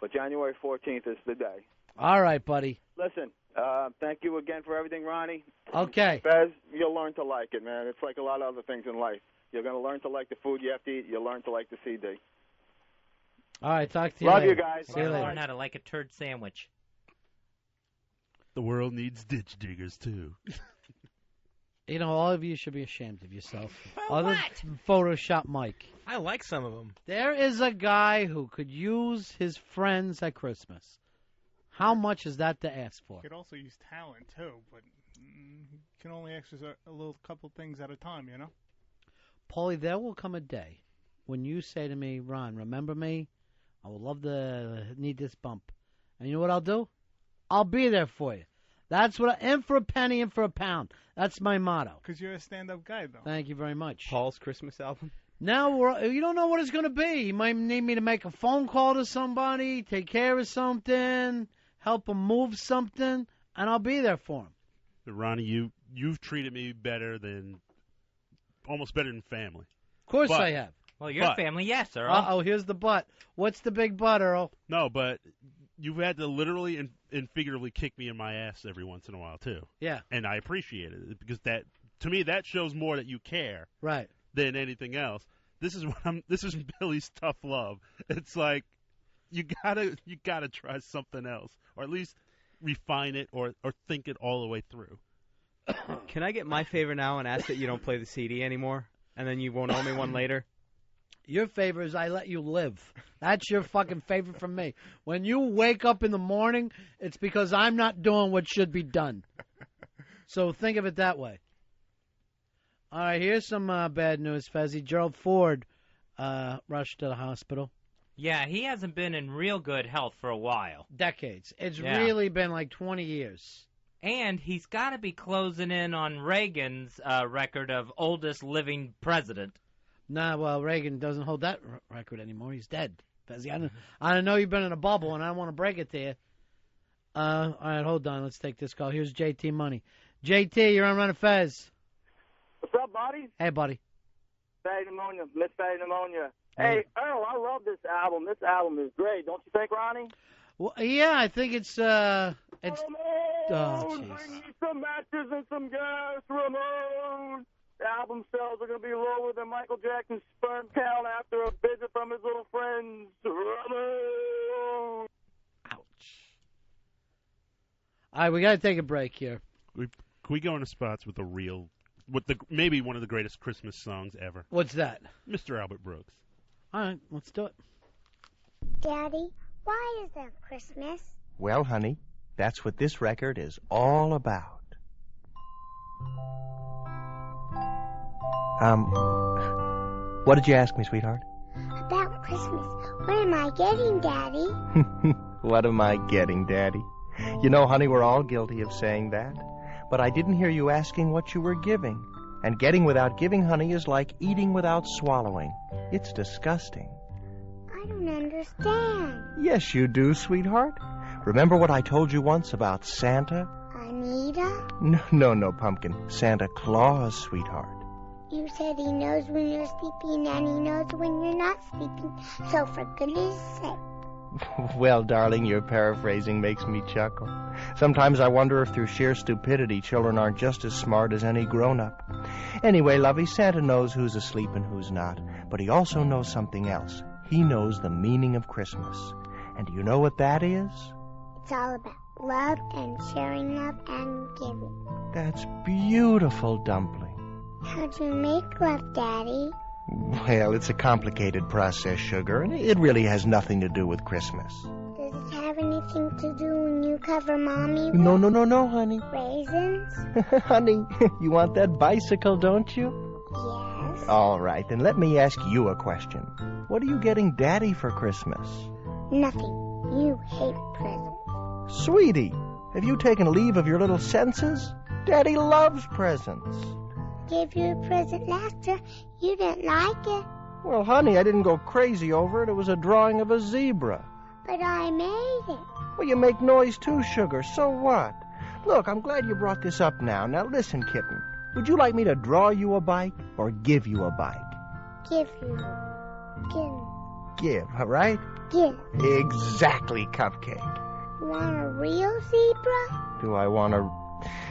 But January 14th is the day. All right, buddy. Listen, thank you again for everything, Ronnie. Okay. Fez, you'll learn to like it, man. It's like a lot of other things in life. You're going to learn to like the food you have to eat. You'll learn to like the CD. All right, talk to you later. later. Love you guys. See you later. Learn how to like a turd sandwich. The world needs ditch diggers, too. All of you should be ashamed of yourself. Other than Photoshop Mike. I like some of them. There is a guy who could use his friends at Christmas. How much is that to ask for? Could also use talent too, but You can only exercise a little couple things at a time, you know? Paulie, there will come a day when you say to me, Ron, remember me? I would love to need this bump. And you know what I'll do? I'll be there for you. That's what in for a penny, in for a pound. That's my motto. Because you're a stand-up guy, though. Thank you very much. Paul's Christmas album? Now, you don't know what it's going to be. You might need me to make a phone call to somebody, take care of something, help him move something, and I'll be there for him. Ronnie, you've treated me almost better than family. Of course I have. Well, your family, yes, Earl. Uh-oh, here's the but. What's the big but, Earl? No, but you've had to literally and figuratively kick me in my ass every once in a while, too. Yeah. And I appreciate it because to me, that shows more that you care. Right. Than anything else. This is Billy's tough love. It's like you gotta try something else, or at least refine it, or think it all the way through. Can I get my favor now and ask that you don't play the CD anymore, and then you won't owe me one later? Your favor is I let you live. That's your fucking favor from me. When you wake up in the morning, it's because I'm not doing what should be done. So think of it that way. All right, here's some bad news, Fezzy. Gerald Ford rushed to the hospital. Yeah, he hasn't been in real good health for a while. Decades. It's really been like 20 years. And he's got to be closing in on Reagan's record of oldest living president. Nah, well, Reagan doesn't hold that record anymore. He's dead. Fezzy, I know you've been in a bubble, and I don't want to break it to you. All right, hold on. Let's take this call. Here's JT Money. JT, you're on Ron and Fez. What's up, buddy? Hey, buddy. Fatty Pneumonia, Miss Fatty Pneumonia. Hey, Earl, I love this album. This album is great. Don't you think, Ronnie? Well, yeah, I think it's oh, bring me some matches and some gas, Ramon. The album sales are going to be lower than Michael Jackson's sperm count after a visit from his little friends, Ramon. Ouch. All right, we got to take a break here. Can we go into spots with maybe one of the greatest Christmas songs ever? What's that? Mr. Albert Brooks. All right, let's do it. Daddy, why is there Christmas? Well, honey, that's what this record is all about. What did you ask me, sweetheart? About Christmas. What am I getting, Daddy? What am I getting, Daddy? You know, honey, we're all guilty of saying that. But I didn't hear you asking what you were giving. And getting without giving, honey, is like eating without swallowing. It's disgusting. I don't understand. Yes, you do, sweetheart. Remember what I told you once about Santa? Anita? No, Pumpkin. Santa Claus, sweetheart. You said he knows when you're sleeping and he knows when you're not sleeping. So for goodness sake. Well, darling, your paraphrasing makes me chuckle. Sometimes I wonder if through sheer stupidity children aren't just as smart as any grown-up. Anyway, lovey, Santa knows who's asleep and who's not, but he also knows something else. He knows the meaning of Christmas. And do you know what that is? It's all about love and sharing love and giving. That's beautiful, Dumpling. How'd you make love, Daddy? Well, it's a complicated process, sugar, and it really has nothing to do with Christmas. Does it have anything to do when you cover Mommy with No, honey. raisins? Honey, you want that bicycle, don't you? Yes. All right, then let me ask you a question. What are you getting Daddy for Christmas? Nothing. You hate presents. Sweetie, have you taken leave of your little senses? Daddy loves presents. Gave you a present last year. You didn't like it. Well, honey, I didn't go crazy over it. It was a drawing of a zebra. But I made it. Well, you make noise too, sugar. So what? Look, I'm glad you brought this up now. Now listen, kitten. Would you like me to draw you a bike or give you a bike? Give you. Give, all right? Give. Exactly, Cupcake. You want a real zebra? Do I want a...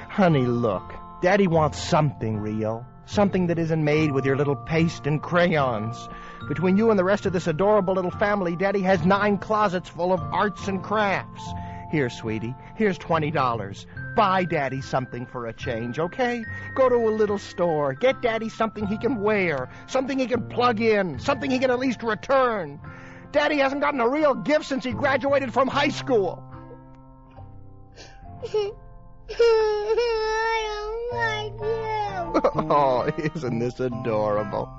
Honey, look. Daddy wants something real. Something that isn't made with your little paste and crayons. Between you and the rest of this adorable little family, Daddy has 9 closets full of arts and crafts. Here, sweetie, here's $20. Buy Daddy something for a change, okay? Go to a little store. Get Daddy something he can wear, something he can plug in, something he can at least return. Daddy hasn't gotten a real gift since he graduated from high school. I Oh, isn't this adorable?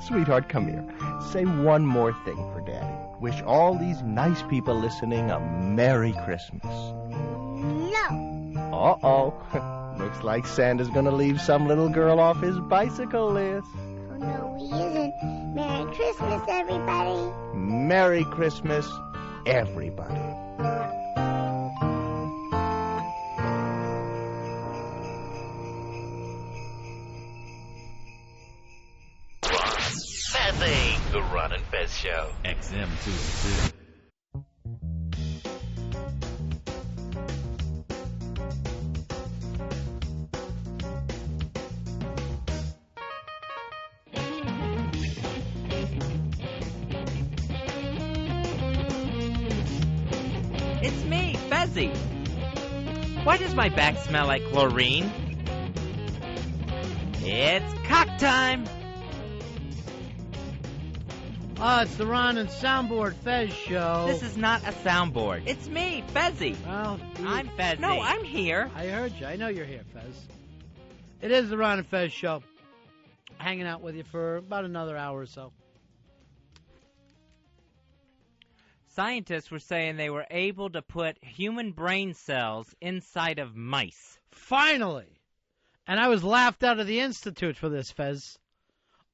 Sweetheart, come here. Say one more thing for Daddy. Wish all these nice people listening a Merry Christmas. No. Uh-oh. Looks like Santa's gonna leave some little girl off his bicycle list. Oh, no, he isn't. Merry Christmas, everybody. Merry Christmas, everybody. Fezzy. The Ron and Fez Show. XM202. It's me, Fezzy. Why does my back smell like chlorine? It's cock time. Oh, it's the Ron and Soundboard Fez Show. This is not a soundboard. It's me, Fezzy. Well, I'm Fezzy. No, I'm here. I heard you. I know you're here, Fez. It is the Ron and Fez Show. Hanging out with you for about another hour or so. Scientists were saying they were able to put human brain cells inside of mice. Finally! And I was laughed out of the institute for this, Fez.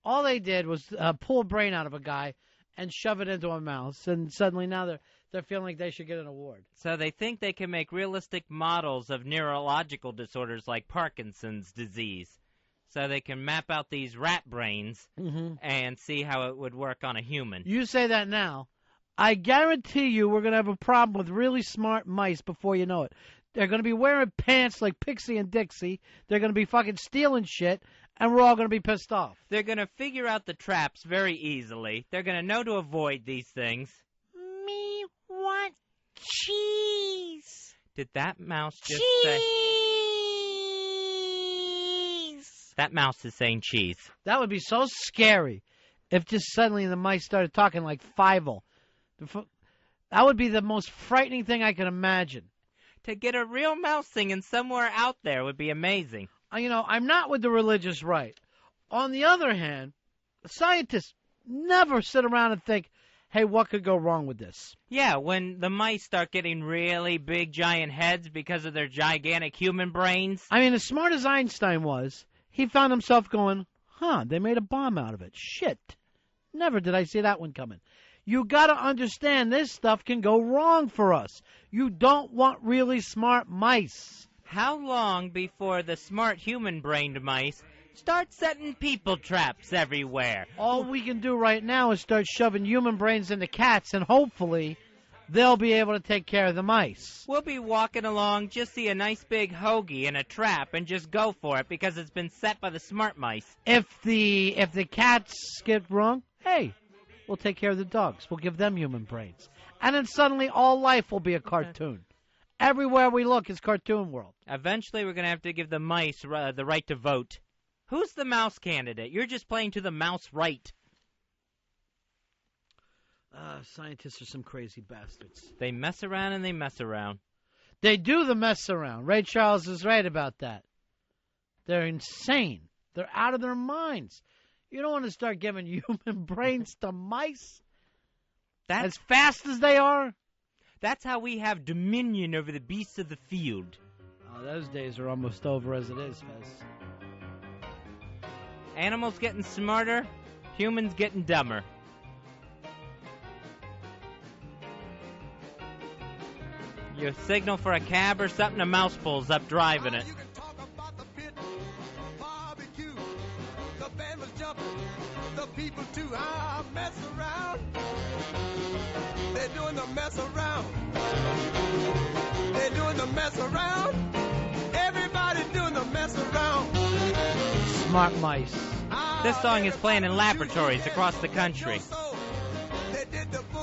All they did was pull a brain out of a guy and shove it into a mouse, and suddenly now they're feeling like they should get an award. So they think they can make realistic models of neurological disorders like Parkinson's disease. So they can map out these rat brains and see how it would work on a human. You say that now. I guarantee you we're going to have a problem with really smart mice before you know it. They're going to be wearing pants like Pixie and Dixie. They're going to be fucking stealing shit, and we're all going to be pissed off. They're going to figure out the traps very easily. They're going to know to avoid these things. Me want cheese. Did that mouse just cheese. say... That mouse is saying cheese. That would be so scary if just suddenly the mice started talking like Fievel. That would be the most frightening thing I can imagine. To get a real mouse singing somewhere out there would be amazing. You know, I'm not with the religious right. On the other hand, scientists never sit around and think, hey, what could go wrong with this? Yeah, when the mice start getting really big, giant heads because of their gigantic human brains. I mean, as smart as Einstein was, he found himself going, they made a bomb out of it. Shit. Never did I see that one coming. You got to understand this stuff can go wrong for us. You don't want really smart mice. How long before the smart human-brained mice start setting people traps everywhere? All we can do right now is start shoving human brains into cats, and hopefully they'll be able to take care of the mice. We'll be walking along, just see a nice big hoagie in a trap, and just go for it because it's been set by the smart mice. If the cats get wrong, hey, we'll take care of the dogs. We'll give them human brains. And then suddenly all life will be a cartoon. Everywhere we look is cartoon world. Eventually we're going to have to give the mice the right to vote. Who's the mouse candidate? You're just playing to the mouse right. Scientists are some crazy bastards. They mess around and they mess around. They do the mess around. Ray Charles is right about that. They're insane. They're out of their minds. You don't want to start giving human brains to mice as fast as they are. That's how we have dominion over the beasts of the field. Oh, those days are almost over as it is, Fez. Animals getting smarter, humans getting dumber. You signal for a cab or something, a mouse pulls up driving it. The people too, mess around. They're doing the mess around. They're doing the mess around. Everybody's doing the mess around. Smart mice. This song is playing in laboratories across the country.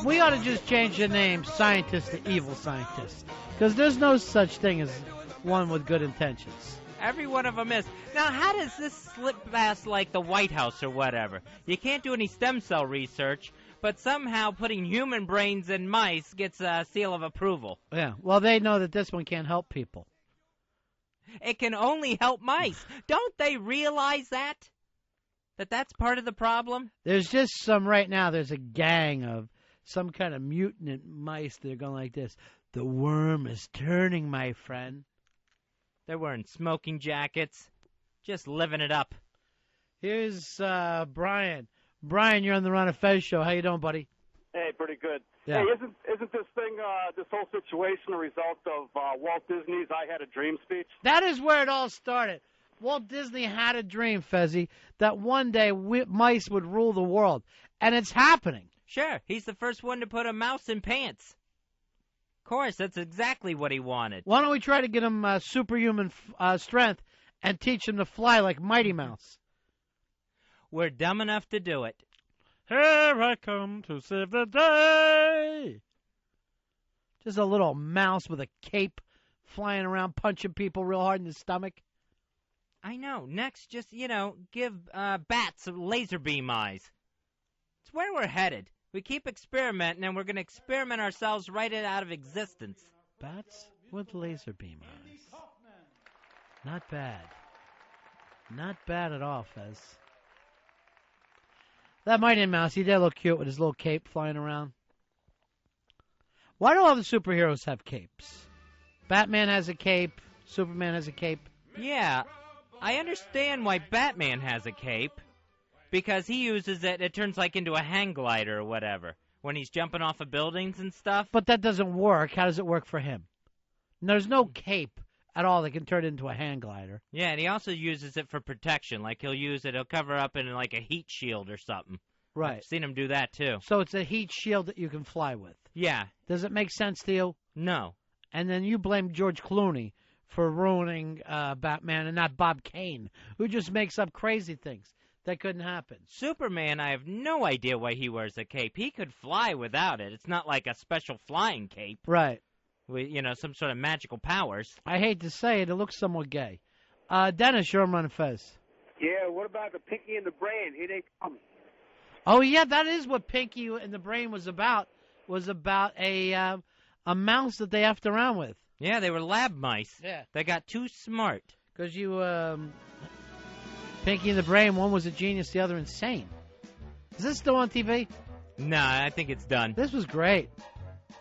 We ought to just change the name Scientist to Evil Scientist. Because there's no such thing as one with good intentions. Every one of them is. Now, how does this slip past, like, the White House or whatever? You can't do any stem cell research, but somehow putting human brains in mice gets a seal of approval. Yeah, well, they know that this one can't help people. it can only help mice. Don't they realize that? That that's part of the problem? There's just some right now. There's a gang of some kind of mutant mice that are going like this. The worm is turning, my friend. They're wearing smoking jackets, just living it up. Here's Brian. Brian, you're on the Ron and Fez show. How you doing, buddy? Hey, pretty good. Yeah. Hey, isn't this thing, this whole situation a result of Walt Disney's "I Had a Dream" speech? That is where it all started. Walt Disney had a dream, Fezzy, that one day mice would rule the world, and it's happening. Sure, he's the first one to put a mouse in pants. Of course, that's exactly what he wanted. Why don't we try to get him superhuman strength and teach him to fly like Mighty Mouse? We're dumb enough to do it. Here I come to save the day. Just a little mouse with a cape flying around punching people real hard in the stomach. I know. Next, just, give bats laser beam eyes. It's where we're headed. We keep experimenting, and we're going to experiment ourselves right out of existence. Bats with laser beam eyes. Not bad. Not bad at all, Fez. That Mighty Mouse, he did look cute with his little cape flying around. Why do all the superheroes have capes? Batman has a cape. Superman has a cape. Yeah, I understand why Batman has a cape. Because he uses it, it turns like into a hang glider or whatever. When he's jumping off of buildings and stuff. But that doesn't work. How does it work for him? There's no cape at all that can turn it into a hang glider. Yeah, and he also uses it for protection. Like he'll cover up in like a heat shield or something. Right. I've seen him do that too. So it's a heat shield that you can fly with. Yeah. Does it make sense to you? No. And then you blame George Clooney for ruining Batman and not Bob Kane, who just makes up crazy things. That couldn't happen. Superman, I have no idea why he wears a cape. He could fly without it. It's not like a special flying cape. Right. With, some sort of magical powers. I hate to say it, it looks somewhat gay. Dennis, you're on Ron and Fez. Yeah, what about the Pinky and the Brain? Here they come. Oh, yeah, that is what Pinky and the Brain was about. Was about a mouse that they effed around with. Yeah, they were lab mice. Yeah. They got too smart. Because Pinky and the Brain, one was a genius, the other insane. Is this still on TV? Nah, I think it's done. This was great.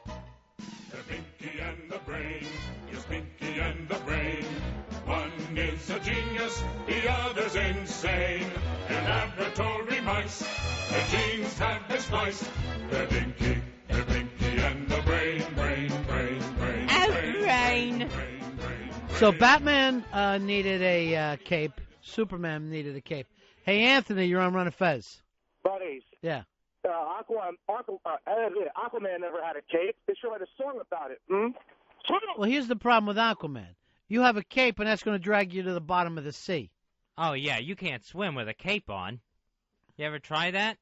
The Pinky and the Brain, yes, Pinky and the Brain. One is a genius, the other's insane. They're laboratory mice, their genes have been spliced. They're Pinky and the Brain, brain. So Batman needed a cape. Superman needed a cape. Hey, Anthony, you're on Ron and Fez. Buddies. Yeah. Aquaman never had a cape. They sure had a song about it. Well, here's the problem with Aquaman. You have a cape, and that's going to drag you to the bottom of the sea. Oh, yeah, you can't swim with a cape on. You ever try that?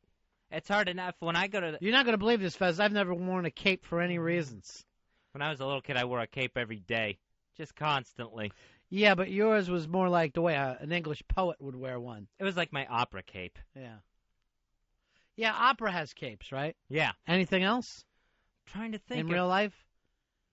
It's hard enough when I go to... You're not going to believe this, Fez. I've never worn a cape for any reasons. When I was a little kid, I wore a cape every day. Just constantly. Yeah, but yours was more like the way an English poet would wear one. It was like my opera cape. Yeah. Yeah, opera has capes, right? Yeah. Anything else? Trying to think. In real life?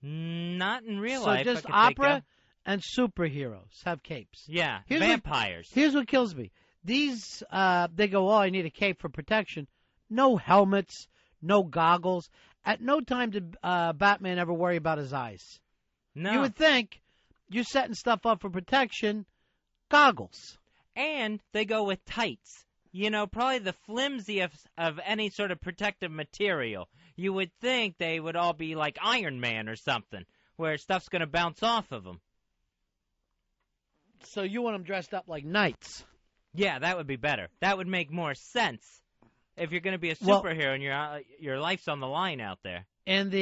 Not in real life. So just opera and superheroes have capes. Yeah, vampires. Here's what kills me. These, they go, oh, I need a cape for protection. No helmets, no goggles. At no time did Batman ever worry about his eyes. No. You would think you're setting stuff up for protection, goggles. And they go with tights. Probably the flimsiest of any sort of protective material. You would think they would all be like Iron Man or something, where stuff's going to bounce off of them. So you want them dressed up like knights? Yeah, that would be better. That would make more sense if you're going to be a superhero and your life's on the line out there. And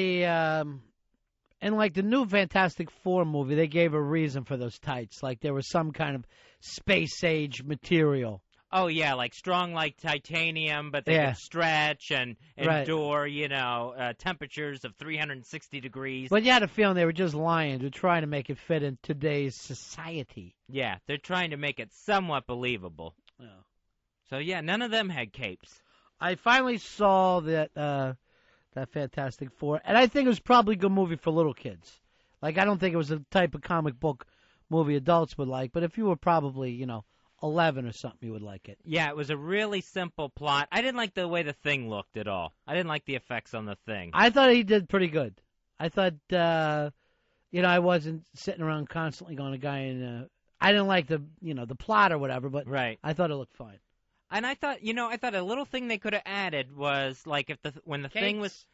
like the new Fantastic Four movie, they gave a reason for those tights. Like there was some kind of space-age material. Oh, yeah, like strong like titanium, but they can stretch and endure, temperatures of 360 degrees. But you had a feeling they were just lying. They're trying to make it fit in today's society. Yeah, they're trying to make it somewhat believable. Yeah. So, yeah, none of them had capes. I finally saw that Fantastic Four, and I think it was probably a good movie for little kids. Like, I don't think it was a type of comic book movie adults would like. But if you were probably, 11 or something, you would like it. Yeah, it was a really simple plot. I didn't like the way the Thing looked at all. I didn't like the effects on the Thing. I thought he did pretty good. I thought, I wasn't sitting around constantly going, a guy in. I didn't like the plot or whatever, but right. I thought it looked fine. And I thought a little thing they could have added was like when the Capes. Thing was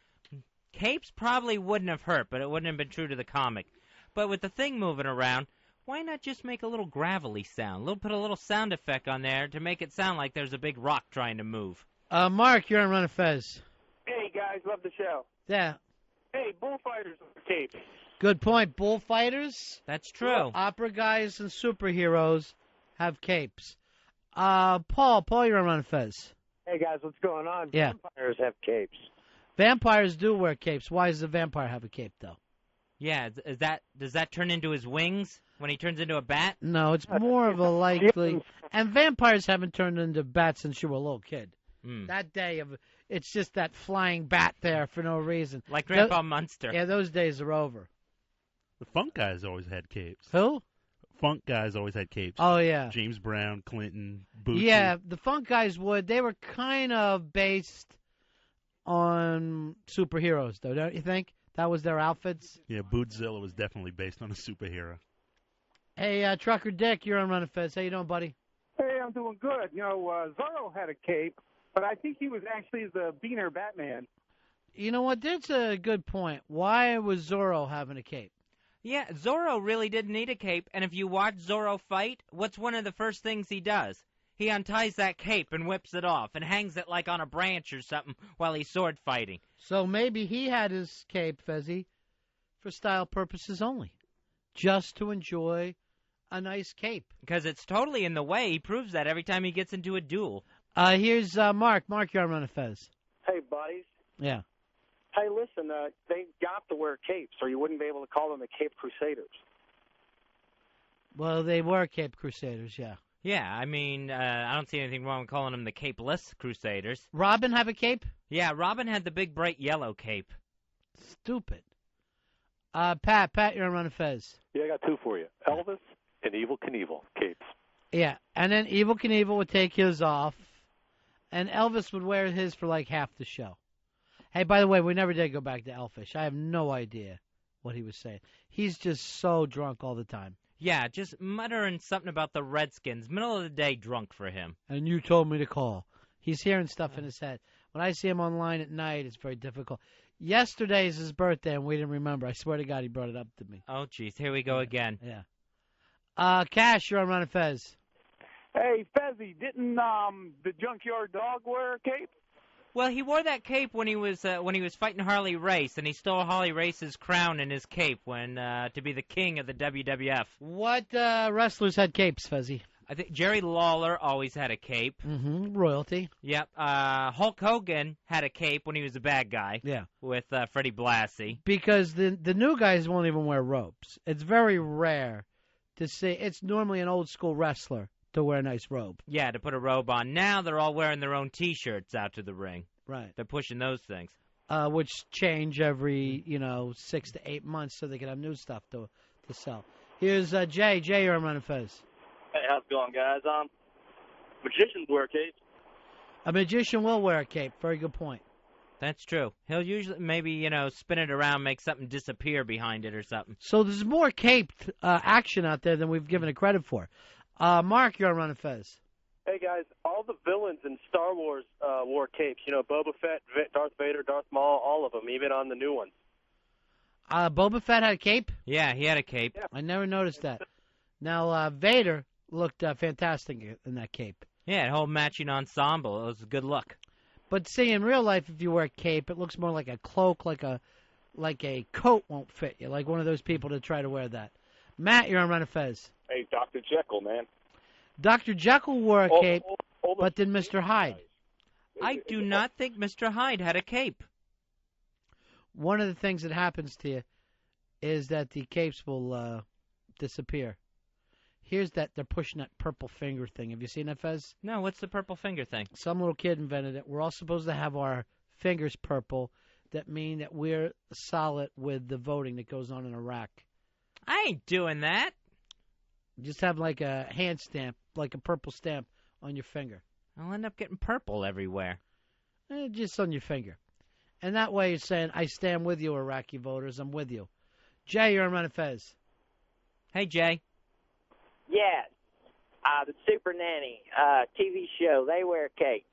capes probably wouldn't have hurt, but it wouldn't have been true to the comic. But with the Thing moving around, why not just make a little gravelly sound? Put a little sound effect on there to make it sound like there's a big rock trying to move. Mark, you're on Ron and Fez. Hey, guys, love the show. Yeah. Hey, bullfighters with capes. Good point. Bullfighters. That's true. Opera guys and superheroes have capes. Paul, you're on Ron and Fez. Hey, guys, what's going on? Yeah. Vampires have capes. Vampires do wear capes. Why does a vampire have a cape, though? Yeah, does that turn into his wings when he turns into a bat? No, it's more of a likely. And vampires haven't turned into bats since you were a little kid. That day it's just that flying bat there for no reason. Like Grandpa Munster. Yeah, those days are over. The funk guys always had capes. Who? Funk guys always had capes. Oh, yeah. James Brown, Clinton, Bootsy. Yeah, the funk guys would. They were kind of based on superheroes, though, don't you think? That was their outfits? Yeah, Bootzilla was definitely based on a superhero. Hey, Trucker Dick, you're on Ron and Fez. How you doing, buddy? Hey, I'm doing good. Zorro had a cape, but I think he was actually the Beaner Batman. You know what? That's a good point. Why was Zorro having a cape? Yeah, Zorro really didn't need a cape, and if you watch Zorro fight, what's one of the first things he does? He unties that cape and whips it off and hangs it like on a branch or something while he's sword fighting. So maybe he had his cape, Fezzy, for style purposes only. Just to enjoy a nice cape. Because it's totally in the way. He proves that every time he gets into a duel. Here's Mark. Mark, you're on Ron and Fez. Hey, buddies. Yeah. Hey, listen, they got to wear capes, or you wouldn't be able to call them the Cape Crusaders. Well, they were Cape Crusaders, yeah. Yeah, I mean, I don't see anything wrong with calling them the Capeless Crusaders. Robin have a cape? Yeah, Robin had the big bright yellow cape. Stupid. Pat, you're on Ron and Fez. Yeah, I got two for you. Elvis and Evel Knievel capes. Yeah, and then Evel Knievel would take his off, and Elvis would wear his for like half the show. Hey, by the way, we never did go back to Elfish. I have no idea what he was saying. He's just so drunk all the time. Yeah, just muttering something about the Redskins. Middle of the day drunk for him. And you told me to call. He's hearing stuff in his head. When I see him online at night, it's very difficult. Yesterday's his birthday, and we didn't remember. I swear to God, he brought it up to me. Oh, jeez. Here we go again. Yeah. Cash, you're on Ron and Fez. Hey, Fezzy, didn't the Junkyard Dog wear a cape? Well, he wore that cape when he was fighting Harley Race, and he stole Harley Race's crown and his cape to be the king of the WWF. What wrestlers had capes, Fezzy? I think Jerry Lawler always had a cape. Mm-hmm. Royalty. Yep. Hulk Hogan had a cape when he was a bad guy. Yeah. With Freddie Blassie. Because the new guys won't even wear robes. It's very rare to see. It's normally an old school wrestler to wear a nice robe. Yeah, to put a robe on. Now they're all wearing their own T-shirts out to the ring. Right. They're pushing those things. Which change every, 6 to 8 months so they can have new stuff to sell. Here's Jay. Jay, you're on Ron and Fez. Hey, how's it going, guys? Magicians wear capes. A magician will wear a cape. Very good point. That's true. He'll usually maybe, spin it around, make something disappear behind it or something. So there's more caped action out there than we've given it credit for. Mark, you're on Ron and Fez. Hey, guys, all the villains in Star Wars wore capes. Boba Fett, Darth Vader, Darth Maul, all of them, even on the new ones. Boba Fett had a cape? Yeah, he had a cape. Yeah. I never noticed that. Now, Vader looked fantastic in that cape. Yeah, a whole matching ensemble. It was a good look. But see, in real life, if you wear a cape, it looks more like a cloak, like a coat won't fit you, like one of those people that try to wear that. Matt, you're on Ron and Fez. Hey, Dr. Jekyll, man. Dr. Jekyll wore a cape, but did Mr. Hyde? I do not think Mr. Hyde had a cape. One of the things that happens to you is that the capes will disappear. Here's that they're pushing that purple finger thing. Have you seen that, Fez? No, what's the purple finger thing? Some little kid invented it. We're all supposed to have our fingers purple. That mean that we're solid with the voting that goes on in Iraq. I ain't doing that. Just have like a hand stamp, like a purple stamp on your finger. I'll end up getting purple everywhere. Just on your finger. And that way you're saying, I stand with you, Iraqi voters. I'm with you. Jay, you're on Ron and Fez. Hey, Jay. Yeah. The Super Nanny TV show, they wear capes.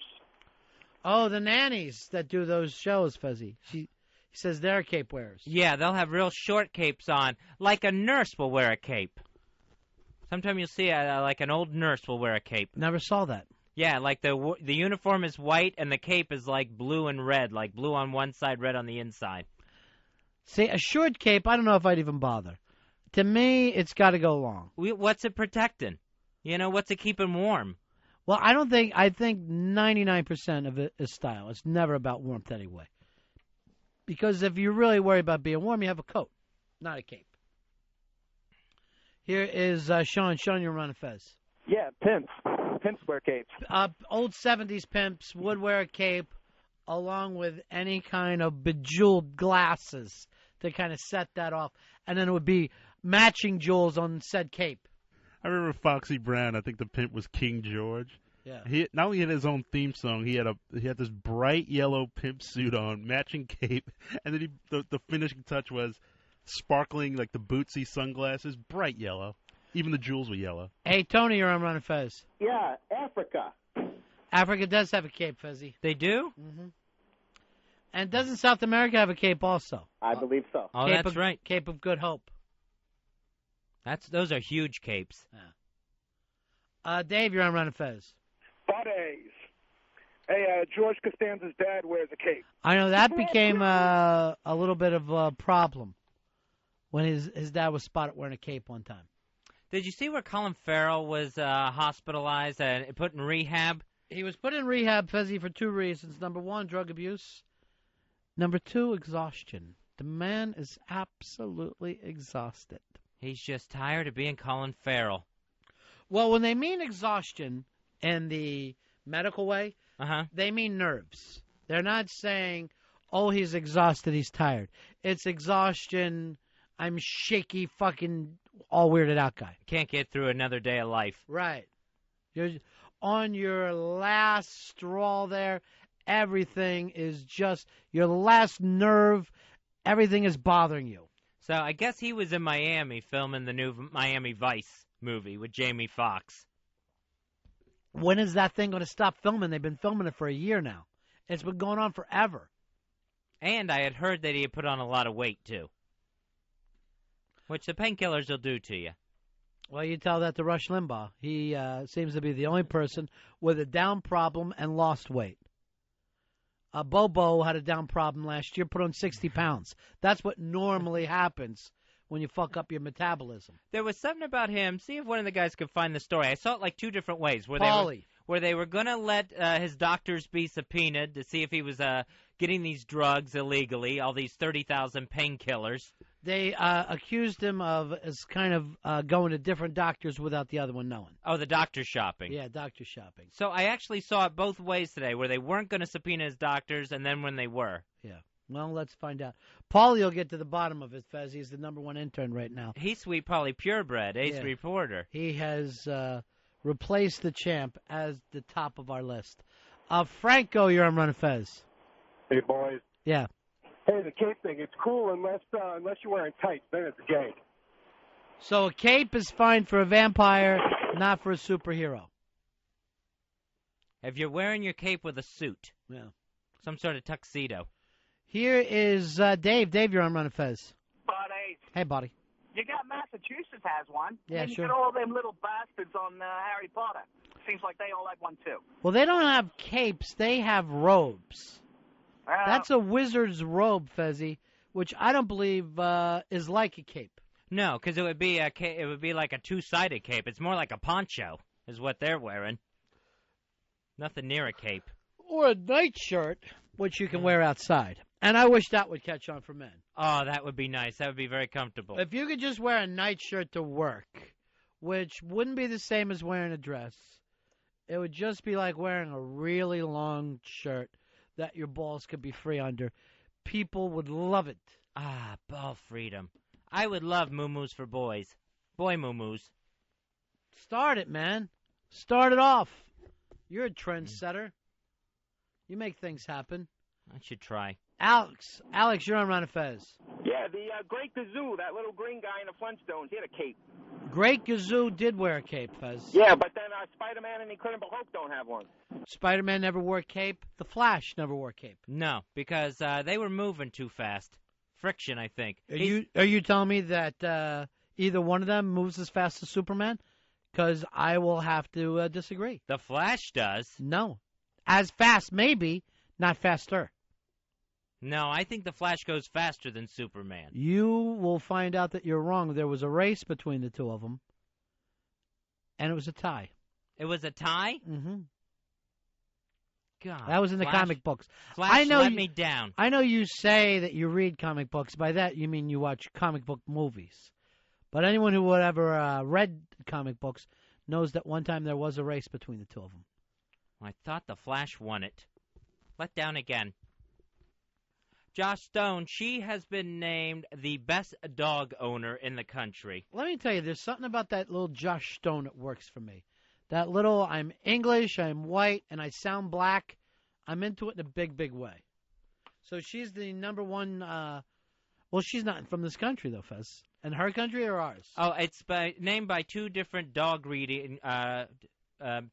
Oh, the nannies that do those shows, Fezzy. He says they're cape wearers. Yeah, they'll have real short capes on, like a nurse will wear a cape. Sometimes you'll see like an old nurse will wear a cape. Never saw that. Yeah, like the uniform is white and the cape is like blue and red, like blue on one side, red on the inside. See, a short cape, I don't know if I'd even bother. To me, it's got to go long. What's it protecting? You know, what's it keeping warm? Well, I think 99% of it is style. It's never about warmth anyway. Because if you really worry about being warm, you have a coat, not a cape. Here is Sean. Sean, you're Ron and Fez. Yeah, pimps. Pimps wear capes. Old 70s pimps would wear a cape along with any kind of bejeweled glasses to kind of set that off. And then it would be matching jewels on said cape. I remember Foxy Brown. I think the pimp was King George. Yeah. He not only had his own theme song, he had this bright yellow pimp suit on, matching cape, and then the finishing touch was sparkling like the Bootsy sunglasses, bright yellow. Even the jewels were yellow. Hey, Tony, you're on Ron and Fez. Yeah, Africa. Africa does have a cape, Fezzy. They do? Mm-hmm. And doesn't South America have a cape also? I believe so. Oh, that's right. Cape of Good Hope. Those are huge capes. Yeah. Dave, you're on Ron and Fez. Buddies. Hey, George Costanza's dad wears a cape. I know that became a little bit of a problem when his dad was spotted wearing a cape one time. Did you see where Colin Farrell was hospitalized and put in rehab? He was put in rehab, Fezzy, for two reasons. Number one, drug abuse. Number two, exhaustion. The man is absolutely exhausted. He's just tired of being Colin Farrell. Well, when they mean exhaustion in the medical way, they mean nerves. They're not saying, oh, he's exhausted, he's tired. It's exhaustion, I'm shaky, fucking all weirded out guy. Can't get through another day of life. Right. You're on your last straw there. Everything is just your last nerve. Everything is bothering you. So I guess he was in Miami filming the new Miami Vice movie with Jamie Foxx. When is that thing going to stop filming? They've been filming it for a year now. It's been going on forever. And I had heard that he had put on a lot of weight, too. Which the painkillers will do to you. Well, you tell that to Rush Limbaugh. He seems to be the only person with a down problem and lost weight. Bobo had a down problem last year, put on 60 pounds. That's what normally happens when you fuck up your metabolism. There was something about him. See if one of the guys could find the story. I saw it like two different ways. Where they were going to let his doctors be subpoenaed to see if he was getting these drugs illegally, all these 30,000 painkillers. They accused him of as kind of going to different doctors without the other one knowing. Oh, the doctor shopping. Yeah, doctor shopping. So I actually saw it both ways today, where they weren't going to subpoena his doctors, and then when they were. Yeah. Well, let's find out. Paulie will get to the bottom of it, Fez. He's the #1 intern right now. He's Sweet Paulie Purebred, ace reporter. He has replaced the champ as the top of our list. Franco, you're on Ron and Fez. Hey, boys. Yeah. Hey, the cape thing, it's cool unless you're wearing tights. Then it's gay. So a cape is fine for a vampire, not for a superhero. If you're wearing your cape with a suit. Yeah. Some sort of tuxedo. Here is Dave. Dave, you're on Ron and Fez. Buddy. Hey, buddy. You got Massachusetts has one. Yeah, and sure. You got all them little bastards on Harry Potter. Seems like they all have one, too. Well, they don't have capes. They have robes. That's a wizard's robe, Fezzy, which I don't believe is like a cape. No, because it would be like a two-sided cape. It's more like a poncho is what they're wearing. Nothing near a cape. Or a nightshirt, which you can wear outside. And I wish that would catch on for men. Oh, that would be nice. That would be very comfortable. If you could just wear a nightshirt to work, which wouldn't be the same as wearing a dress. It would just be like wearing a really long shirt that your balls could be free under. People would love it. Ah, ball freedom. I would love muumuus for boys. Boy muumuus. Start it, man. Start it off. You're a trendsetter. You make things happen. I should try. Alex, you're on Ron and Fez. Yeah, the Great Gazoo, that little green guy in the Flintstones, he had a cape. Great Gazoo did wear a cape, Fez. Yeah, but then Spider-Man and Incredible Hulk don't have one. Spider-Man never wore a cape. The Flash never wore a cape. No, because they were moving too fast. Friction, I think. Are you telling me that either one of them moves as fast as Superman? Because I will have to disagree. The Flash does. No. As fast, maybe, not faster. No, I think the Flash goes faster than Superman. You will find out that you're wrong. There was a race between the two of them, and it was a tie. It was a tie? Mm-hmm. God. That was in the comic books. Flash let me down. I know you say that you read comic books. By that, you mean you watch comic book movies. But anyone who would ever read comic books knows that one time there was a race between the two of them. I thought the Flash won it. Let down again. Josh Stone, she has been named the best dog owner in the country. Let me tell you, there's something about that little Josh Stone that works for me. That little, I'm English, I'm white, and I sound black. I'm into it in a big, big way. So she's the number one, well, she's not from this country, though, Fez. In her country or ours? Oh, it's named by two different dog reading,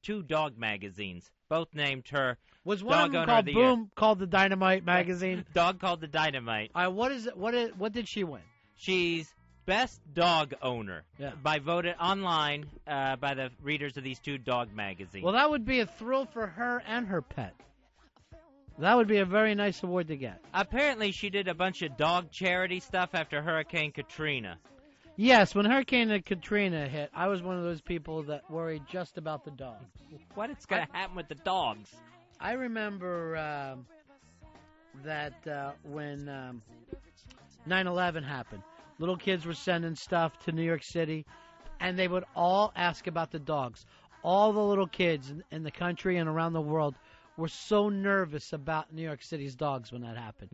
two dog magazines. Both named her. Was one of them called the Dynamite magazine? Dog called the Dynamite. All right, what is it? What did she win? She's best dog owner. Yeah. Voted online by the readers of these two dog magazines. Well, that would be a thrill for her and her pet. That would be a very nice award to get. Apparently, she did a bunch of dog charity stuff after Hurricane Katrina. Yes, when Hurricane Katrina hit, I was one of those people that worried just about the dogs. What is going to happen with the dogs? I remember that when 9/11 happened, little kids were sending stuff to New York City, and they would all ask about the dogs. All the little kids in the country and around the world were so nervous about New York City's dogs when that happened.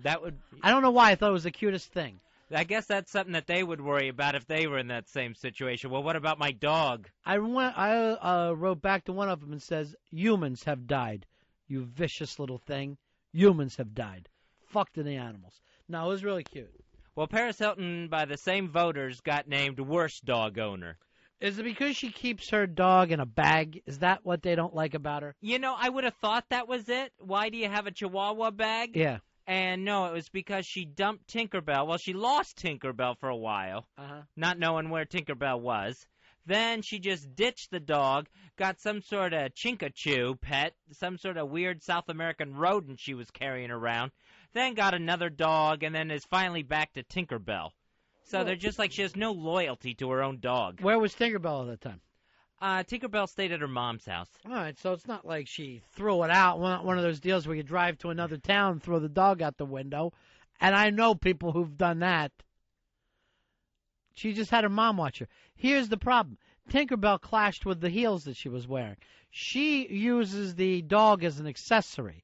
I don't know why. I thought it was the cutest thing. I guess that's something that they would worry about if they were in that same situation. Well, what about my dog? I wrote back to one of them and says, humans have died, you vicious little thing. Humans have died. Fuck to the animals. No, it was really cute. Well, Paris Hilton, by the same voters, got named worst dog owner. Is it because she keeps her dog in a bag? Is that what they don't like about her? You know, I would have thought that was it. Why do you have a Chihuahua bag? Yeah. And no, it was because she dumped Tinkerbell. Well, she lost Tinkerbell for a while, not knowing where Tinkerbell was. Then she just ditched the dog, got some sort of Chinkachu pet, some sort of weird South American rodent she was carrying around, then got another dog, and then is finally back to Tinkerbell. So they're just like she has no loyalty to her own dog. Where was Tinkerbell at that time? Tinkerbell stayed at her mom's house. All right, so it's not like she threw it out. One of those deals where you drive to another town and throw the dog out the window. And I know people who've done that. She just had her mom watch her. Here's the problem. Tinkerbell clashed with the heels that she was wearing. She uses the dog as an accessory,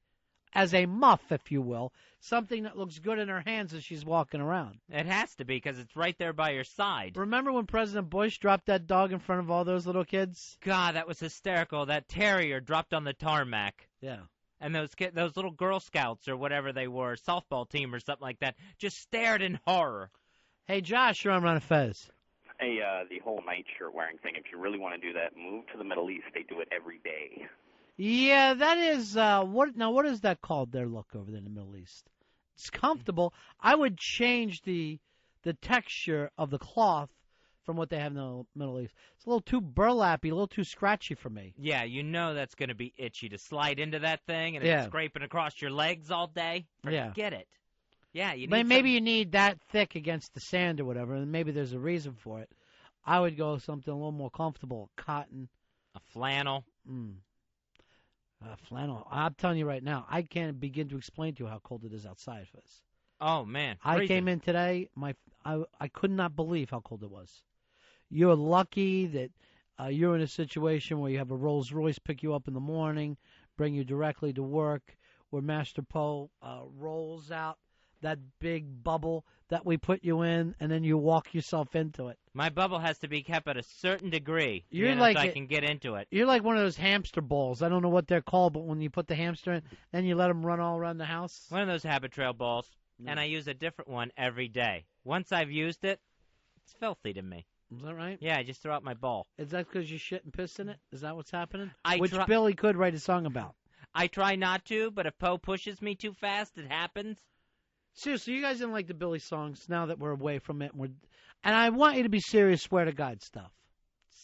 as a muff, if you will, something that looks good in her hands as she's walking around. It has to be, because it's right there by your side. Remember when President Bush dropped that dog in front of all those little kids? God, that was hysterical. That terrier dropped on the tarmac. Yeah. And those little Girl Scouts or whatever they were, softball team or something like that, just stared in horror. Hey, Josh, you're on Ron and Fez. Hey, the whole nightshirt wearing thing, if you really want to do that, move to the Middle East. They do it every day. Yeah, that is, what is that called, their look over there in the Middle East? It's comfortable. I would change the texture of the cloth from what they have in the Middle East. It's a little too burlappy, a little too scratchy for me. Yeah, you know that's going to be itchy to slide into that thing, and it's scraping across your legs all day. Forget it. Yeah, you need maybe you need that thick against the sand or whatever, and maybe there's a reason for it. I would go something a little more comfortable, cotton. A flannel. Flannel. I'm telling you right now, I can't begin to explain to you how cold it is outside, Fizz. Oh, man. I came in today, I could not believe how cold it was. You're lucky that you're in a situation where you have a Rolls Royce pick you up in the morning, bring you directly to work, where Master Poe rolls out that big bubble that we put you in, and then you walk yourself into it. My bubble has to be kept at a certain degree. You're so like I can get into it. You're like one of those hamster balls. I don't know what they're called, but when you put the hamster in, then you let them run all around the house. One of those habit trail balls, and I use a different one every day. Once I've used it, it's filthy to me. Is that right? Yeah, I just throw out my ball. Is that because you shit and piss in it? Is that what's happening? Which Billy could write a song about. I try not to, but if Poe pushes me too fast, it happens. Seriously, you guys didn't like the Billy songs now that we're away from it. And I want you to be serious, swear to God stuff.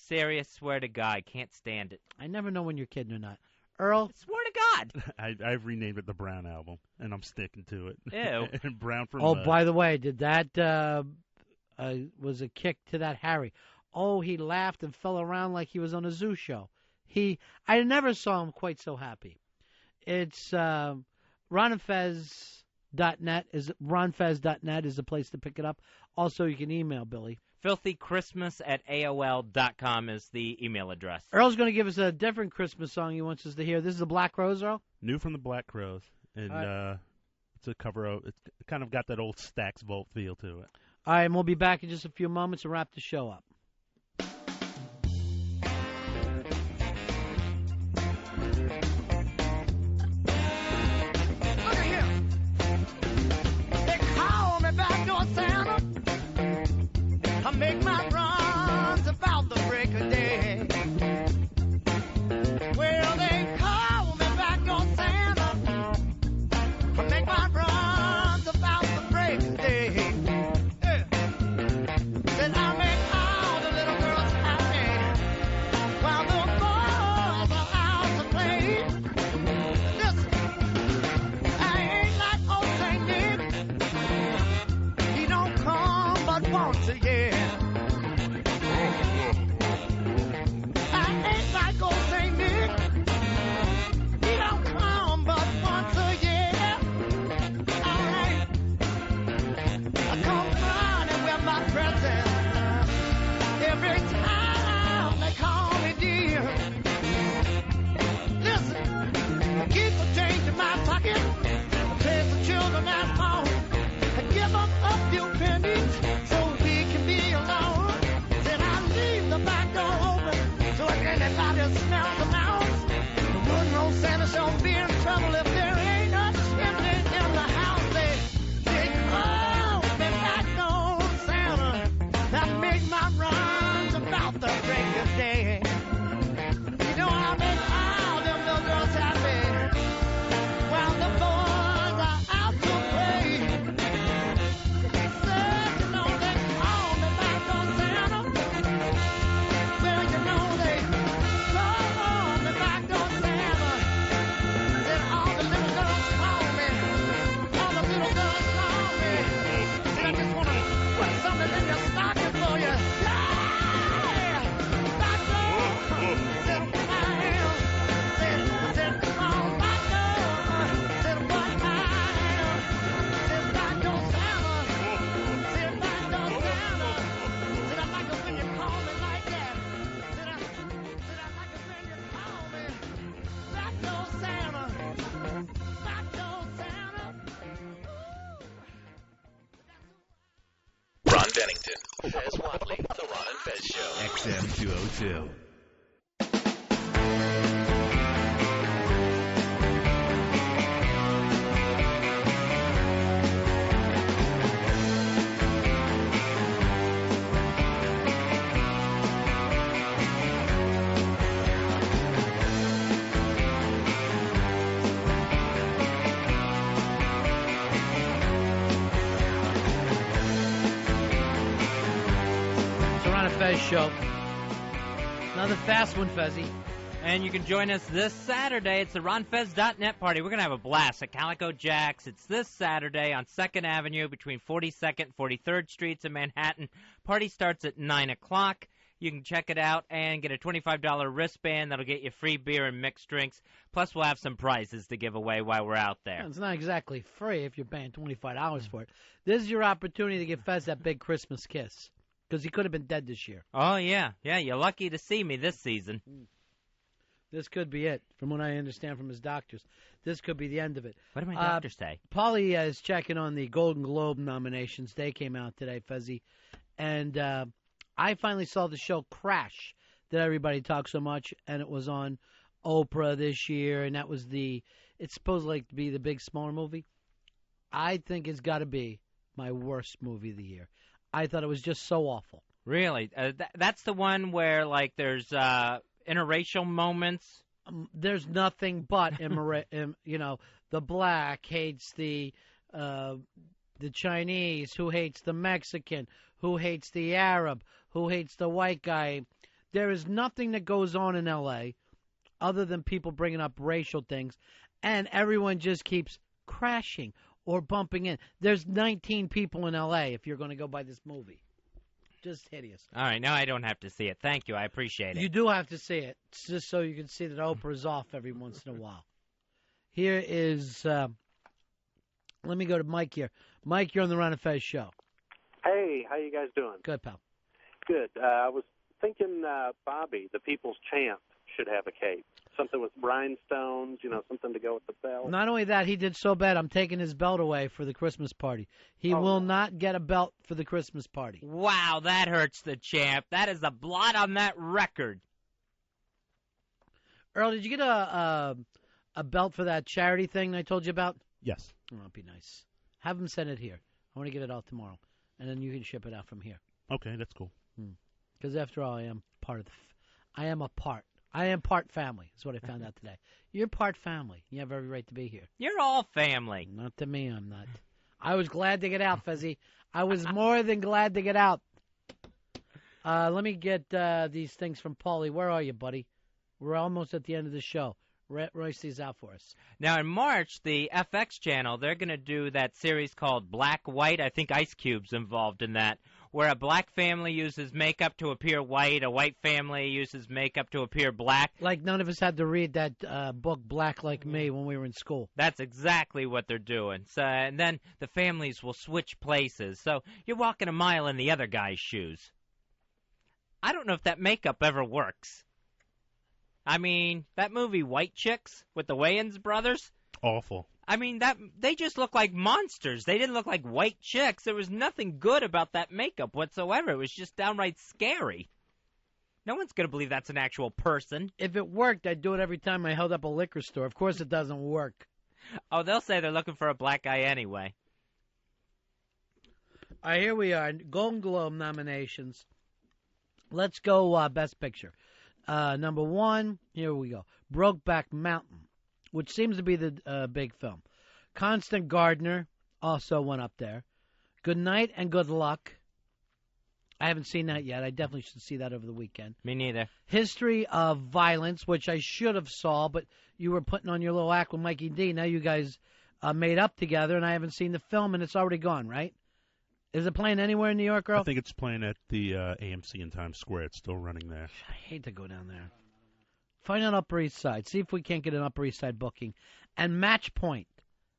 Serious, swear to God. Can't stand it. I never know when you're kidding or not. Earl? Swear to God. I've renamed it the Brown Album, and I'm sticking to it. Ew. And Brown from Oh, by the way, did that was a kick to that Harry. Oh, he laughed and fell around like he was on a zoo show. I never saw him quite so happy. It's Ron and Fez. .net is ronfez.net is the place to pick it up. Also, you can email Billy. filthychristmas@aol.com is the email address. Earl's going to give us a different Christmas song he wants us to hear. This is the Black Crowes, Earl? New from the Black Crowes. And it's a cover of, it's kind of got that old Stax Volt feel to it. All right, and we'll be back in just a few moments to wrap the show up. I make my runs about the break of day. Well, they call me back on Santa. I make my runs about the break of day. Yeah. Said I make all the little girls happy while the boys are out to play. Listen, I ain't like old Saint Nick. He don't come but once a year. Bennington, Fez Watley, The Ron and Fez Show. XM 202. Fez Show. Another fast one, Fezzy. And you can join us this Saturday. It's the RonFez.net party. We're going to have a blast at Calico Jack's. It's this Saturday on 2nd Avenue between 42nd and 43rd Streets in Manhattan. Party starts at 9 o'clock. You can check it out and get a $25 wristband. That'll get you free beer and mixed drinks. Plus, we'll have some prizes to give away while we're out there. It's not exactly free if you're paying $25 for it. This is your opportunity to give Fez that big Christmas kiss. Because he could have been dead this year. Oh, yeah. Yeah, you're lucky to see me this season. This could be it, from what I understand from his doctors. This could be the end of it. What did my doctor say? Paulie is checking on the Golden Globe nominations. They came out today, Fezzy. And I finally saw the show Crash that everybody talks so much, and it was on Oprah this year, and that was it's supposed to be the big, smaller movie. I think it's got to be my worst movie of the year. I thought it was just so awful. Really? That's the one where, like, there's interracial moments? There's nothing but, the black hates the Chinese, who hates the Mexican, who hates the Arab, who hates the white guy. There is nothing that goes on in L.A. other than people bringing up racial things, and everyone just keeps crashing or bumping in. There's 19 people in L.A. if you're going to go by this movie. Just hideous. All right, now I don't have to see it. Thank you. I appreciate it. You do have to see it, just so you can see that Oprah's off every once in a while. Here is, let me go to Mike here. Mike, you're on the Ron and Fez show. Hey, how you guys doing? Good, pal. Good. I was thinking Bobby, the people's champ, should have a cape. Something with rhinestones, something to go with the belt. Not only that, he did so bad, I'm taking his belt away for the Christmas party. He will not get a belt for the Christmas party. Wow, that hurts the champ. That is a blot on that record. Earl, did you get a belt for that charity thing I told you about? Yes. Oh, that'd be nice. Have him send it here. I want to get it out tomorrow, and then you can ship it out from here. Okay, that's cool. Because after all, I am part of I am part family, is what I found out today. You're part family. You have every right to be here. You're all family. Not to me, I'm not. I was glad to get out, Fezzy. I was more than glad to get out. Let me get these things from Paulie. Where are you, buddy? We're almost at the end of the show. Royce these out for us. Now, in March, the FX channel, they're going to do that series called Black White. I think Ice Cube's involved in that, where a black family uses makeup to appear white, a white family uses makeup to appear black. Like none of us had to read that book, Black Like Me, when we were in school. That's exactly what they're doing. So, and then the families will switch places. So you're walking a mile in the other guy's shoes. I don't know if that makeup ever works. I mean, that movie White Chicks with the Wayans brothers? Awful. I mean, they just look like monsters. They didn't look like white chicks. There was nothing good about that makeup whatsoever. It was just downright scary. No one's going to believe that's an actual person. If it worked, I'd do it every time I held up a liquor store. Of course it doesn't work. Oh, they'll say they're looking for a black guy anyway. All right, here we are. Golden Globe nominations. Let's go Best Picture. Number one, here we go. Brokeback Mountain, which seems to be the big film. Constant Gardener also went up there. Good Night and Good Luck. I haven't seen that yet. I definitely should see that over the weekend. Me neither. History of Violence, which I should have saw, but you were putting on your little act with Mikey D. Now you guys made up together, and I haven't seen the film, and it's already gone, right? Is it playing anywhere in New York, Earl? I think it's playing at the AMC in Times Square. It's still running there. I hate to go down there. Find out Upper East Side. See if we can't get an Upper East Side booking. And Match Point.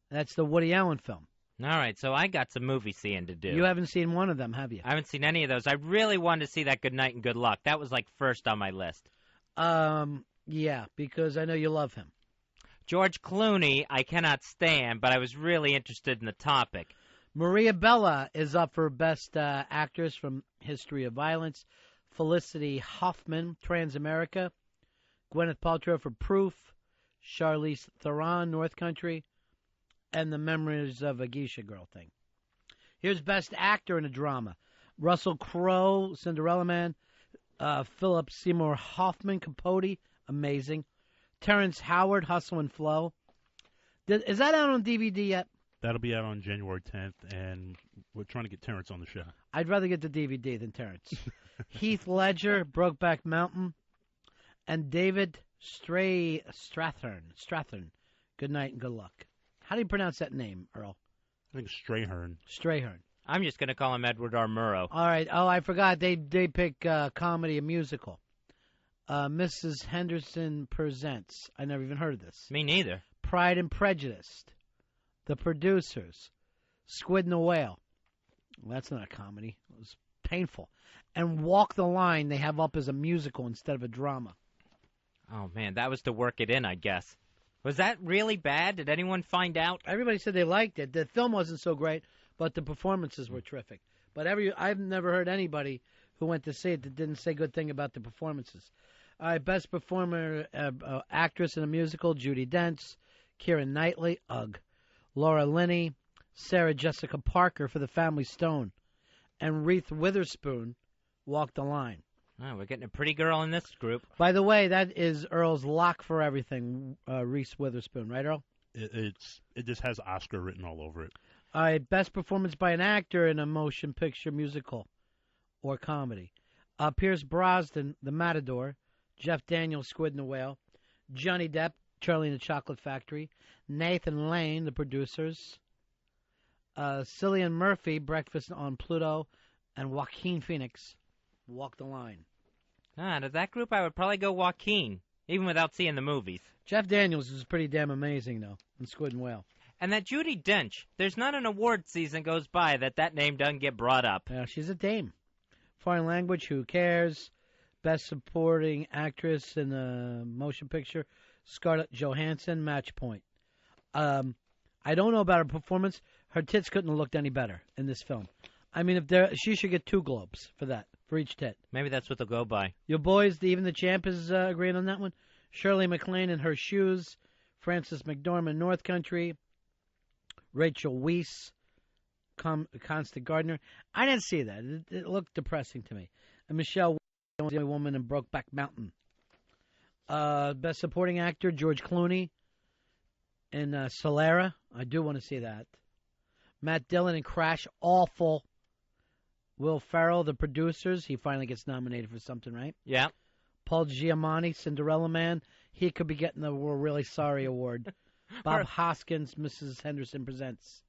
That's the Woody Allen film. All right, so I got some movie seeing to do. You haven't seen one of them, have you? I haven't seen any of those. I really wanted to see that Good Night and Good Luck. That was like first on my list. Yeah, because I know you love him. George Clooney, I cannot stand, but I was really interested in the topic. Maria Bella is up for Best Actress from History of Violence. Felicity Huffman, Transamerica. Gwyneth Paltrow for Proof. Charlize Theron, North Country. And The Memories of a Geisha Girl thing. Here's Best Actor in a Drama. Russell Crowe, Cinderella Man. Philip Seymour Hoffman, Capote, amazing. Terrence Howard, Hustle and Flow. Is that out on DVD yet? That'll be out on January 10th, and we're trying to get Terrence on the show. I'd rather get the DVD than Terrence. Heath Ledger, Brokeback Mountain. And David Strathairn, Good Night and Good Luck. How do you pronounce that name, Earl? I think Strayhorn. Strayhorn. I'm just going to call him Edward R. Murrow. All right. Oh, I forgot. They pick comedy and musical. Mrs. Henderson Presents. I never even heard of this. Me neither. Pride and Prejudice. The Producers. Squid and the Whale. Well, that's not a comedy. It was painful. And Walk the Line they have up as a musical instead of a drama. Oh, man, that was to work it in, I guess. Was that really bad? Did anyone find out? Everybody said they liked it. The film wasn't so great, but the performances were terrific. But I've never heard anybody who went to see it that didn't say good thing about the performances. All right, best performer, actress in a musical, Judi Dench, Keira Knightley, ugh, Laura Linney, Sarah Jessica Parker for The Family Stone, and Reese Witherspoon, Walk the Line. Oh, we're getting a pretty girl in this group. By the way, that is Earl's lock for everything, Reese Witherspoon, right, Earl? It just has Oscar written all over it. All right, best performance by an actor in a motion picture, musical, or comedy. Pierce Brosnan, The Matador. Jeff Daniels, Squid and the Whale. Johnny Depp, Charlie and the Chocolate Factory. Nathan Lane, The Producers. Cillian Murphy, Breakfast on Pluto. And Joaquin Phoenix, Walk the Line. Out of that group, I would probably go Joaquin, even without seeing the movies. Jeff Daniels is pretty damn amazing, though, in Squid and Whale. And that Judi Dench, there's not an award season goes by that name doesn't get brought up. Yeah, she's a dame. Foreign language, who cares? Best supporting actress in a motion picture, Scarlett Johansson, Match Point. I don't know about her performance. Her tits couldn't have looked any better in this film. I mean, she should get 2 Globes for that, for each tit. Maybe that's what they'll go by. Your boys, even the champ is agreeing on that one. Shirley MacLaine in Her Shoes, Frances McDormand, North Country, Rachel Weisz, Constant Gardner. I didn't see that. It looked depressing to me. And Michelle, the only woman in Brokeback Mountain. Best supporting actor, George Clooney in Solera. I do want to see that. Matt Dillon in Crash, awful. Will Ferrell, The Producers. He finally gets nominated for something, right? Yeah. Paul Giamatti, Cinderella Man. He could be getting the We're Really Sorry award. Bob Hoskins, Mrs. Henderson Presents.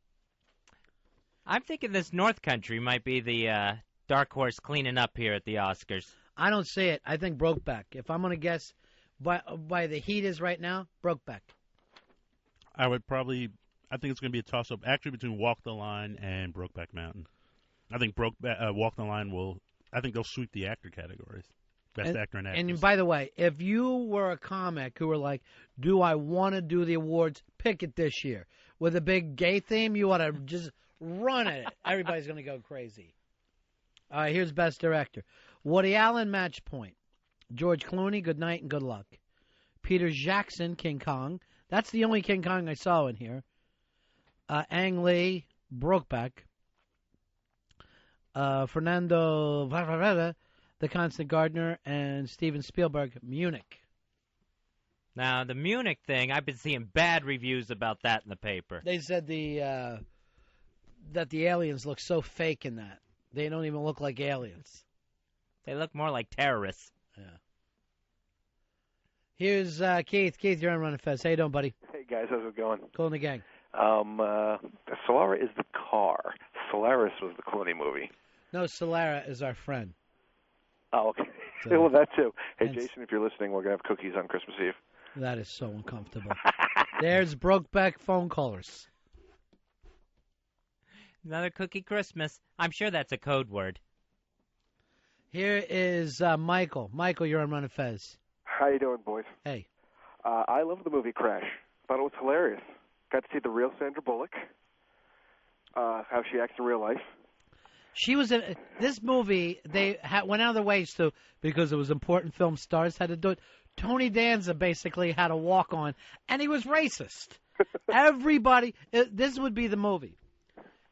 I'm thinking this North Country might be the dark horse cleaning up here at the Oscars. I don't see it. I think Brokeback. If I'm going to guess by the heat is right now, Brokeback. I think it's going to be a toss-up actually between Walk the Line and Brokeback Mountain. I think Walk the Line I think they'll sweep the actor categories. Best actor and actress. And by the way, if you were a comic who were like, do I want to do the awards, pick it this year. With a big gay theme, you ought to just run at it. Everybody's going to go crazy. All right, here's Best Director. Woody Allen, Match Point. George Clooney, Good Night and Good Luck. Peter Jackson, King Kong. That's the only King Kong I saw in here. Ang Lee, Brokeback. Fernando The Constant Gardener, and Steven Spielberg, Munich. Now, the Munich thing, I've been seeing bad reviews about that in the paper. They said that the aliens look so fake in that. They don't even look like aliens. They look more like terrorists. Yeah. Here's Keith. Keith, you're on Ron and Fez. How you doing, buddy? Hey, guys. How's it going? Cool in the gang. Solara is the car. Solaris was the Clooney movie. No, Solara is our friend. Oh, okay. So, well, that too. Hey, Jason, if you're listening, we're going to have cookies on Christmas Eve. That is so uncomfortable. There's Brokeback phone callers. Another cookie Christmas. I'm sure that's a code word. Here is Michael. Michael, you're on Ron and Fez. How you doing, boys? Hey. I love the movie Crash. Thought it was hilarious. Got to see the real Sandra Bullock. How she acts in real life. She was in this movie. They went out of their ways to, because it was important film stars had to do it. Tony Danza basically had a walk on, and he was racist. Everybody, this would be the movie.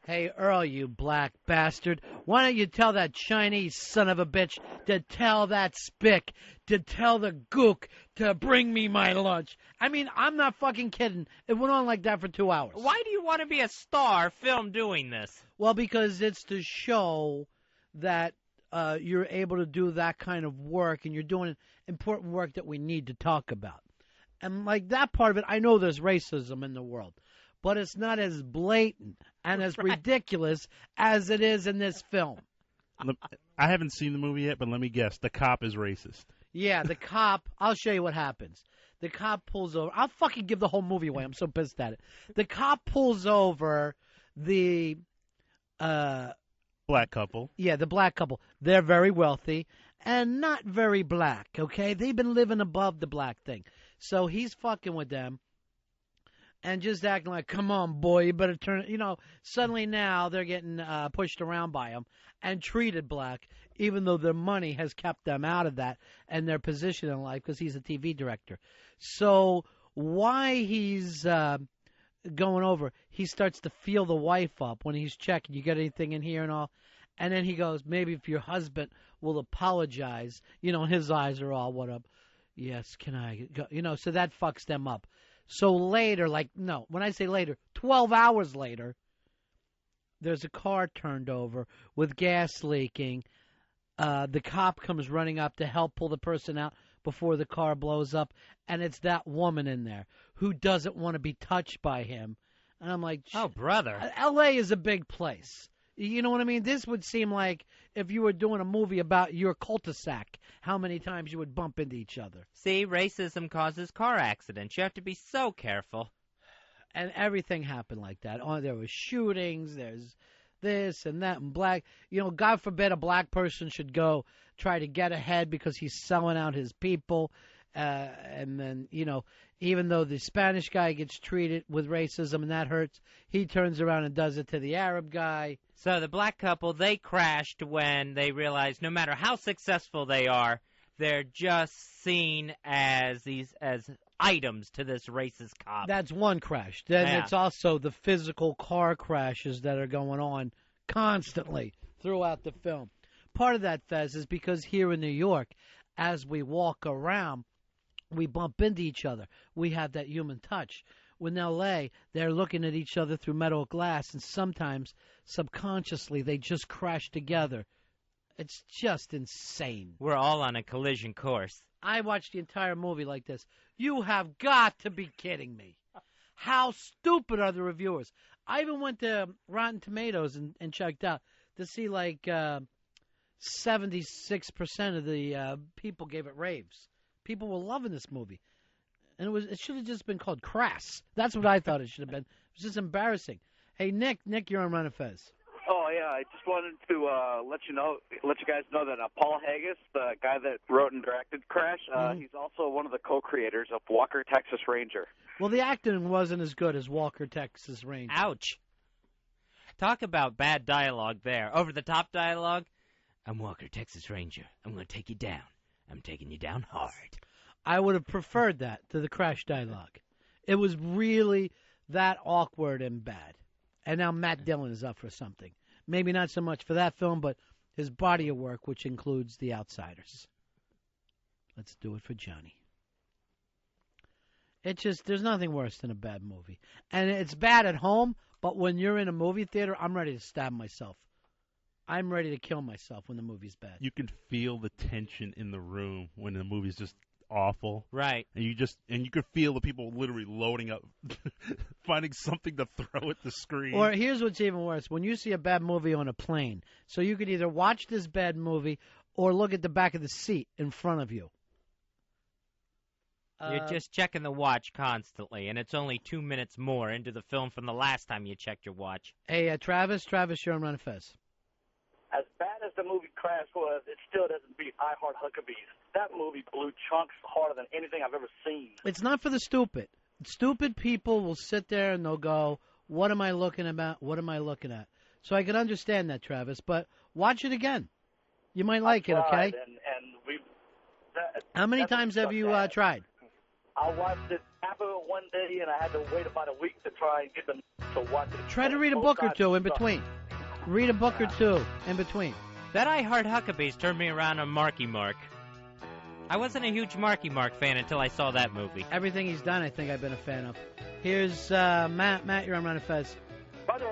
Hey, Earl, you black bastard, why don't you tell that Chinese son of a bitch to tell that spick, to tell the gook to bring me my lunch? I mean, I'm not fucking kidding. It went on like that for 2 hours. Why do you want to be a star film doing this? Well, because it's to show that you're able to do that kind of work, and you're doing important work that we need to talk about. And like that part of it, I know there's racism in the world, but it's not as blatant and as ridiculous as it is in this film. I haven't seen the movie yet, but let me guess. The cop is racist. Yeah, the cop, I'll show you what happens. The cop pulls over. I'll fucking give the whole movie away. I'm so pissed at it. The cop pulls over the black couple. Yeah, the black couple. They're very wealthy and not very black, okay? They've been living above the black thing. So he's fucking with them. And just acting like, come on, boy, you better turn. Suddenly now they're getting pushed around by him and treated black. even though their money has kept them out of that and their position in life because he's a TV director. So why he's going over, he starts to feel the wife up when he's checking, you got anything in here and all? And then he goes, maybe if your husband will apologize, his eyes are all, what up? Yes, can I go? So that fucks them up. So later, when I say later, 12 hours later, there's a car turned over with gas leaking. The cop comes running up to help pull the person out before the car blows up, and it's that woman in there who doesn't want to be touched by him. And I'm like, oh, brother. L.A. is a big place. You know what I mean? This would seem like if you were doing a movie about your cul-de-sac, how many times you would bump into each other. See, racism causes car accidents. You have to be so careful. And everything happened like that. There was shootings, there's this and that, and black. God forbid a black person should go try to get ahead because he's selling out his people. And then, even though the Spanish guy gets treated with racism and that hurts, he turns around and does it to the Arab guy. So the black couple, they crashed when they realized no matter how successful they are, they're just seen as items to this racist cop. That's one crash. Then Yeah. it's also the physical car crashes that are going on constantly throughout the film. Part of that, Fez, is because here in New York, as we walk around, we bump into each other. We have that human touch. In L.A., they're looking at each other through metal glass, and sometimes, subconsciously, they just crash together. It's just insane. We're all on a collision course. I watched the entire movie like this. You have got to be kidding me. How stupid are the reviewers? I even went to Rotten Tomatoes and checked out to see 76% of the people gave it raves. People were loving this movie. And it should have just been called Crass. That's what I thought it should have been. It was just embarrassing. Hey, Nick, you're on Ron and Fez. Oh yeah, I just wanted to let you guys know that Paul Haggis, the guy that wrote and directed Crash, he's also one of the co-creators of Walker, Texas Ranger. Well, the acting wasn't as good as Walker, Texas Ranger. Ouch. Talk about bad dialogue there. Over-the-top dialogue. I'm Walker, Texas Ranger. I'm going to take you down. I'm taking you down hard. I would have preferred that to the Crash dialogue. It was really that awkward and bad. And now Matt Dillon is up for something. Maybe not so much for that film, but his body of work, which includes The Outsiders. Let's do it for Johnny. There's nothing worse than a bad movie. And it's bad at home, but when you're in a movie theater, I'm ready to stab myself. I'm ready to kill myself when the movie's bad. You can feel the tension in the room when the movie's just awful. Right. And you could feel the people literally loading up, finding something to throw at the screen. Or here's what's even worse. When you see a bad movie on a plane, so you could either watch this bad movie or look at the back of the seat in front of you. You're just checking the watch constantly, and it's only 2 minutes more into the film from the last time you checked your watch. Hey, Travis, you're on Ron and Fez. As bad as the movie Crash was, it still doesn't beat I Heart Huckabees. That movie blew chunks harder than anything I've ever seen. It's not for the stupid. Stupid people will sit there and they'll go, what am I looking about? What am I looking at? So I can understand that, Travis, but watch it again. You might like it, okay? How many times have you tried? I watched it half of it one day, and I had to wait about a week to try and get them to watch it. Try to read a book or two in between. Read a book or two in between. That I Heart Huckabees turned me around on Marky Mark. I wasn't a huge Marky Mark fan until I saw that movie. Everything he's done, I think I've been a fan of. Here's Matt. Matt, you're on Ron and Fez. Buddy.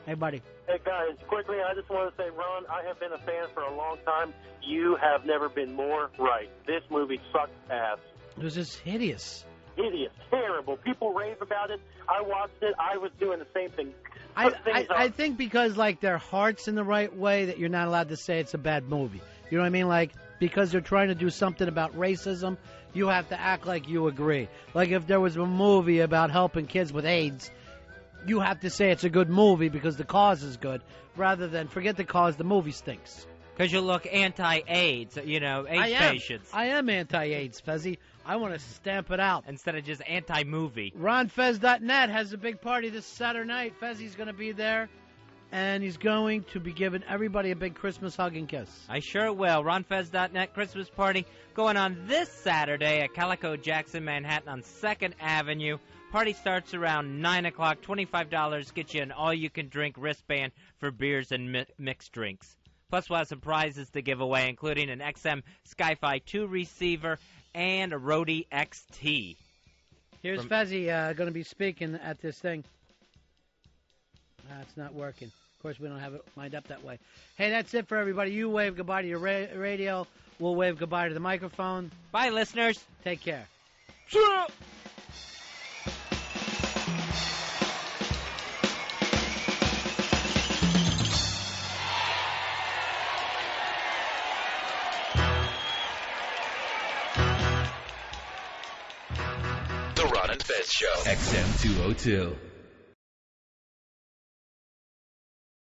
Hey, buddy. Hey, guys. Quickly, I just want to say, Ron, I have been a fan for a long time. You have never been more right. This movie sucked ass. It was just hideous. Hideous. Terrible. People rave about it. I watched it. I was doing the same thing. I think because, their heart's in the right way that you're not allowed to say it's a bad movie. You know what I mean? Because they're trying to do something about racism, you have to act like you agree. Like if there was a movie about helping kids with AIDS, you have to say it's a good movie because the cause is good, rather than forget the cause, the movie stinks. Because you look anti-AIDS, AIDS patients. I am anti-AIDS, Fezzy. I want to stamp it out. Instead of just anti-movie. RonFez.net has a big party this Saturday night. Fezzy's going to be there. and he's going to be giving everybody a big Christmas hug and kiss. I sure will. RonFez.net Christmas party going on this Saturday at Calico Jackson, Manhattan on 2nd Avenue. Party starts around 9 o'clock. $25 gets you an all-you-can-drink wristband for beers and mixed drinks. Plus, we'll have some prizes to give away, including an XM Sky-Fi 2 receiver and a Rode XT. Here's Fezzy going to be speaking at this thing. It's not working. Of course, we don't have it lined up that way. Hey, that's it for everybody. You wave goodbye to your radio. We'll wave goodbye to the microphone. Bye, listeners. Take care. The Ron and Fez Show. XM 202.